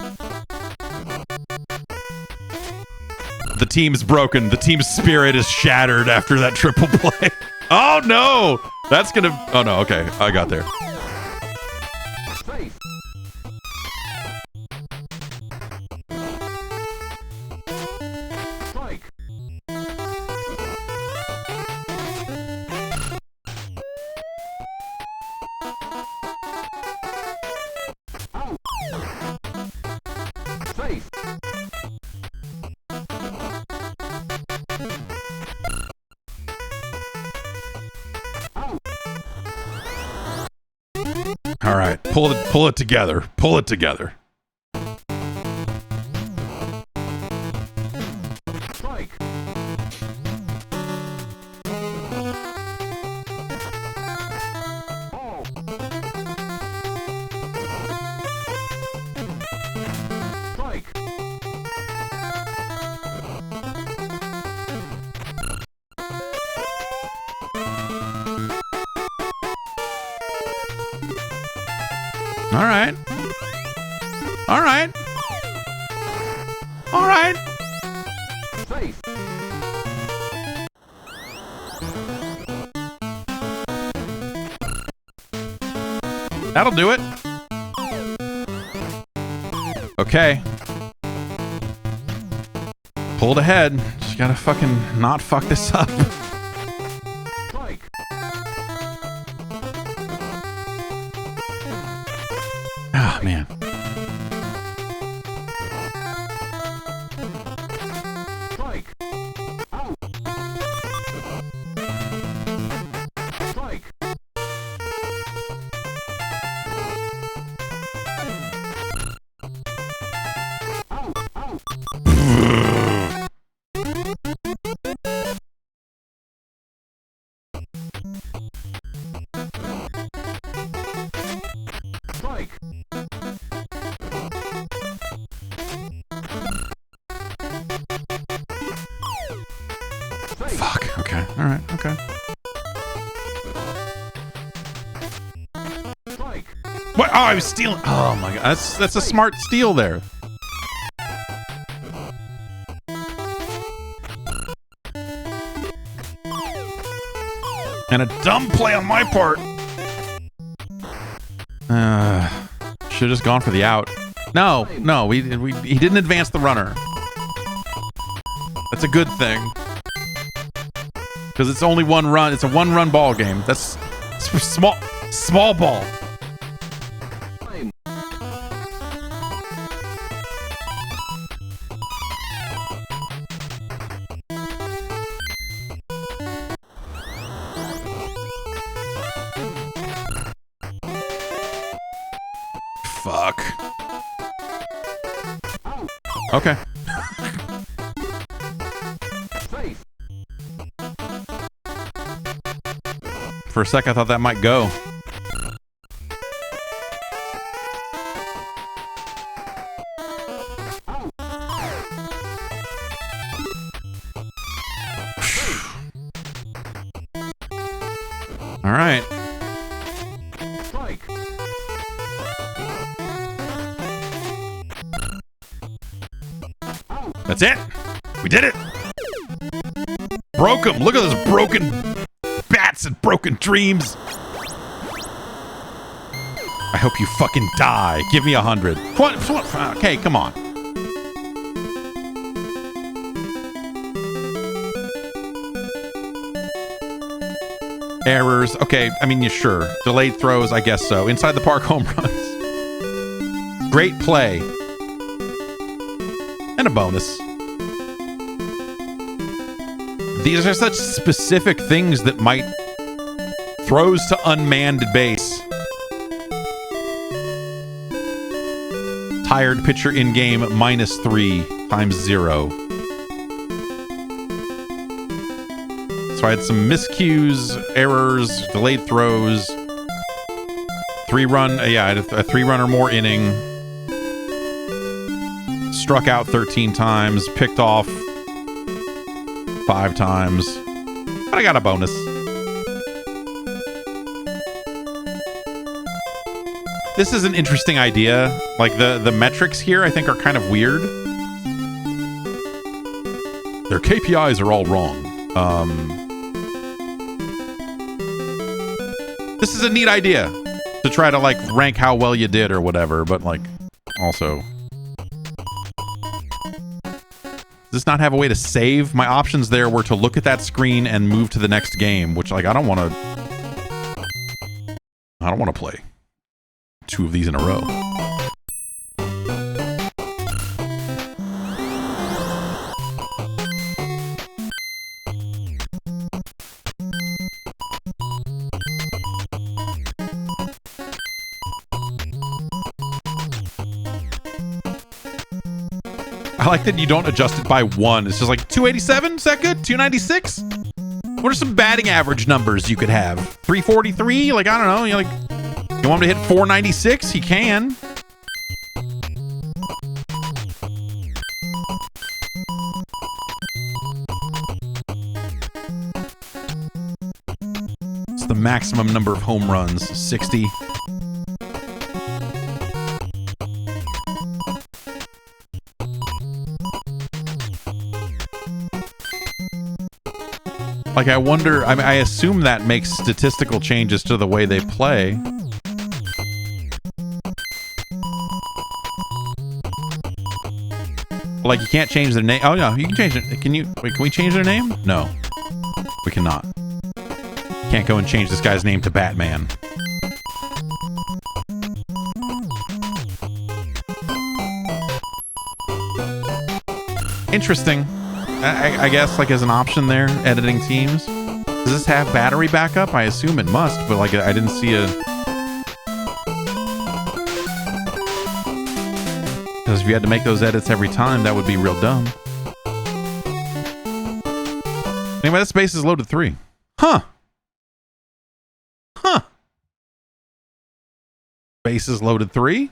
Speaker 1: The team's broken. The team's spirit is shattered after that triple play. Oh no! That's gonna. Oh no. Okay, I got there.
Speaker 2: Safe. Strike. Out. Safe. Out.
Speaker 1: All right, pull it together. Pull it together.
Speaker 2: Strike. Ball. Strike.
Speaker 1: All right. All right. All right.
Speaker 2: Safe.
Speaker 1: That'll do it. Okay. Pulled ahead. Just gotta fucking not fuck this up.
Speaker 2: Strike.
Speaker 1: Ah, man.
Speaker 2: Strike. Out. Strike. Out. Out. Strike. Safe.
Speaker 1: Fuck. Okay. All right. Okay.
Speaker 2: Strike.
Speaker 1: What? Oh, I was stealing. Oh my god. That's a smart steal there. And a dumb play on my part. Should have just gone for the out. No, he didn't advance the runner. That's a good thing. Because it's only one run. It's a one-run ball game. That's small ball.
Speaker 2: Time.
Speaker 1: Fuck.
Speaker 2: Out.
Speaker 1: Okay.
Speaker 2: Safe.
Speaker 1: For a sec, I thought that might go.
Speaker 2: Out.
Speaker 1: All right.
Speaker 2: Strike. Out.
Speaker 1: That's it. We did it. Broke him. Look at those broken bats and broken dreams. I hope you fucking die. Give me 100. Okay, come on. Errors. Okay, I mean, yeah, sure. Delayed throws, I guess so. Inside the park home runs. Great play. And a bonus. These are such specific things that might... Throws to unmanned base. Tired pitcher in game -3 times 0. So I had some miscues, errors, delayed throws. 3-run, I had a 3-run or more inning. Struck out 13 times, picked off 5 times. But I got a bonus. This is an interesting idea. Like the metrics here I think are kind of weird. Their KPIs are all wrong. This is a neat idea to try to like rank how well you did or whatever, but like also does this not have a way to save? My options there were to look at that screen and move to the next game, which like I don't want to play 2 of these in a row. I like that you don't adjust it by 1. It's just like 287? Is that good? 296? What are some batting average numbers you could have? 343? Like, I don't know. You're like, you want him to hit 496? He can. It's the maximum number of home runs, 60. Like, I wonder, I mean, I assume that makes statistical changes to the way they play. Like, you can't change their name. Oh, no, you can change it. Can you? Wait, can we change their name? No, we cannot. Can't go and change this guy's name to Batman. Interesting. I guess, like, as an option there, editing teams. Does this have battery backup? I assume it must, but, like, I didn't see a... Because if you had to make those edits every time, that would be real dumb. Anyway, that space is loaded 3. Huh. Huh. Space is loaded 3?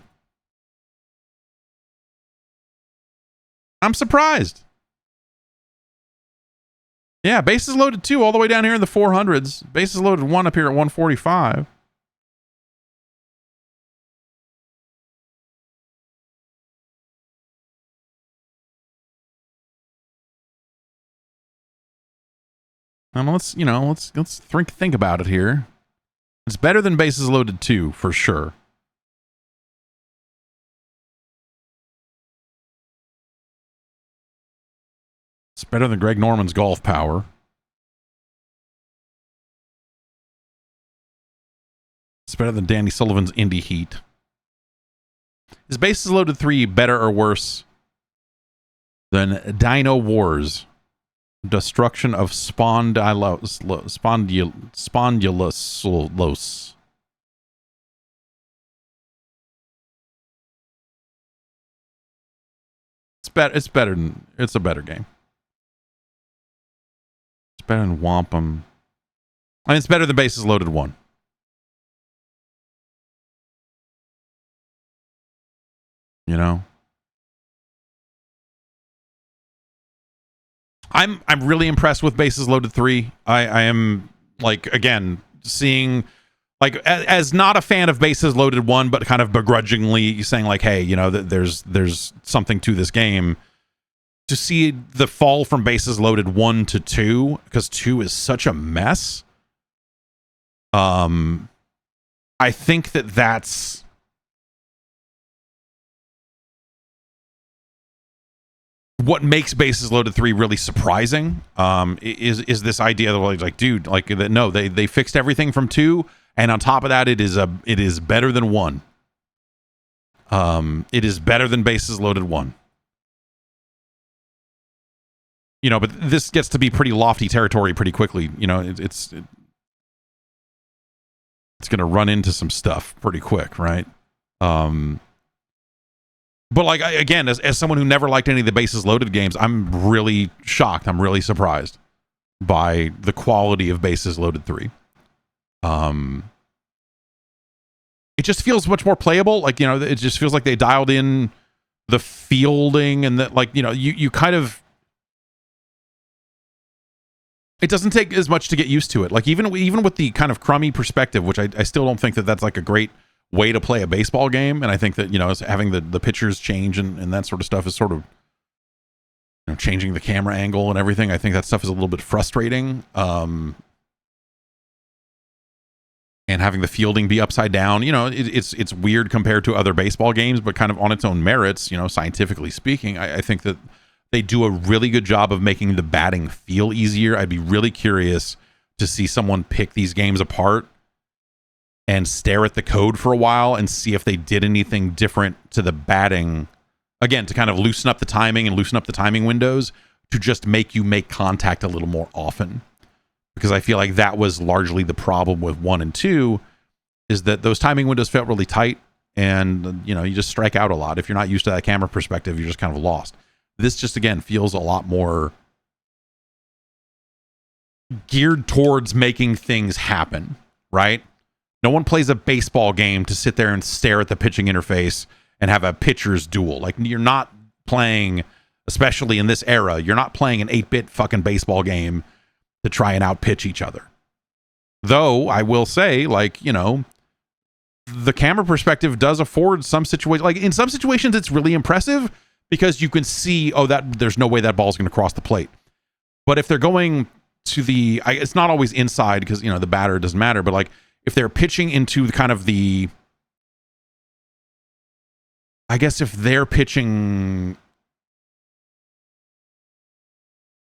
Speaker 1: I'm surprised. Yeah, base is loaded 2 all the way down here in the 400s. Base is loaded 1 up here at 145. And let's think about it here. It's better than bases loaded 2 for sure. It's better than Greg Norman's golf power. It's better than Danny Sullivan's indie heat. Is bases loaded 3 better or worse than Dino Wars? Destruction of Spondylus. It's better than, it's a better game. It's better than Wampum. I mean, it's better than Bases Loaded 1. You know? I'm really impressed with Bases Loaded 3. I am, like, again, seeing, like, as not a fan of Bases Loaded 1, but kind of begrudgingly saying, like, hey, you know, there's something to this game. To see the fall from Bases Loaded 1 to 2, because 2 is such a mess. I think that's what makes Bases Loaded 3 really surprising. Is this idea that, like, dude, like, no, they fixed everything from 2, and on top of that, it is better than 1. It is better than Bases Loaded 1. You know, but this gets to be pretty lofty territory pretty quickly. You know, it's going to run into some stuff pretty quick, right? But, like, again, as someone who never liked any of the Bases Loaded games, I'm really shocked. I'm really surprised by the quality of Bases Loaded 3. It just feels much more playable. Like, you know, it just feels like they dialed in the fielding and that, like, you know, you kind of... It doesn't take as much to get used to it. Like, even with the kind of crummy perspective, which I still don't think that's like a great way to play a baseball game. And I think that, you know, having the pitchers change and that sort of stuff is sort of, you know, changing the camera angle and everything. I think that stuff is a little bit frustrating. And having the fielding be upside down, you know, it's weird compared to other baseball games, but kind of on its own merits, you know, scientifically speaking, I think that they do a really good job of making the batting feel easier. I'd be really curious to see someone pick these games apart and stare at the code for a while and see if they did anything different to the batting, again, to kind of loosen up the timing and loosen up the timing windows to just make you make contact a little more often. Because I feel like that was largely the problem with 1 and 2, is that those timing windows felt really tight and, you know, you just strike out a lot. If you're not used to that camera perspective, you're just kind of lost. This just, again, feels a lot more geared towards making things happen, right? No one plays a baseball game to sit there and stare at the pitching interface and have a pitcher's duel. Like, you're not playing, especially in this era, you're not playing an 8-bit fucking baseball game to try and outpitch each other. Though, I will say, like, you know, the camera perspective does afford some situations. Like, in some situations, it's really impressive because you can see, oh, that there's no way that ball's going to cross the plate. But if they're going to the, it's not always inside because, you know, the batter doesn't matter, but like if they're pitching into kind of the, I guess if they're pitching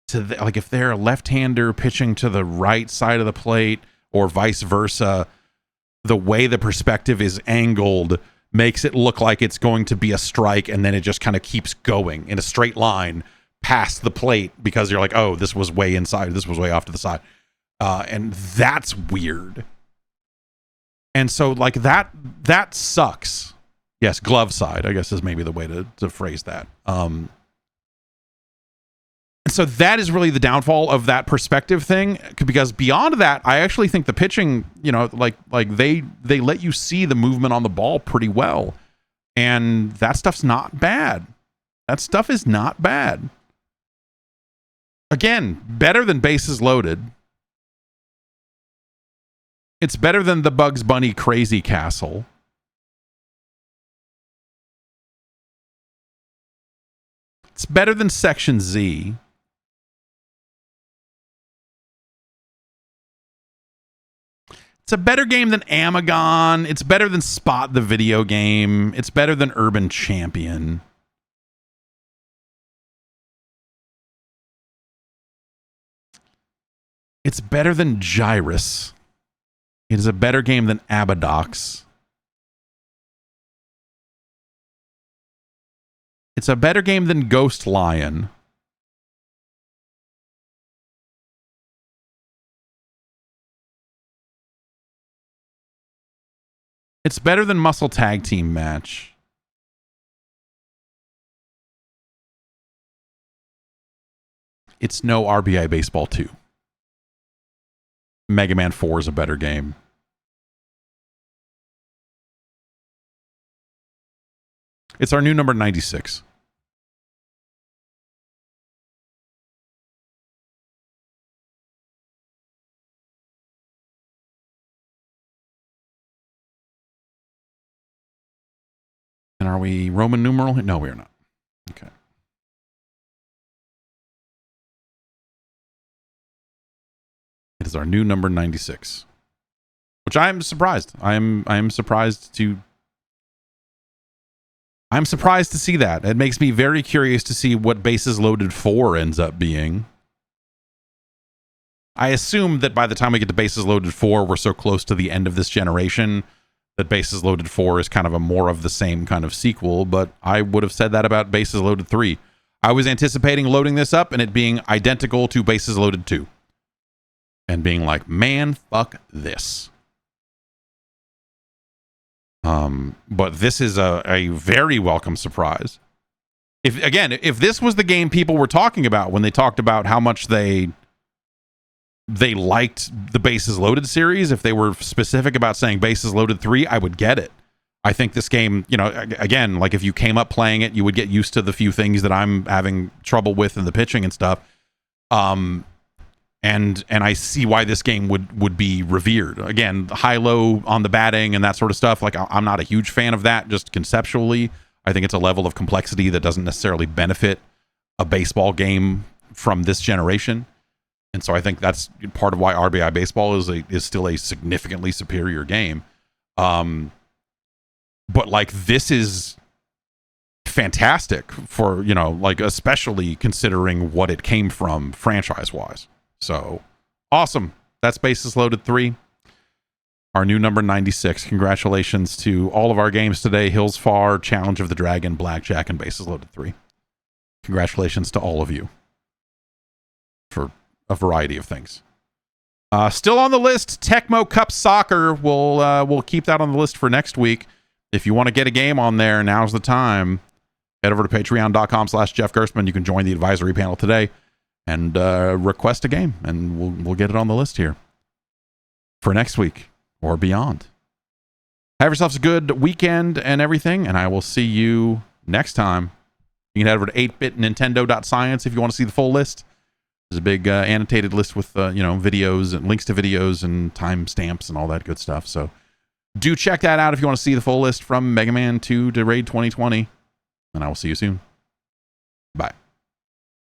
Speaker 1: to the, like if they're a left-hander pitching to the right side of the plate or vice versa, the way the perspective is angled makes it look like it's going to be a strike, and then it just kind of keeps going in a straight line past the plate because you're like, oh, this was way inside, this was way off to the side, and that's weird. And so like that sucks. Yes, glove side, I guess is maybe the way to phrase that. And so that is really the downfall of that perspective thing, because beyond that, I actually think the pitching, you know, like they let you see the movement on the ball pretty well. And that stuff's not bad. That stuff is not bad. Again, better than Bases Loaded. It's better than the Bugs Bunny Crazy Castle. It's better than Section Z. It's a better game than Amagon. It's better than Spot the video game. It's better than Urban Champion. It's better than Gyrus. It is a better game than Abadox. It's a better game than Ghost Lion. It's better than Muscle Tag Team Match. It's no RBI Baseball 2. Mega Man 4 is a better game. It's our new number 96. And are we Roman numeral? No, we are not. Okay. It is our new number 96. Which I'm surprised. I'm surprised to see that. It makes me very curious to see what Bases Loaded 4 ends up being. I assume that by the time we get to Bases Loaded 4, we're so close to the end of this generation that Bases Loaded 4 is kind of a more of the same kind of sequel, but I would have said that about Bases Loaded 3. I was anticipating loading this up and it being identical to Bases Loaded 2. And being like, man, fuck this. But this is a very welcome surprise. If this was the game people were talking about when they talked about how much they liked the Bases Loaded series, if they were specific about saying Bases Loaded 3, I would get it. I think this game, you know, again, like if you came up playing it, you would get used to the few things that I'm having trouble with in the pitching and stuff. And I see why this game would be revered. Again, high-low on the batting and that sort of stuff. Like, I'm not a huge fan of that, just conceptually. I think it's a level of complexity that doesn't necessarily benefit a baseball game from this generation. And so I think that's part of why RBI Baseball is still a significantly superior game. But like, this is fantastic for, you know, like, especially considering what it came from franchise-wise. So, awesome. That's Bases Loaded 3. Our new number 96. Congratulations to all of our games today. Hillsfar, Challenge of the Dragon, Blackjack, and Bases Loaded 3. Congratulations to all of you for a variety of things. Still on the list, Tecmo Cup Soccer. We'll keep that on the list for next week. If you want to get a game on there, now's the time. Head over to patreon.com/Jeff Gerstmann. You can join the advisory panel today and request a game, and we'll get it on the list here for next week or beyond. Have yourselves a good weekend and everything, and I will see you next time. You can head over to 8bitnintendo.science if you want to see the full list. There's a big annotated list with videos and links to videos and timestamps and all that good stuff. So do check that out if you want to see the full list from Mega Man 2 to Raid 2020. And I will see you soon. Bye.